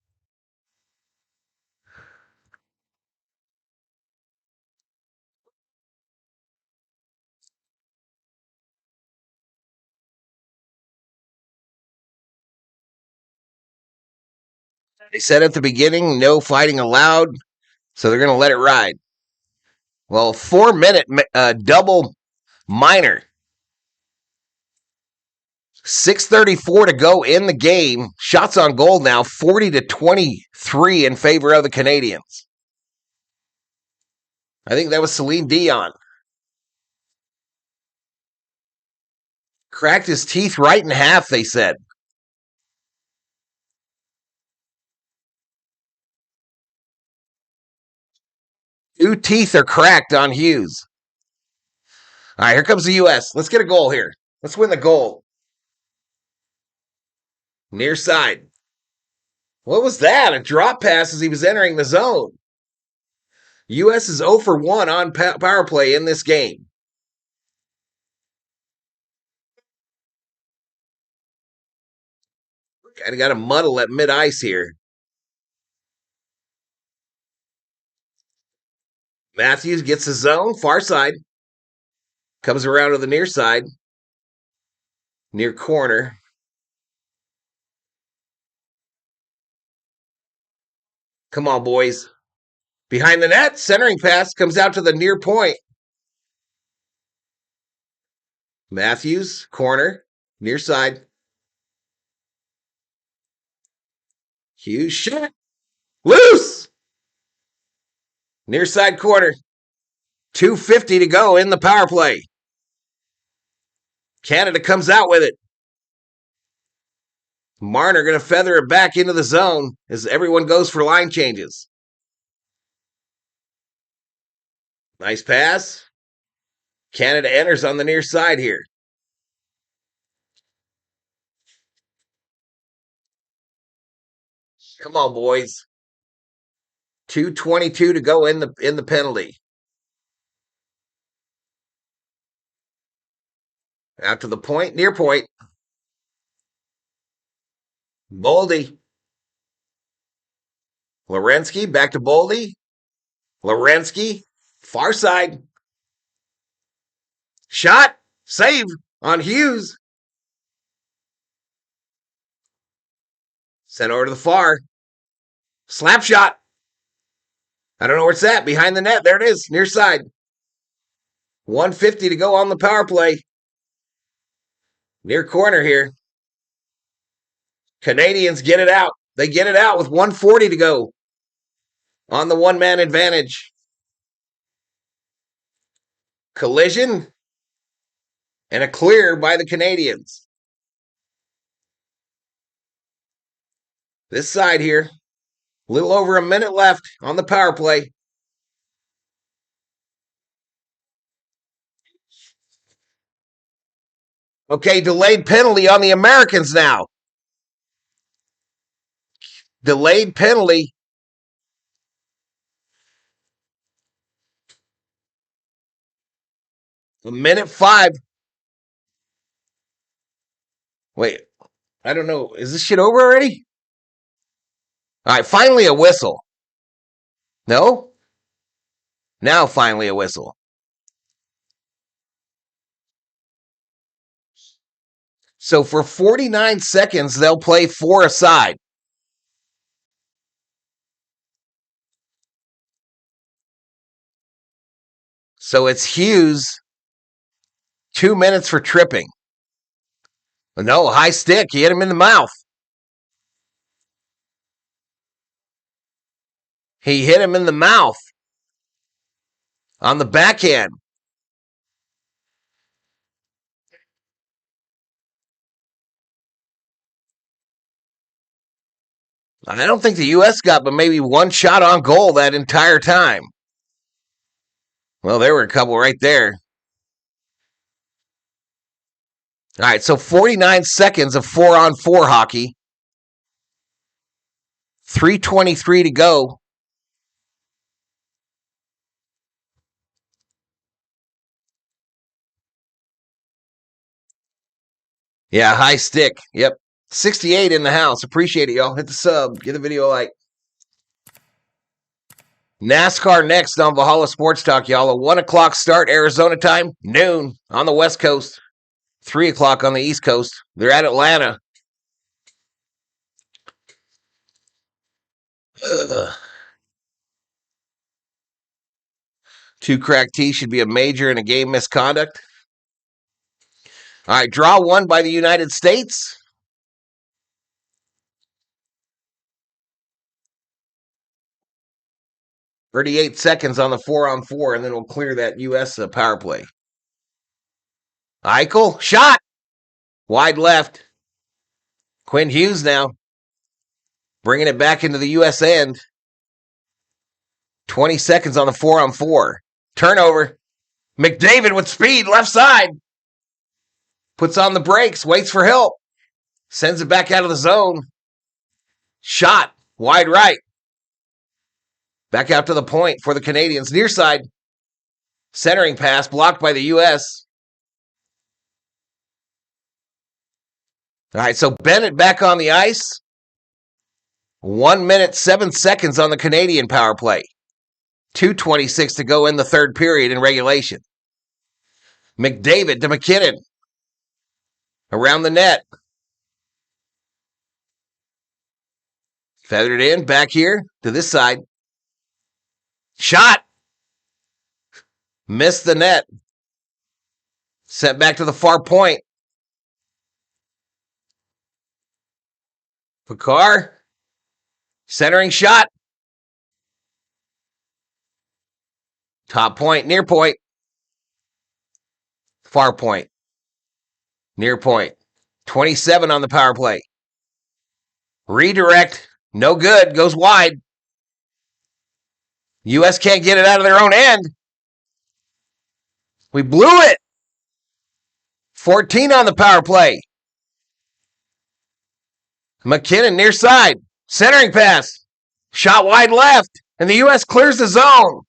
They said at the beginning, no fighting allowed, so they're going to let it ride. Well, 4-minute double minor. 6:34 to go in the game. Shots on goal now, 40-23 in favor of the Canadians. I think that was Celine Dion. Cracked his teeth right in half, they said. Two teeth are cracked on Hughes. All right, here comes the U.S. Let's get a goal here. Let's win the goal. Near side. What was that? A drop pass as he was entering the zone. U.S. is 0 for 1 on power play in this game. Kind of got a muddle at mid-ice here. Matthews gets the zone, far side. Comes around to the near side. Near corner. Come on, boys. Behind the net, centering pass comes out to the near point. Matthews, corner, near side. Hughes, shot. Loose! Near side corner. 2:50 to go in the power play. Canada comes out with it. Marner going to feather it back into the zone as everyone goes for line changes. Nice pass. Canada enters on the near side here. Come on, boys. 2:22 to go in the penalty. Out to the point, near point. Boldy. Lorensky, back to Boldy. Lorensky, far side. Shot, save on Hughes. Sent over to the far. Slap shot. I don't know where it's at. Behind the net. There it is. Near side. 1:50 to go on the power play. Near corner here. Canadians get it out. They get it out with 1:40 to go on the one-man advantage. Collision and a clear by the Canadians. This side here. A little over a minute left on the power play. Okay, delayed penalty on the Americans now. Delayed penalty. A minute 5. Wait, I don't know. Is this shit over already? All right, finally a whistle. No? Now finally a whistle. So for 49 seconds, they'll play 4 aside. So it's Hughes, 2 minutes for tripping. No, high stick. He hit him in the mouth. He hit him in the mouth on the backhand. I don't think the U.S. got but maybe one shot on goal that entire time. Well, there were a couple right there. All right, so 49 seconds of 4-on-4 hockey. 3:23 to go. Yeah, high stick. Yep. 68 in the house. Appreciate it, y'all. Hit the sub. Give the video a like. NASCAR next on Valhalla Sports Talk, y'all. A 1 o'clock start Arizona time, noon on the West Coast, 3 o'clock on the East Coast. They're at Atlanta. Ugh. 2 cracked T should be a major in a game misconduct. All right, draw 1 by the United States. $38 seconds on the 4-on-4, and then we'll clear that U.S. Power play. Eichel, shot! Wide left. Quinn Hughes now. Bringing it back into the U.S. end. 20 seconds on the 4-on-4. Turnover. McDavid with speed, left side. Puts on the brakes, waits for help. Sends it back out of the zone. Shot, wide right. Back out to the point for the Canadians. Near side. Centering pass blocked by the U.S. All right, so Bennett back on the ice. 1 minute, 7 seconds on the Canadian power play. 2:26 to go in the third period in regulation. McDavid to McKinnon. Around the net. Feathered in, back here to this side. Shot. Missed the net. Sent back to the far point. Picard. Centering shot. Top point, near point. Far point. Near point. 27 on the power play. Redirect. No good. Goes wide. U.S. can't get it out of their own end. We blew it. 14 on the power play. McKinnon near side. Centering pass. Shot wide left. And the U.S. clears the zone.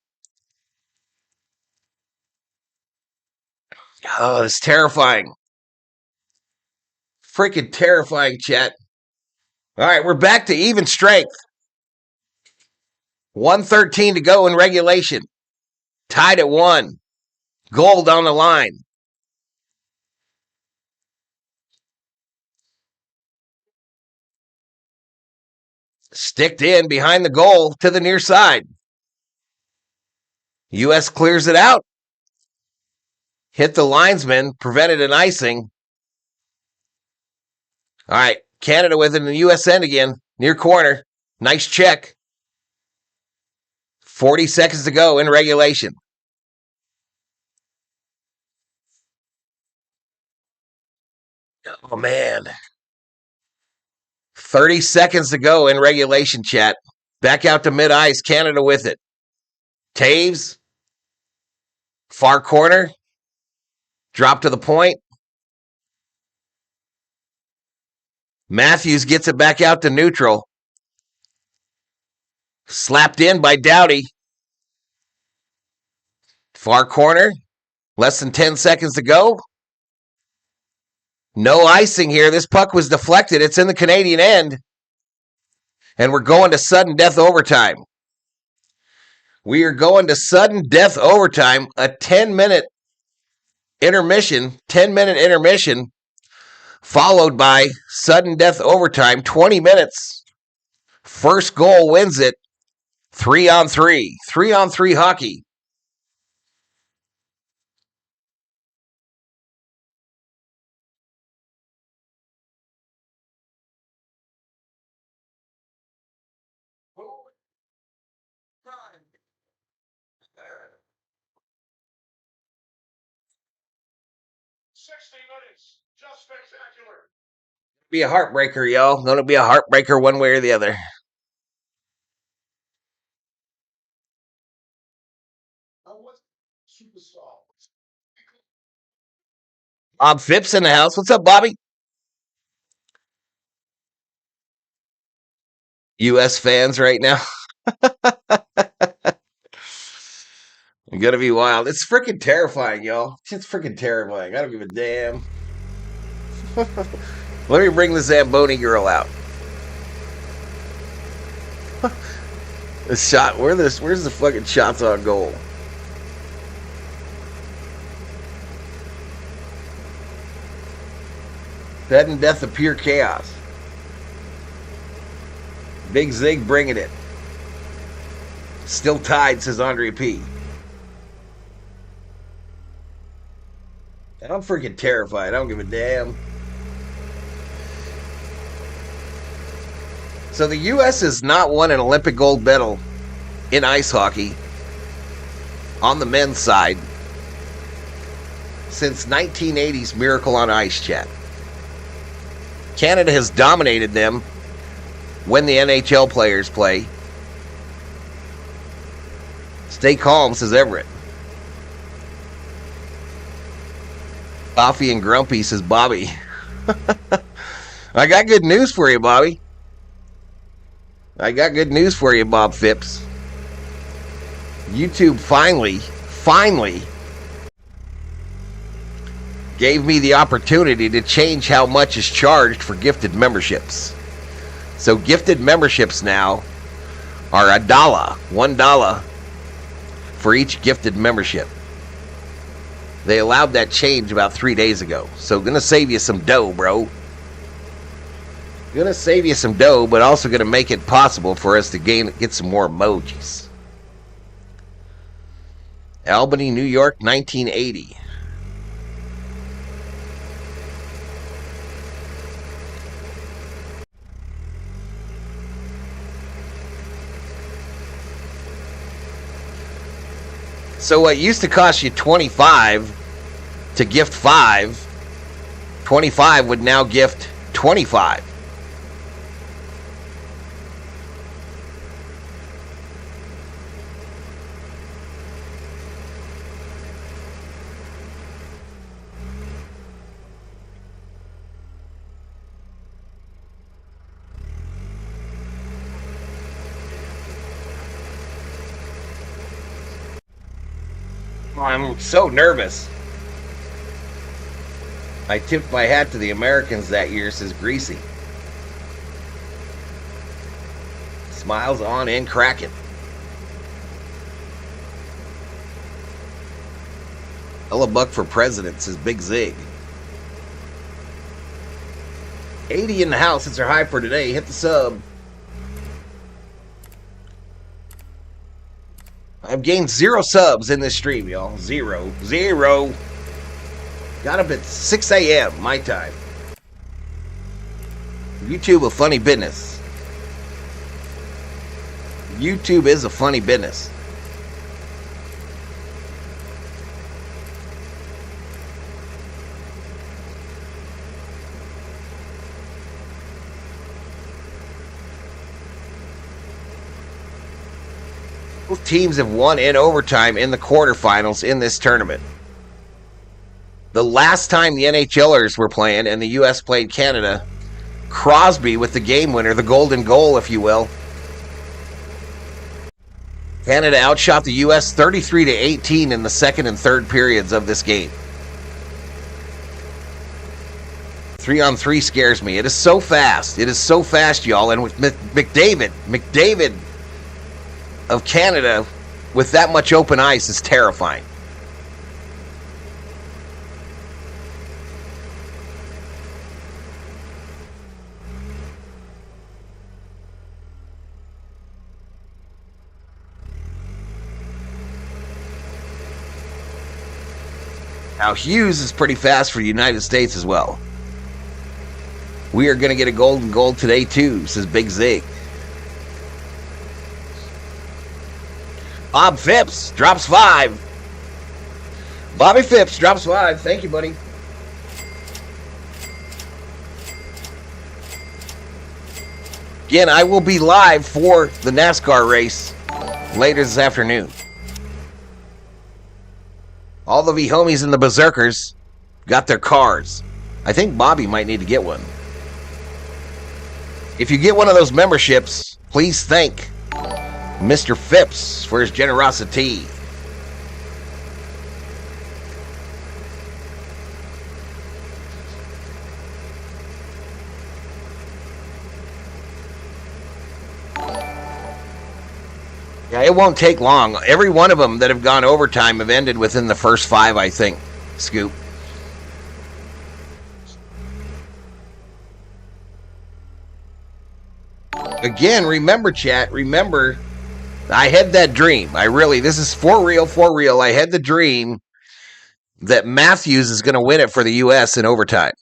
Oh, it's terrifying. Freaking terrifying, chat. All right, we're back to even strength. 1:13 to go in regulation. Tied at 1. Gold on the line. Sticked in behind the goal to the near side. U.S. clears it out. Hit the linesman, prevented an icing. All right, Canada with it in the U.S. end again. Near corner. Nice check. 40 seconds to go in regulation. Oh, man. 30 seconds to go in regulation, chat. Back out to mid-ice. Canada with it. Taves. Far corner. Drop to the point. Matthews gets it back out to neutral. Slapped in by Doughty. Far corner. Less than 10 seconds to go. No icing here. This puck was deflected. It's in the Canadian end. And we're going to sudden death overtime. We are going to sudden death overtime. A 10-minute intermission. 10-minute intermission. Followed by sudden death overtime. 20 minutes. First goal wins it. 3-on-3. 3-on-3 hockey. 60 minutes. Just spectacular. Be a heartbreaker, y'all. Gonna be a heartbreaker one way or the other. What's superstar? Bob Phipps in the house. What's up, Bobby? U.S. fans right now. Gonna be wild. It's freaking terrifying, y'all. It's freaking terrifying. I don't give a damn. Let me bring the Zamboni girl out. The shot. Where's the fucking shots on goal? Dead and death of pure chaos. Big Zig bringing it. Still tied, says Andre P. I'm freaking terrified. I don't give a damn. So the U.S. has not won an Olympic gold medal in ice hockey on the men's side since 1980's Miracle on Ice, chat. Canada has dominated them when the NHL players play. Stay calm, says Everett. Coffee and grumpy, says Bobby. I got good news for you, Bobby. I got good news for you, Bob Phipps. YouTube finally gave me the opportunity to change how much is charged for gifted memberships. So gifted memberships now are $1 for each gifted membership. They allowed that change about 3 days ago. So gonna save you some dough, bro. Gonna save you some dough, but also gonna make it possible for us to get some more emojis. Albany, New York, 1980. So what used to cost you $25 to gift 5, 25 would now gift 25. I'm so nervous. I tipped my hat to the Americans that year, says Greasy. Smiles on and cracking. $1 for president, says Big Zig. 80 in the house. It's our high for today. Hit the sub. I've gained 0 subs in this stream, y'all. 0. Got up at 6 a.m. my time. YouTube a funny business. YouTube is a funny business. Both teams have won in overtime in the quarterfinals in this tournament. The last time the NHLers were playing and the U.S. played Canada, Crosby with the game winner, the golden goal, if you will. Canada outshot the U.S. 33-18 in the second and third periods of this game. 3-on-3 scares me. It is so fast. It is so fast, y'all. And with McDavid of Canada with that much open ice is terrifying. Now Hughes is pretty fast for the United States as well. We are going to get a golden goal today too, says Big Zig. Bob Phipps drops 5. Bobby Phipps drops 5. Thank you, buddy. Again, I will be live for the NASCAR race later this afternoon. All the V-homies and the Berserkers got their cars. I think Bobby might need to get one. If you get one of those memberships, please thank Mr. Phipps for his generosity. Yeah, it won't take long. Every one of them that have gone overtime have ended within the first 5, I think. Scoop. Again, remember, chat, remember, I had that dream. This is for real. I had the dream that Matthews is going to win it for the U.S. in overtime.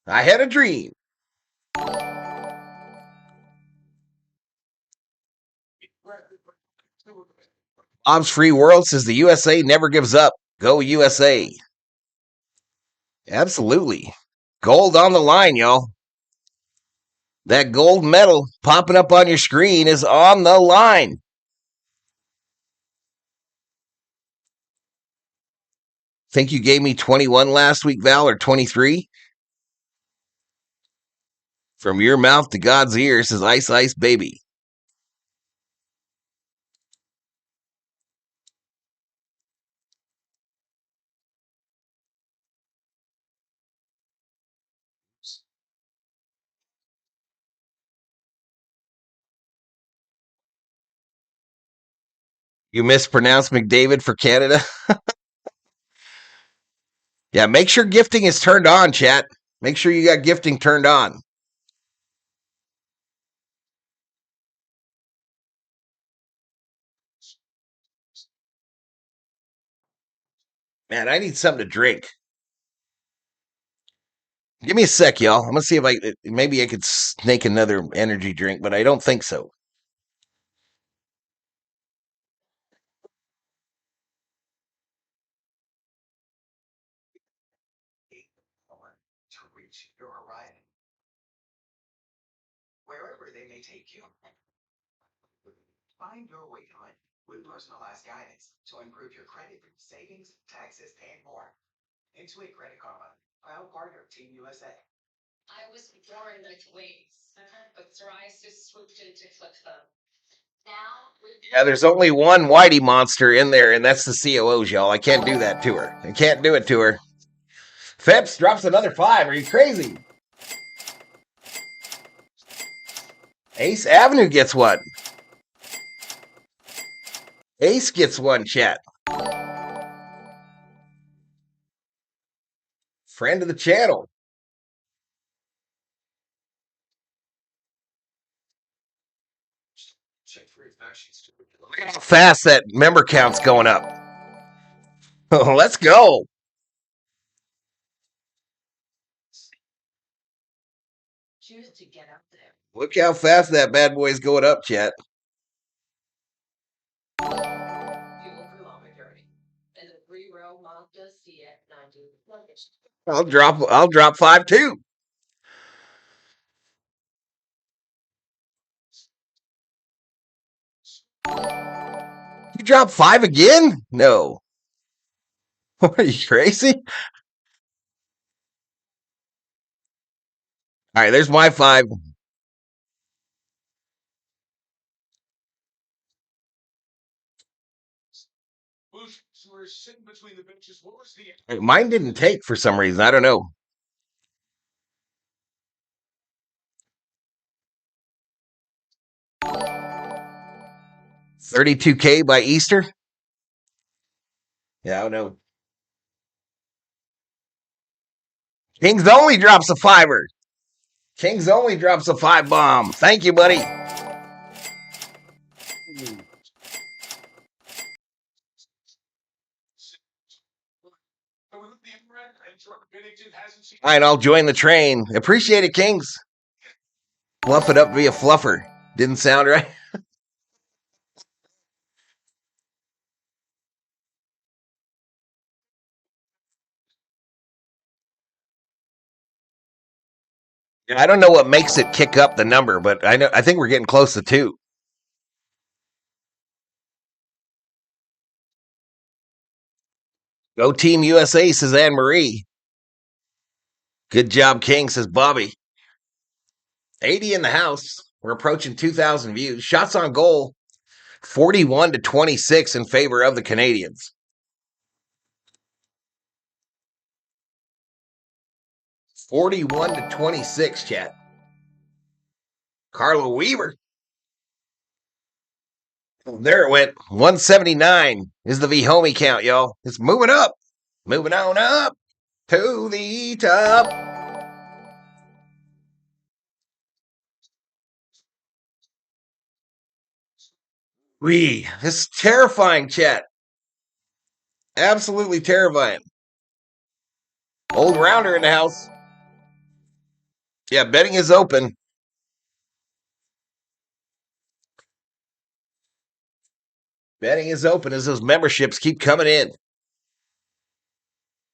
I had a dream. Bob's Free World says the USA never gives up. Go USA. Absolutely. Gold on the line, y'all. That gold medal popping up on your screen is on the line. Think you gave me 21 last week, Val, or 23? From your mouth to God's ears says Ice Ice Baby. You mispronounced McDavid for Canada? Yeah, make sure gifting is turned on, chat. Make sure you got gifting turned on. Man, I need something to drink. Give me a sec, y'all. I'm going to see if maybe I could snake another energy drink, but I don't think so. To reach your horizon, wherever they may take you. Find your way to it with personalized guidance to improve your credit, savings, taxes, and more. Intuit Credit Karma, proud partner of Team USA. I was born with wings, but psoriasis swooped in to clip them. Now, Yeah, there's only one Whitey monster in there, and that's the COOs, y'all. I can't do that to her. I can't do it to her. Phipps drops another 5. Are you crazy? Ace Avenue gets one. Ace gets one, chat. Friend of the channel. Check for infections. Look at how fast that member count's going up. Let's go. choose to get up there. Look how fast that bad boy's going up, chat. Fuel for longer journey. And the 3-row Mazda CX-90. I'll drop 5 too. You drop 5 again? No. Are you crazy? All right, there's my 5. We're sitting between the benches. What was the Mine didn't take for some reason. I don't know. $32K by Easter? Yeah, I don't know. Kings Only drops a 5er. Kings Only drops a 5 bomb. Thank you, buddy. All right, I'll join the train. Appreciate it, Kings. Fluff it up to be a fluffer. Didn't sound right. I don't know what makes it kick up the number, but I think we're getting close to 2. Go Team USA, says Anne Marie. Good job, King, says Bobby. 80 in the house. We're approaching 2,000 views. Shots on goal, 41-26 in favor of the Canadians. 41-26, chat. Carla Weaver. There it went. 179 is the V-Homie count, y'all. It's moving up. Moving on up to the top. This is terrifying, chat. Absolutely terrifying. Old Rounder in the house. Yeah, betting is open. Betting is open as those memberships keep coming in.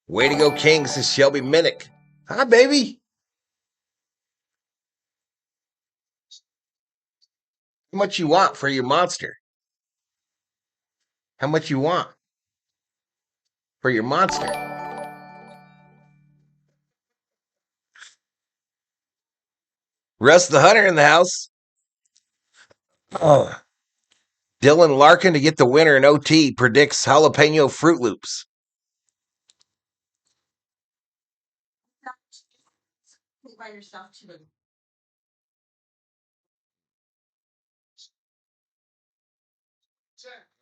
Way to go, King, says Shelby Minnick. Hi, baby. How much you want for your monster? How much you want for your monster? Russ the Hunter in the house. Oh. Dylan Larkin to get the winner in OT predicts jalapeno Fruit Loops. By yourself too.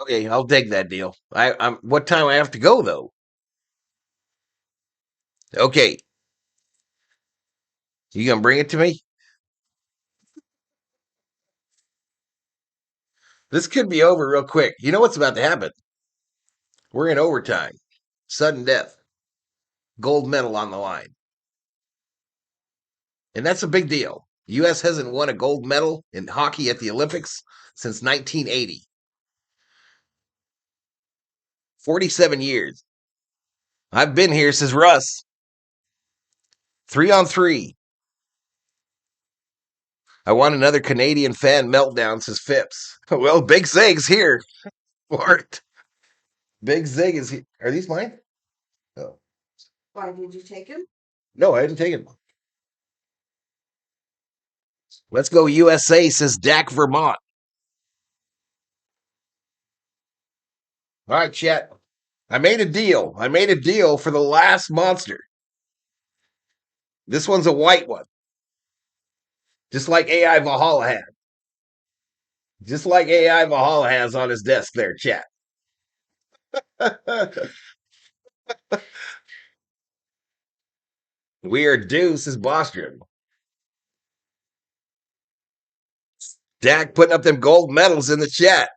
Okay, I'll take that deal. I'm what time I have to go though? Okay. You gonna bring it to me? This could be over real quick. You know what's about to happen? We're in overtime. Sudden death. Gold medal on the line. And that's a big deal. The U.S. hasn't won a gold medal in hockey at the Olympics since 1980. 47 years. I've been here, says Russ. 3-on-3. I want another Canadian fan meltdown, says Phipps. Well, Big Zig's here for it. Big Zig is here. Are these mine? Oh. Why did you take him? No, I didn't take it. Let's go USA, says Dak, Vermont. All right, chat. I made a deal. I made a deal for the last monster. This one's a white one. Just like AI Valhalla had. Just like AI Valhalla has on his desk there, chat. We are due, says Bostrom. Dak putting up them gold medals in the chat.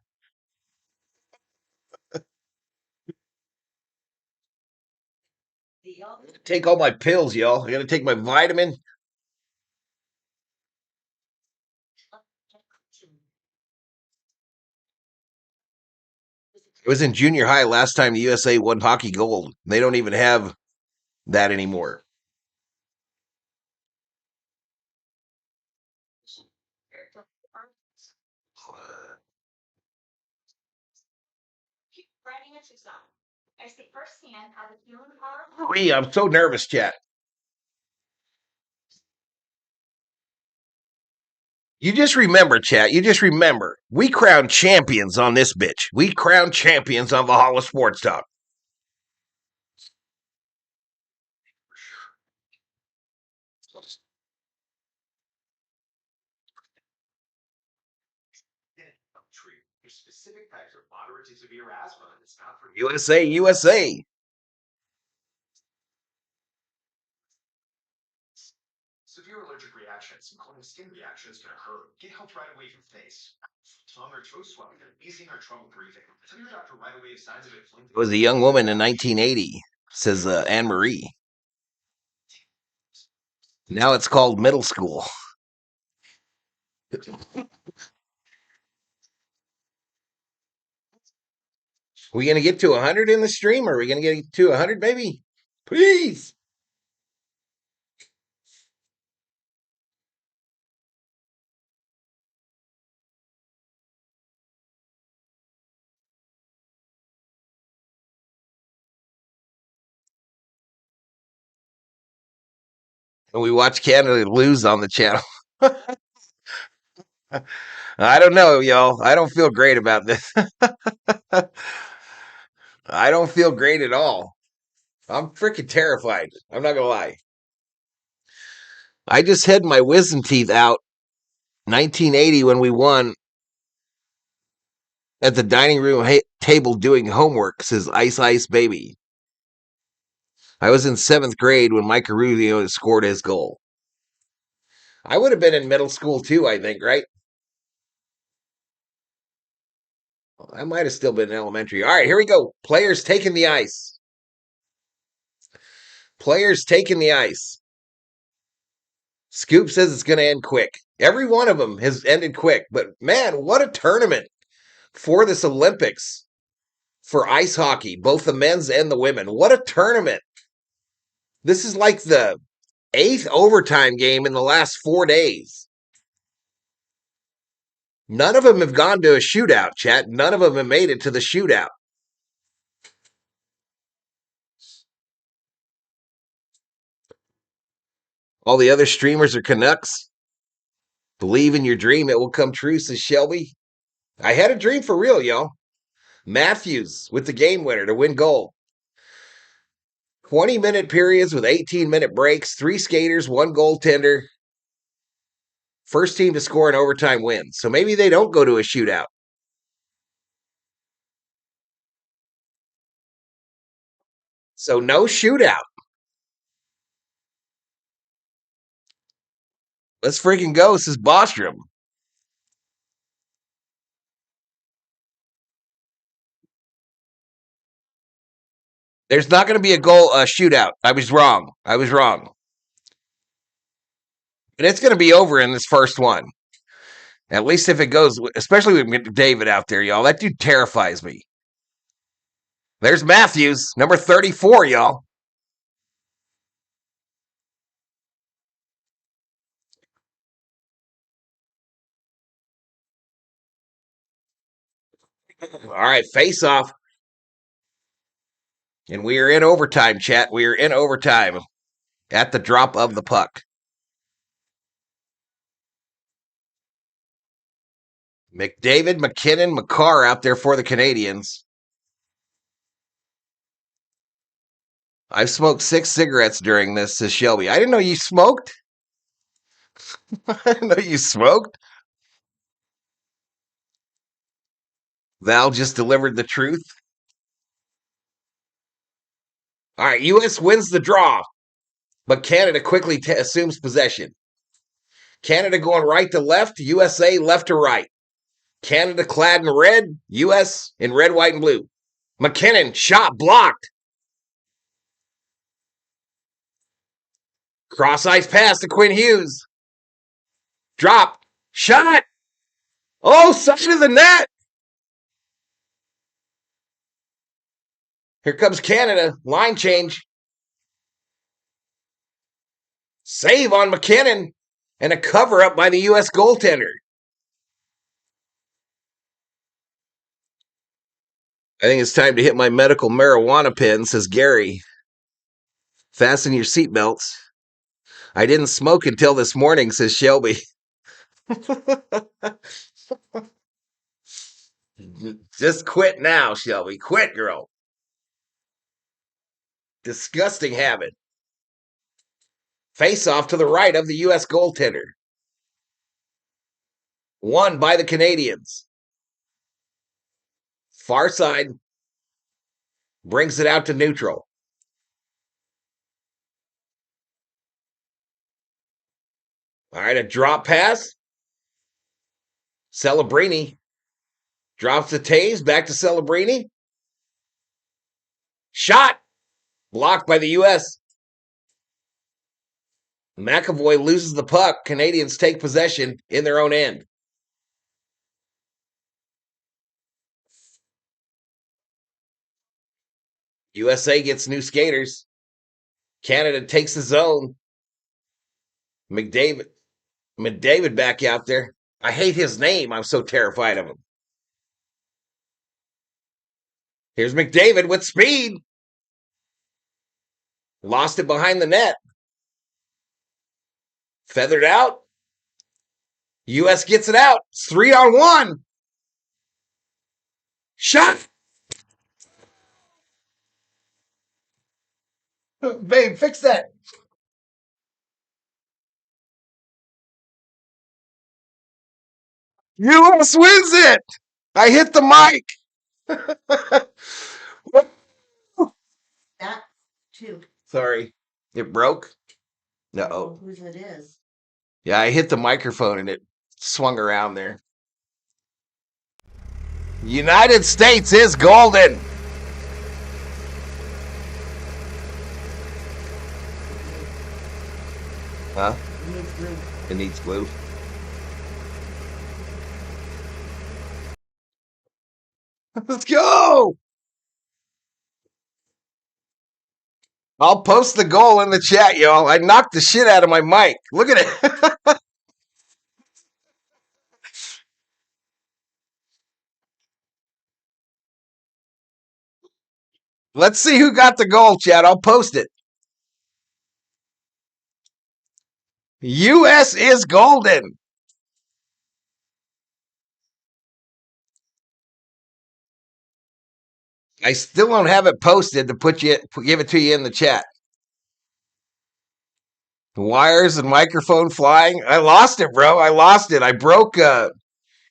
Take all my pills, y'all. I gotta take my vitamin. It was in junior high last time the USA won hockey gold. They don't even have that anymore. I'm so nervous, chat. You just remember, chat. You just remember. We crown champions on this bitch. We crown champions on Valhalla Sports Talk. USA, USA. Severe allergic reactions, including skin reactions, can occur. Get help right away from face, tongue or throat swelling, wheezing or trouble breathing. Tell your doctor right away if signs of inflammation. It was a young woman in 1980, says Anne Marie. Now it's called middle school. We gonna get to 100 in the stream? Or are we gonna get to 100, baby? Please. And we watch Canada lose on the channel. I don't know, y'all. I don't feel great about this. I don't feel great at all. I'm freaking terrified. I'm not gonna lie. I just had my wisdom teeth out 1980 when we won at the dining room table doing homework, says Ice Ice Baby. I was in 7th grade when Mike Aruzio scored his goal. I would have been in middle school too, I think, right? I might have still been in elementary. All right, here we go. Players taking the ice. Players taking the ice. Scoop says it's going to end quick. Every one of them has ended quick. But man, what a tournament for this Olympics for ice hockey, both the men's and the women. What a tournament. This is like the 8th overtime game in the last 4 days. None of them have gone to a shootout, chat. None of them have made it to the shootout. All the other streamers are Canucks. Believe in your dream, it will come true, says Shelby. I had a dream for real, y'all. Matthews with the game winner to win gold. 20-minute periods with 18-minute breaks, 3 skaters, 1 goaltender. First team to score an overtime wins. So maybe they don't go to a shootout. So no shootout. Let's freaking go, says Bostrom. There's not going to be a shootout. I was wrong. And it's going to be over in this first one. At least if it goes, especially with McDavid out there, y'all. That dude terrifies me. There's Matthews, number 34, y'all. All right, face off. And we are in overtime, chat. We are in overtime at the drop of the puck. McDavid, McKinnon, McCarr out there for the Canadians. I've smoked 6 cigarettes during this, says Shelby. I didn't know you smoked. I didn't know you smoked. Val just delivered the truth. All right, U.S. wins the draw, but Canada quickly assumes possession. Canada going right to left, USA left to right. Canada clad in red, U.S. in red, white, and blue. McKinnon, shot blocked. Cross ice pass to Quinn Hughes. Drop. Shot. Oh, side of the net. Here comes Canada. Line change. Save on McKinnon. And a cover up by the U.S. goaltender. I think it's time to hit my medical marijuana pin, says Gary. Fasten your seatbelts. I didn't smoke until this morning, says Shelby. Just quit now, Shelby. Quit, girl. Disgusting habit. Face off to the right of the U.S. goaltender. Won by the Canadians. Far side. Brings it out to neutral. All right, a drop pass. Celebrini drops the Taves back to Celebrini. Shot. Blocked by the U.S. McAvoy loses the puck. Canadians take possession in their own end. USA gets new skaters. Canada takes the zone. McDavid back out there. I hate his name. I'm so terrified of him. Here's McDavid with speed. Lost it behind the net. Feathered out. U.S. gets it out. It's 3-on-1. Shot. Babe, fix that. U.S. wins it. I hit the mic. That too. Sorry. It broke? No. Whose it is. Yeah, I hit the microphone and it swung around there. United States is golden. Huh? It needs glue. It needs glue. Let's go. I'll post the goal in the chat, y'all. I knocked the shit out of my mic. Look at it. Let's see who got the goal, chat. I'll post it. U.S. is golden. I still don't have it posted to give it to you in the chat. Wires and microphone flying. I lost it, bro. I lost it. I broke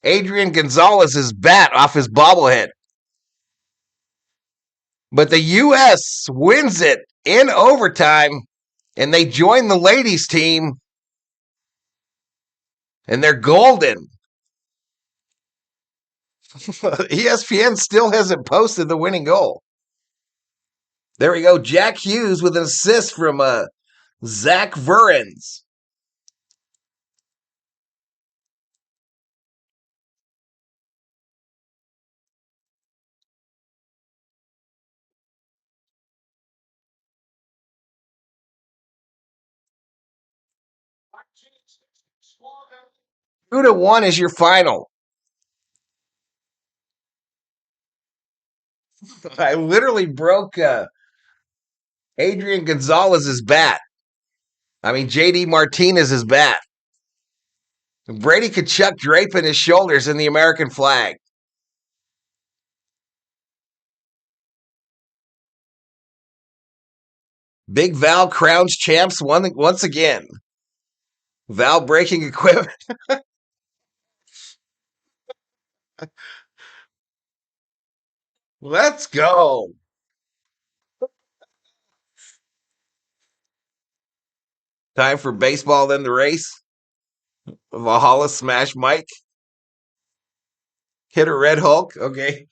Adrian Gonzalez's bat off his bobblehead. But the U.S. wins it in overtime, and they join the ladies' team, and they're golden. ESPN still hasn't posted the winning goal. There we go. Jack Hughes with an assist from Zach Verens. Squad 2-1 is your final. I literally broke Adrian Gonzalez's bat. I mean, JD Martinez's bat. Brady Kachuk draping his shoulders in the American flag. Big Val crowns champs once again. Val breaking equipment. Let's go. Time for baseball, then the race. Valhalla smash Mike. Hit a Red Hulk. Okay.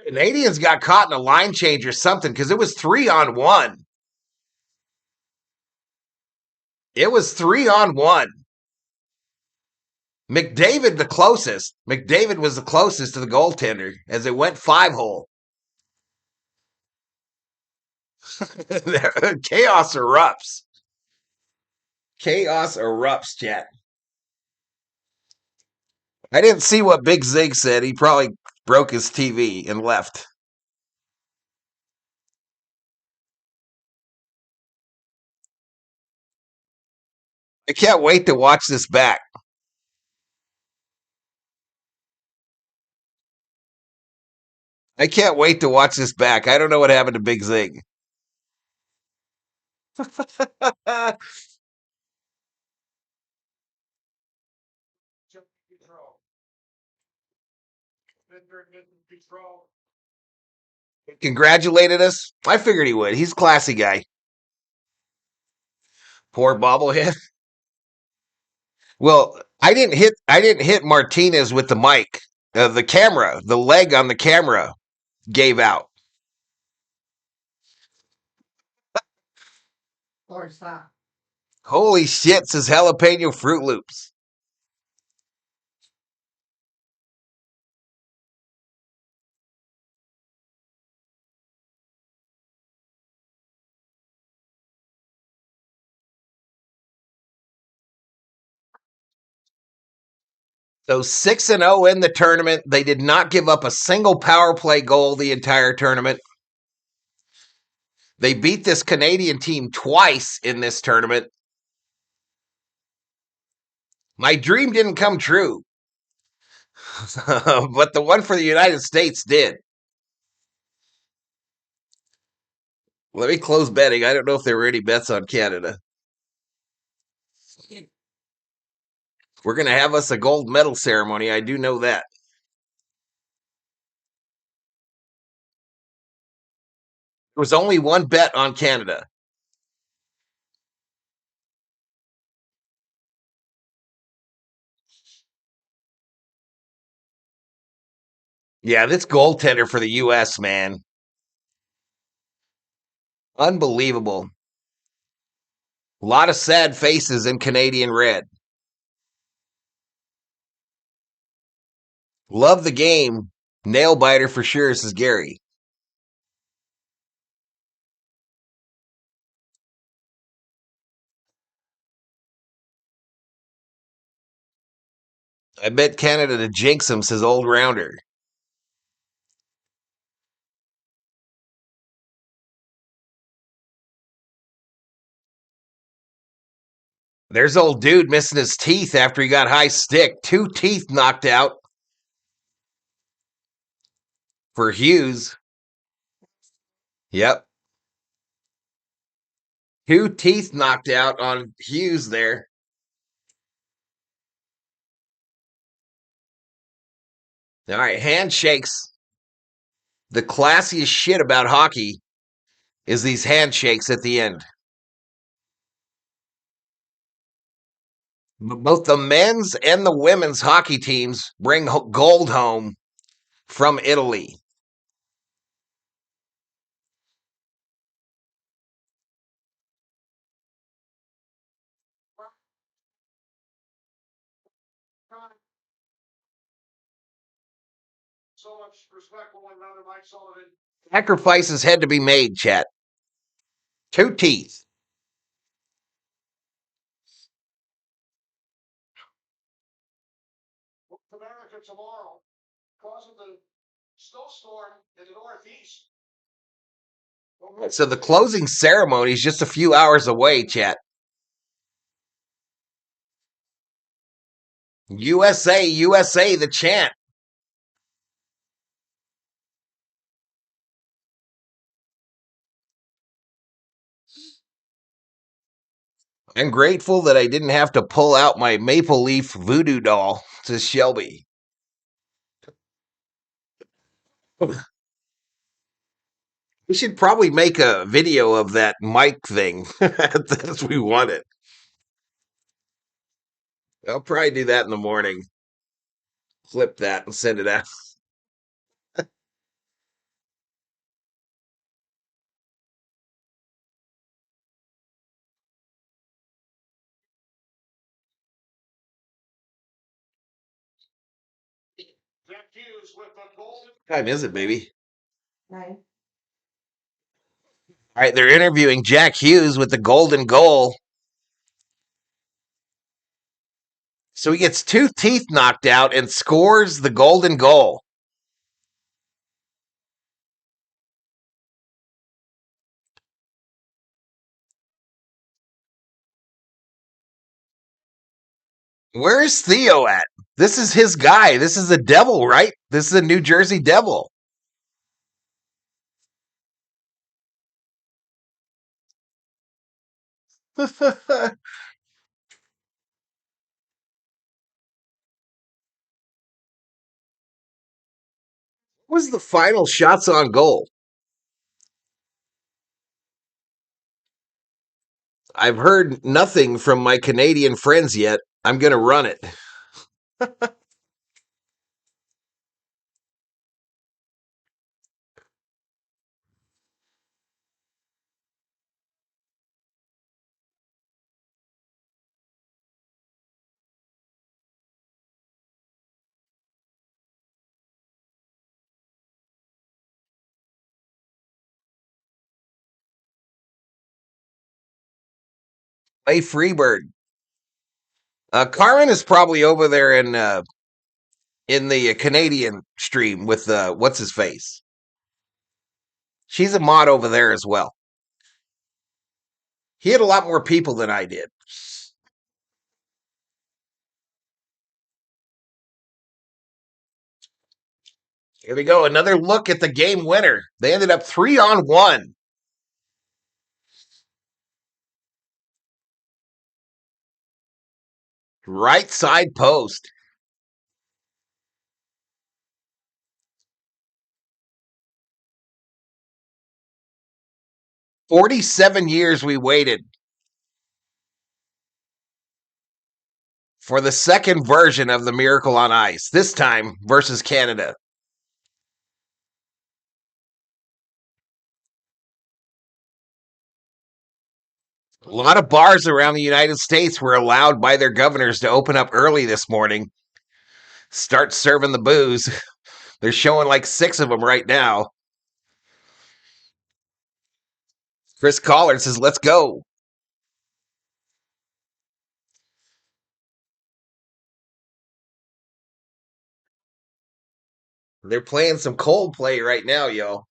Canadians got caught in a line change or something because it was 3-on-1. It was 3-on-1. McDavid the closest. McDavid was the closest to the goaltender as it went 5-hole. Chaos erupts. Chaos erupts, chat. I didn't see what Big Zig said. He probably broke his TV and left. I can't wait to watch this back. I can't wait to watch this back. I don't know what happened to Big Zig. Congratulated us. I figured he would. He's a classy guy. Poor bobblehead. Well, I didn't hit Martinez with the mic. The camera, the leg on the camera gave out. Or stop. Holy shit, says Jalapeno Fruit Loops. So 6-0 in the tournament. They did not give up a single power play goal the entire tournament. They beat this Canadian team twice in this tournament. My dream didn't come true, but the one for the United States did. Let me close betting. I don't know if there were any bets on Canada. We're going to have us a gold medal ceremony. I do know that. There was only one bet on Canada. Yeah, this goaltender for the U.S., man. Unbelievable. A lot of sad faces in Canadian red. Love the game. Nail biter for sure, says Gary. I bet Canada to jinx him, says Old Rounder. There's old dude missing his teeth after he got high stick. 2 teeth knocked out for Hughes. Yep. 2 teeth knocked out on Hughes there. All right, handshakes. The classiest shit about hockey is these handshakes at the end. Both the men's and the women's hockey teams bring gold home from Italy. So much respect for one another, Mike Sullivan. Sacrifices had to be made, chat. 2 teeth. America tomorrow, causing the snowstorm in the Northeast. So the closing ceremony is just a few hours away, chat. USA, USA, the chant. I'm grateful that I didn't have to pull out my Maple Leaf voodoo doll, says Shelby. We should probably make a video of that mic thing as we want it. I'll probably do that in the morning. Flip that and send it out. Jack Hughes with the goal. What time is it, baby? 9. All right, they're interviewing Jack Hughes with the golden goal. So he gets 2 teeth knocked out and scores the golden goal. Where is Theo at? This is his guy. This is the Devil, right? This is a New Jersey Devil. What was the final shots on goal? I've heard nothing from my Canadian friends yet. I'm going to run it. Hey, Freebird. Carmen is probably over there in the Canadian stream with what's his face. She's a mod over there as well. He had a lot more people than I did. Here we go. Another look at the game winner. They ended up 3-on-1. Right side post. 47 years we waited for the second version of the Miracle on Ice, this time versus Canada. A lot of bars around the United States were allowed by their governors to open up early this morning, start serving the booze. They're showing like 6 of them right now. Chris Collard says, let's go. They're playing some Coldplay right now, yo.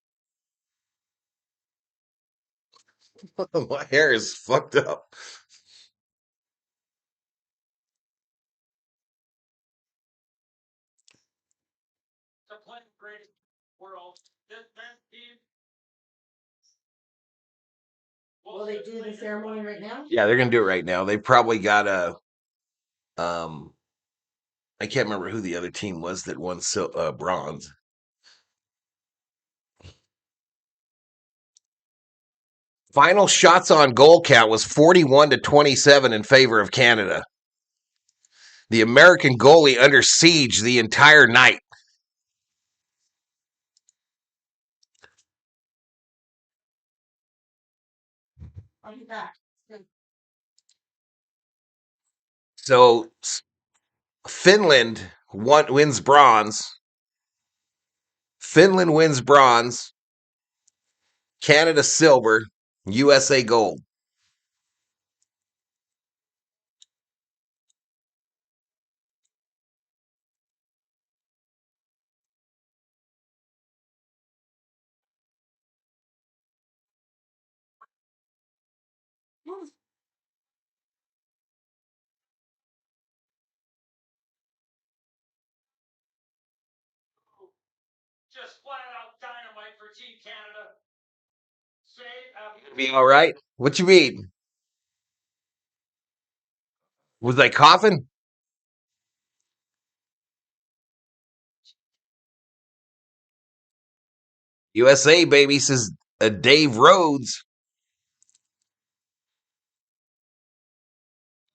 My hair is fucked up. To play great world. This men's team. Will they do the ceremony right now? Yeah, they're gonna do it right now. They probably got a I can't remember who the other team was that won bronze. Final shots on goal count was 41-27 in favor of Canada. The American goalie under siege the entire night. I'll be back. So Finland wins bronze. Finland wins bronze. Canada silver. USA gold. Just flat out dynamite for Team Canada. Be all right. What you mean? Was I coughing? USA baby, says Dave Rhodes.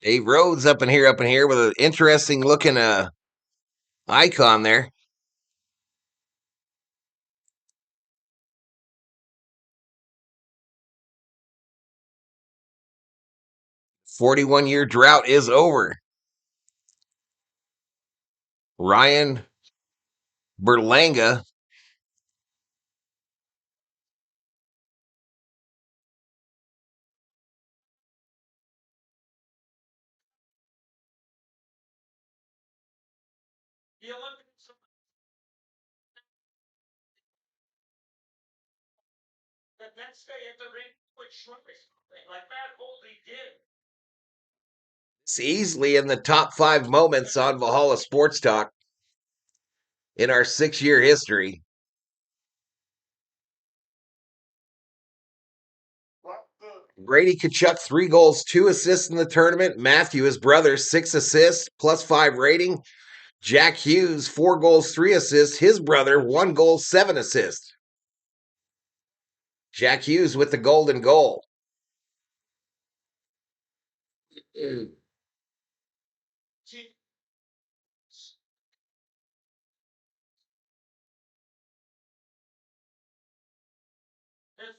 Dave Rhodes up in here with an interesting looking icon there. "41-year drought is over." Ryan Berlanga. The Olympics. The men stay at the ring with shrimpers, like Matt Holding did. It's easily in the top 5 moments on Valhalla Sports Talk in our 6-year history. Brady Tkachuk, 3 goals, 2 assists in the tournament. Matthew, his brother, 6 assists, +5 rating. Jack Hughes, 4 goals, 3 assists. His brother, 1 goal, 7 assists. Jack Hughes with the golden goal. His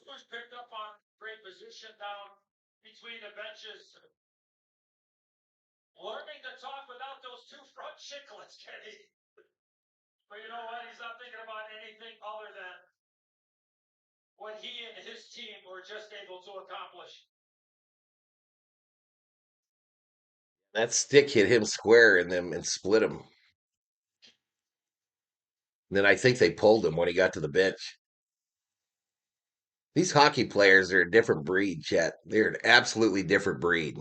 was picked up on great position down between the benches. Learning to talk without those 2 front chicklets, Kenny. But you know what? He's not thinking about anything other than what he and his team were just able to accomplish. That stick hit him square in them and split him. Then I think they pulled him when he got to the bench. These hockey players are a different breed, Chet. They're an absolutely different breed.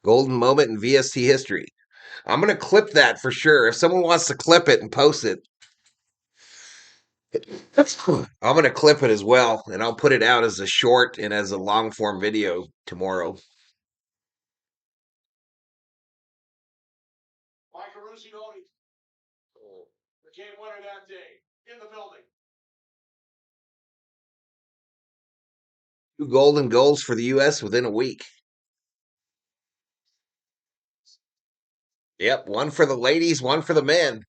Golden moment in VST history. I'm going to clip that for sure. If someone wants to clip it and post it, I'm going to clip it as well, and I'll put it out as a short and as a long form video tomorrow. Mike Arruzioni, the game winner that day, in the building. 2 golden goals for the U.S. within a week. Yep, one for the ladies, one for the men.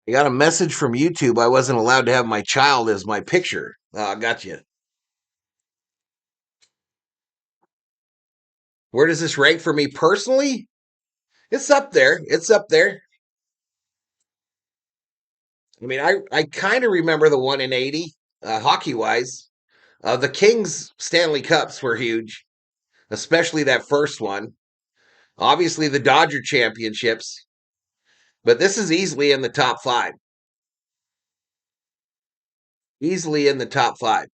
I got a message from YouTube. I wasn't allowed to have my child as my picture. I got you. Where does this rank for me personally? It's up there. It's up there. I mean, I kind of remember the one in 80, hockey wise. The Kings Stanley Cups were huge, especially that first one. Obviously, the Dodger championships, but this is easily in the top 5. Easily in the top 5.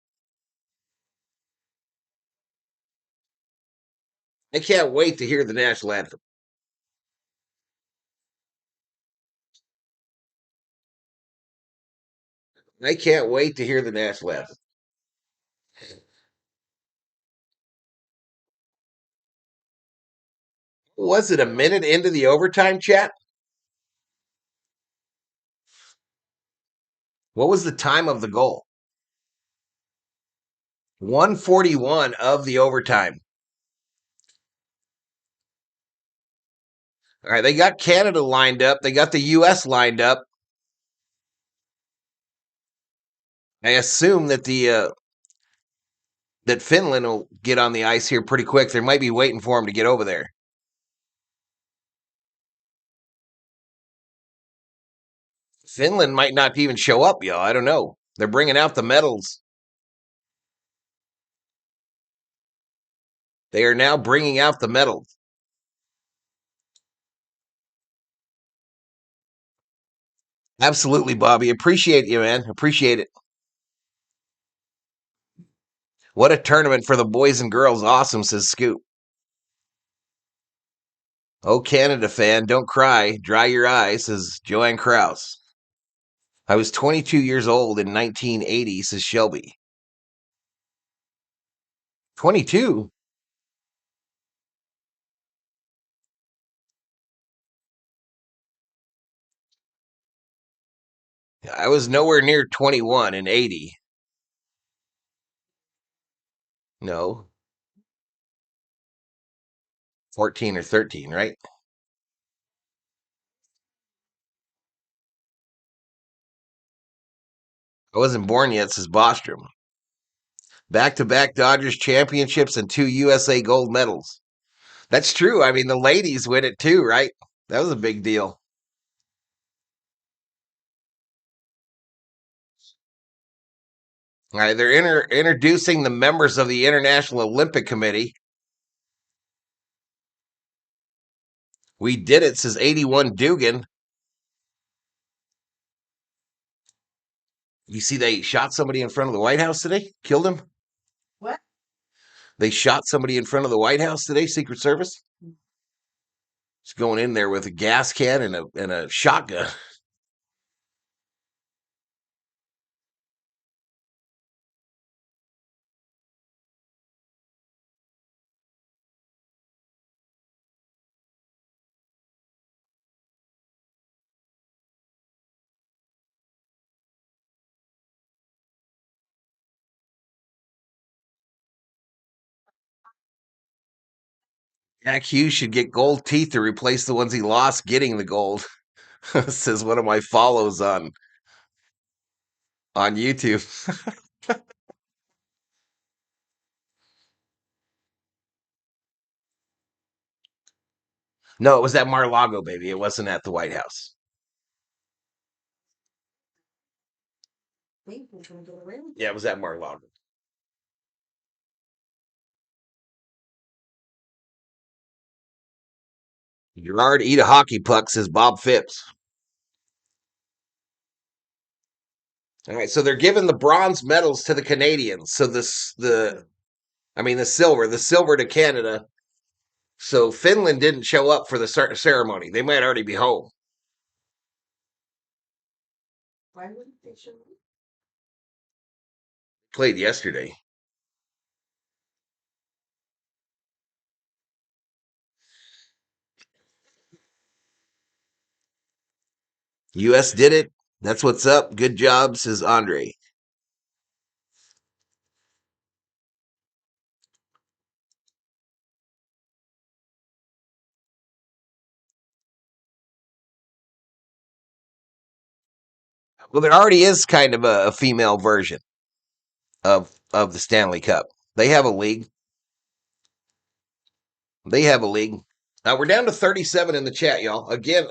I can't wait to hear the national anthem. I can't wait to hear the national anthem. Was it a minute into the overtime, chat? What was the time of the goal? 141 of the overtime. All right, they got Canada lined up. They got the U.S. lined up. I assume that that Finland will get on the ice here pretty quick. They might be waiting for him to get over there. Finland might not even show up, y'all. I don't know. They're bringing out the medals. They are now bringing out the medals. Absolutely, Bobby. Appreciate you, man. Appreciate it. What a tournament for the boys and girls. Awesome, says Scoop. Oh, Canada fan, don't cry. Dry your eyes, says Joanne Krause. I was 22 years old in 1980, says Shelby. 22? I was nowhere near 21 in 80. No. 14 or 13, right? I wasn't born yet, says Bostrom. Back-to-back Dodgers championships and 2 USA gold medals. That's true. I mean, the ladies win it too, right? That was a big deal. All right, they're introducing the members of the International Olympic Committee. We did it, says 81 Dugan. You see, they shot somebody in front of the White House today? Killed him? What? They shot somebody in front of the White House today, Secret Service. Just going in there with a gas can and a shotgun. Jack Hughes should get gold teeth to replace the ones he lost getting the gold. Says one of my follows on YouTube. No, it was at Mar-a-Lago, baby. It wasn't at the White House. Think we're gonna go around. Yeah, it was at Mar-a-Lago. Gerard, eat a hockey puck, says Bob Phipps. All right, so they're giving the bronze medals to the Canadians. So the silver to Canada. So Finland didn't show up for the ceremony. They might already be home. Why wouldn't they show up? Played yesterday. U.S. did it. That's what's up. Good job, says Andre. Well, there already is kind of a female version of the Stanley Cup. They have a league. We're down to 37 in the chat, y'all. Again,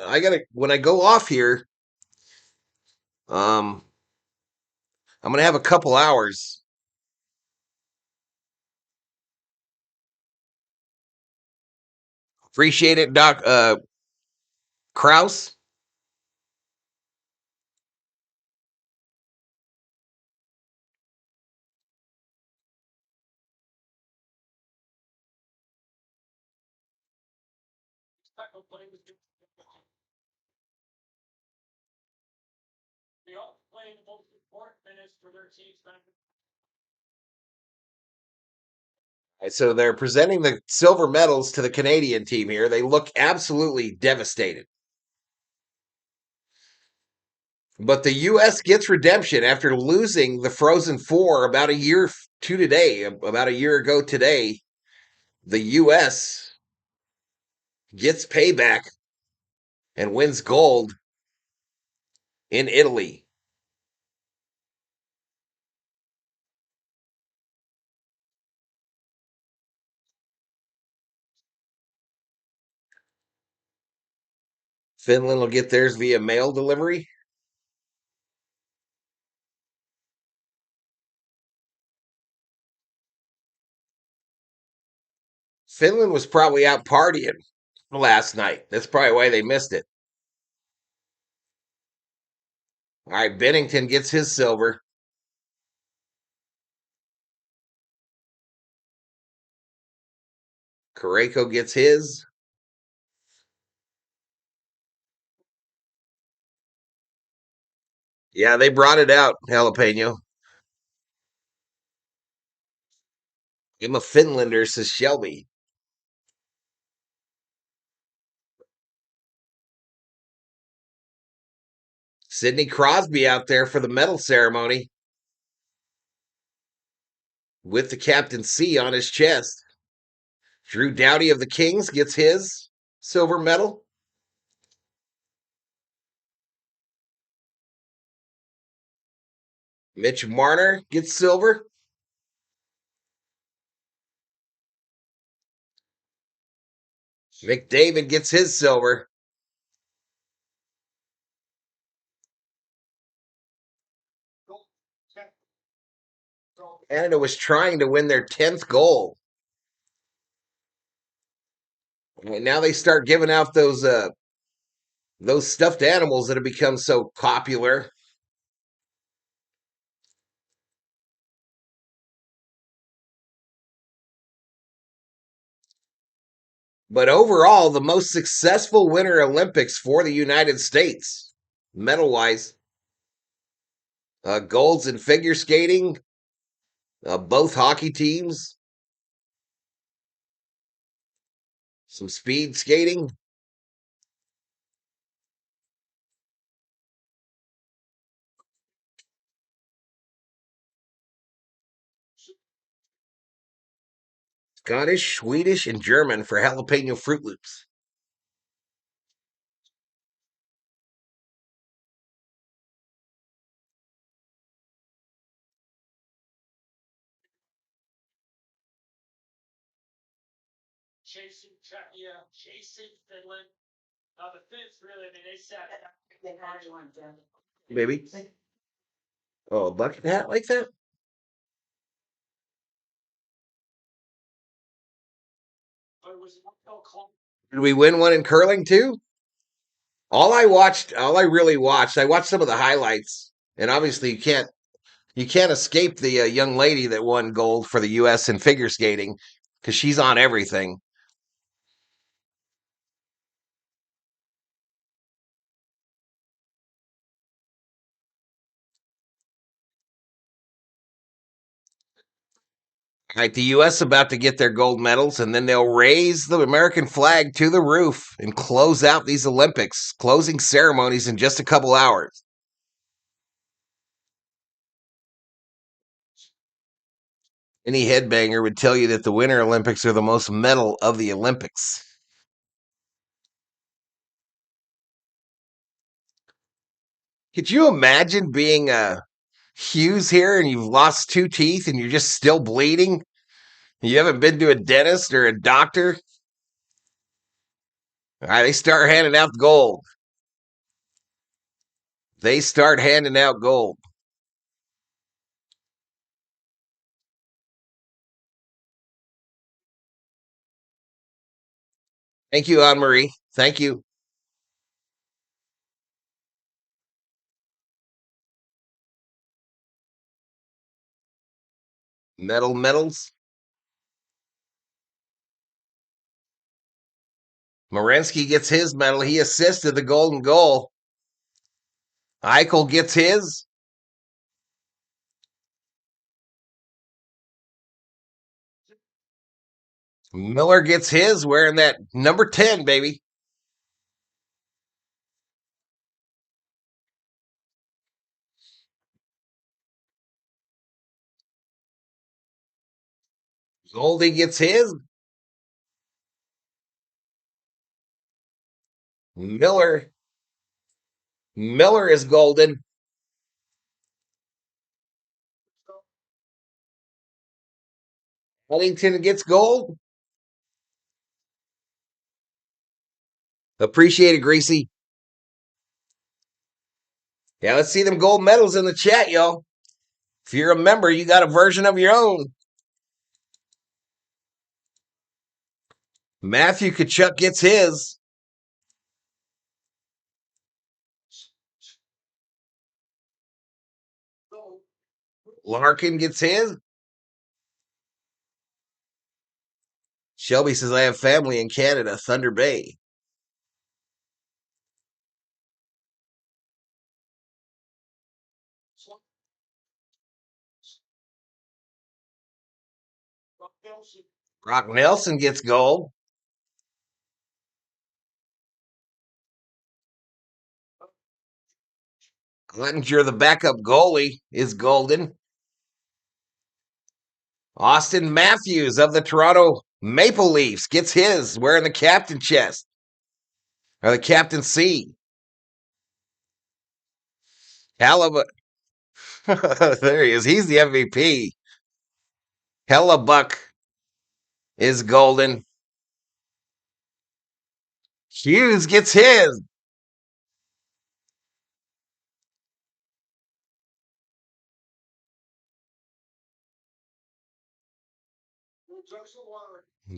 when I go off here, I'm gonna have a couple hours. Appreciate it, Doc Kraus. They all play the most important minutes for their teams. So they're presenting the silver medals to the Canadian team here. They look absolutely devastated. But the U.S. gets redemption after losing the Frozen Four about a year ago today. The U.S. gets payback and wins gold in Italy. Finland will get theirs via mail delivery. Finland was probably out partying last night. That's probably why they missed it. All right, Bennington gets his silver. Kareko gets his. Yeah, they brought it out, Jalapeno. I'm a Finlander, says Shelby. Sidney Crosby out there for the medal ceremony with the Captain C on his chest. Drew Doughty of the Kings gets his silver medal. Mitch Marner gets silver. McDavid gets his silver. Canada was trying to win their 10th goal. And now they start giving out those stuffed animals that have become so popular. But overall, the most successful Winter Olympics for the United States, medal-wise. Golds in figure skating, both hockey teams. Some speed skating. Scottish, Swedish, and German for jalapeno Fruit Loops. Chasing Czechia, chasing Finland. Now the Finns really, I mean, they said They had one, Jen. Maybe. Oh, a bucket hat like that? but it was no call. Did we win one in curling too? All I really watched, I watched some of the highlights, and obviously you can't escape the young lady that won gold for the U.S. in figure skating because she's on everything. All right, the U.S. about to get their gold medals, and then they'll raise the American flag to the roof and close out these Olympics. Closing ceremonies in just a couple hours. Any headbanger would tell you that the Winter Olympics are the most medal of the Olympics. Could you imagine being Hughes here and you've lost 2 teeth and you're just still bleeding? You haven't been to a dentist or a doctor? All right, they start handing out gold. They start handing out gold. Thank you, Anne Marie. Thank you. Medals. Morensky gets his medal. He assisted the golden goal. Eichel gets his. Miller gets his, wearing that number 10, baby. Goldie gets his. Miller is golden. Huntington gets gold. Appreciate it, Greasy. Yeah, let's see them gold medals in the chat, y'all. If you're a member, you got a version of your own. Matthew Kachuk gets his. Larkin gets his. Shelby says, I have family in Canada, Thunder Bay. Brock Nelson gets gold. Glettinger, the backup goalie, is golden. Austin Matthews of the Toronto Maple Leafs gets his, wearing the captain chest. Or the captain C. Halibut. There he is. He's the MVP. Hellebuck is golden. Hughes gets his.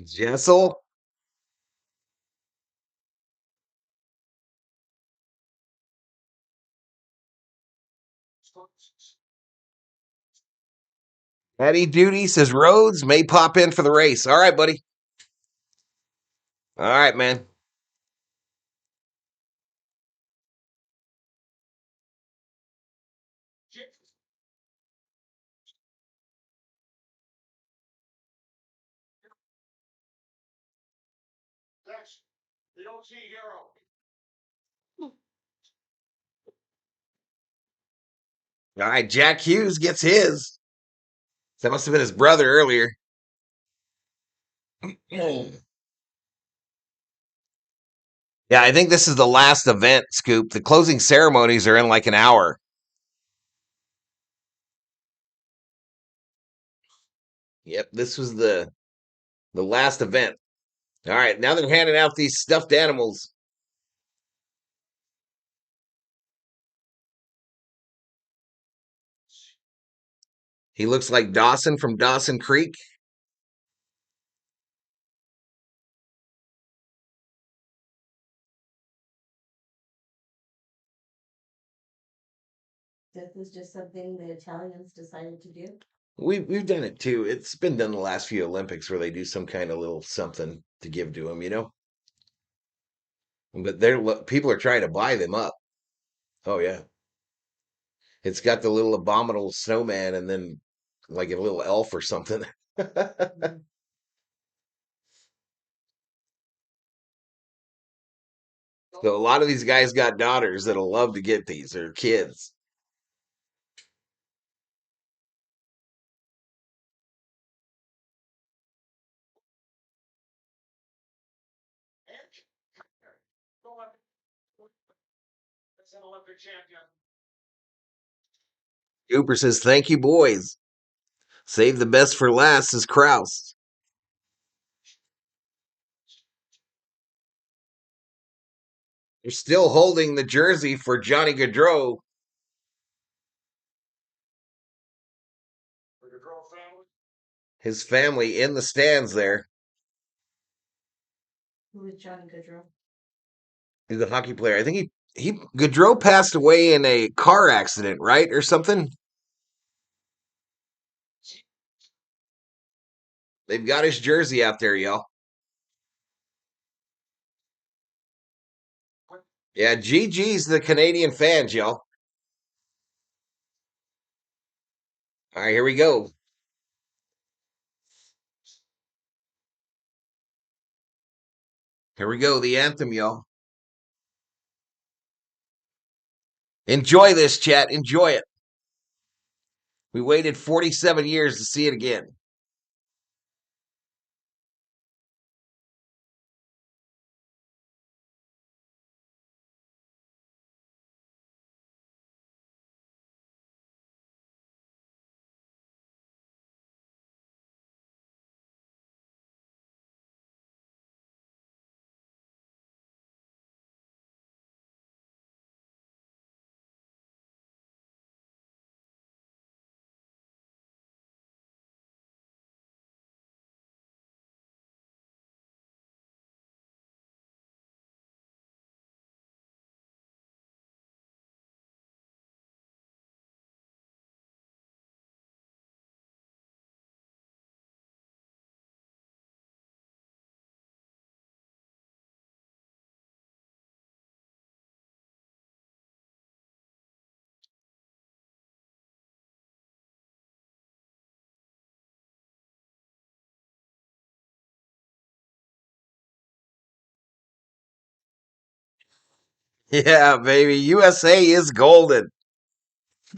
Jessel. Patty Duty says Rhodes may pop in for the race. All right, buddy. All right, man. The OG hero. All right, Jack Hughes gets his. That must have been his brother earlier. Yeah, I think this is the last event, Scoop. The closing ceremonies are in like an hour. Yep, this was the last event. All right, now they're handing out these stuffed animals. He looks like Dawson from Dawson Creek. This is just something the Italians decided to do. We've done it too. It's been done the last few Olympics where they do some kind of little something to give to them, you know. But people are trying to buy them up. Oh yeah, it's got the little abominable snowman and then like a little elf or something. So a lot of these guys got daughters that'll love to get these or kids. That's an Olympic champion. Cooper says, "Thank you, boys. Save the best for last," says Kraus. They're still holding the jersey for Johnny Gaudreau. For the girl family. His family in the stands there. Who is Johnny Gaudreau? He's a hockey player. I think he Gaudreau passed away in a car accident, right, or something. They've got his jersey out there, y'all. Yeah, GG's the Canadian fans, y'all. All right, here we go. Here we go, the anthem, y'all. Enjoy this, chat. Enjoy it. We waited 47 years to see it again. Yeah, baby. USA is golden.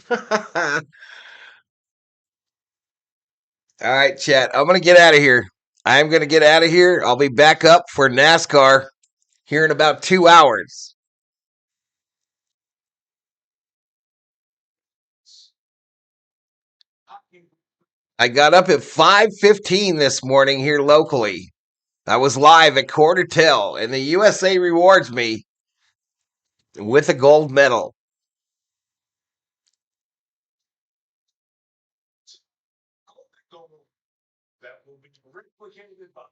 All right, chat. I'm going to get out of here. I'm going to get out of here. I'll be back up for NASCAR here in about 2 hours. I got up at 5:15 this morning here locally. I was live at quarter till, and the USA rewards me with a gold medal. That will be replicated by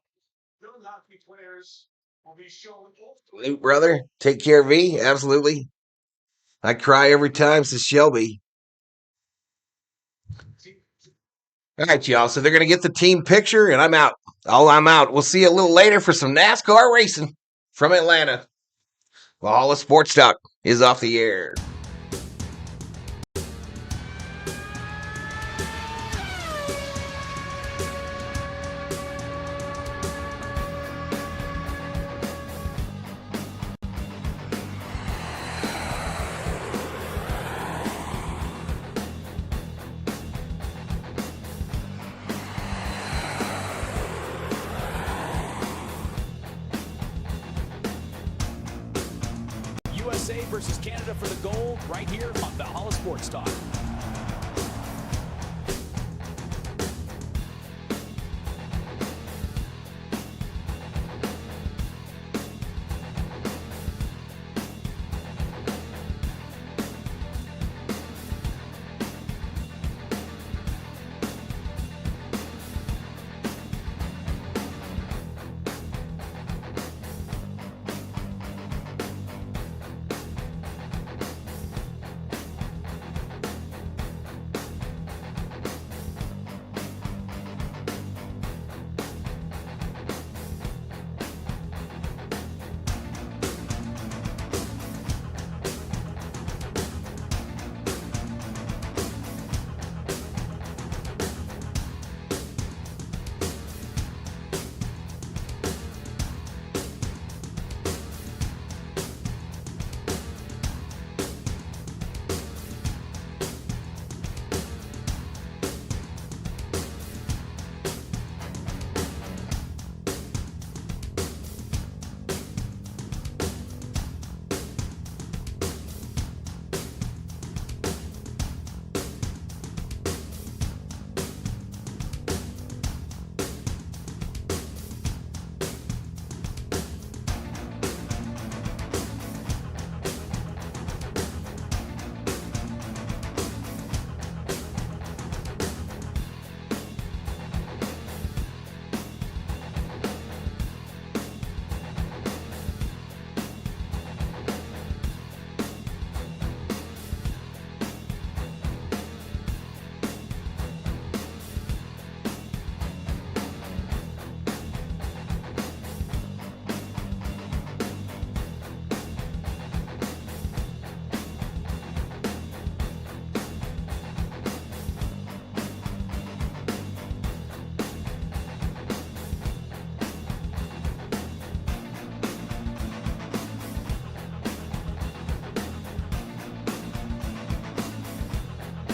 young hockey players will be shown. Luke, brother, take care of me. Absolutely. I cry every time, says Shelby. All right, y'all. So they're going to get the team picture, and I'm out. I'm out. We'll see you a little later for some NASCAR racing from Atlanta. Valhalla Sports Talk is off the air. USA versus Canada for the gold right here on Valhalla Sports Talk.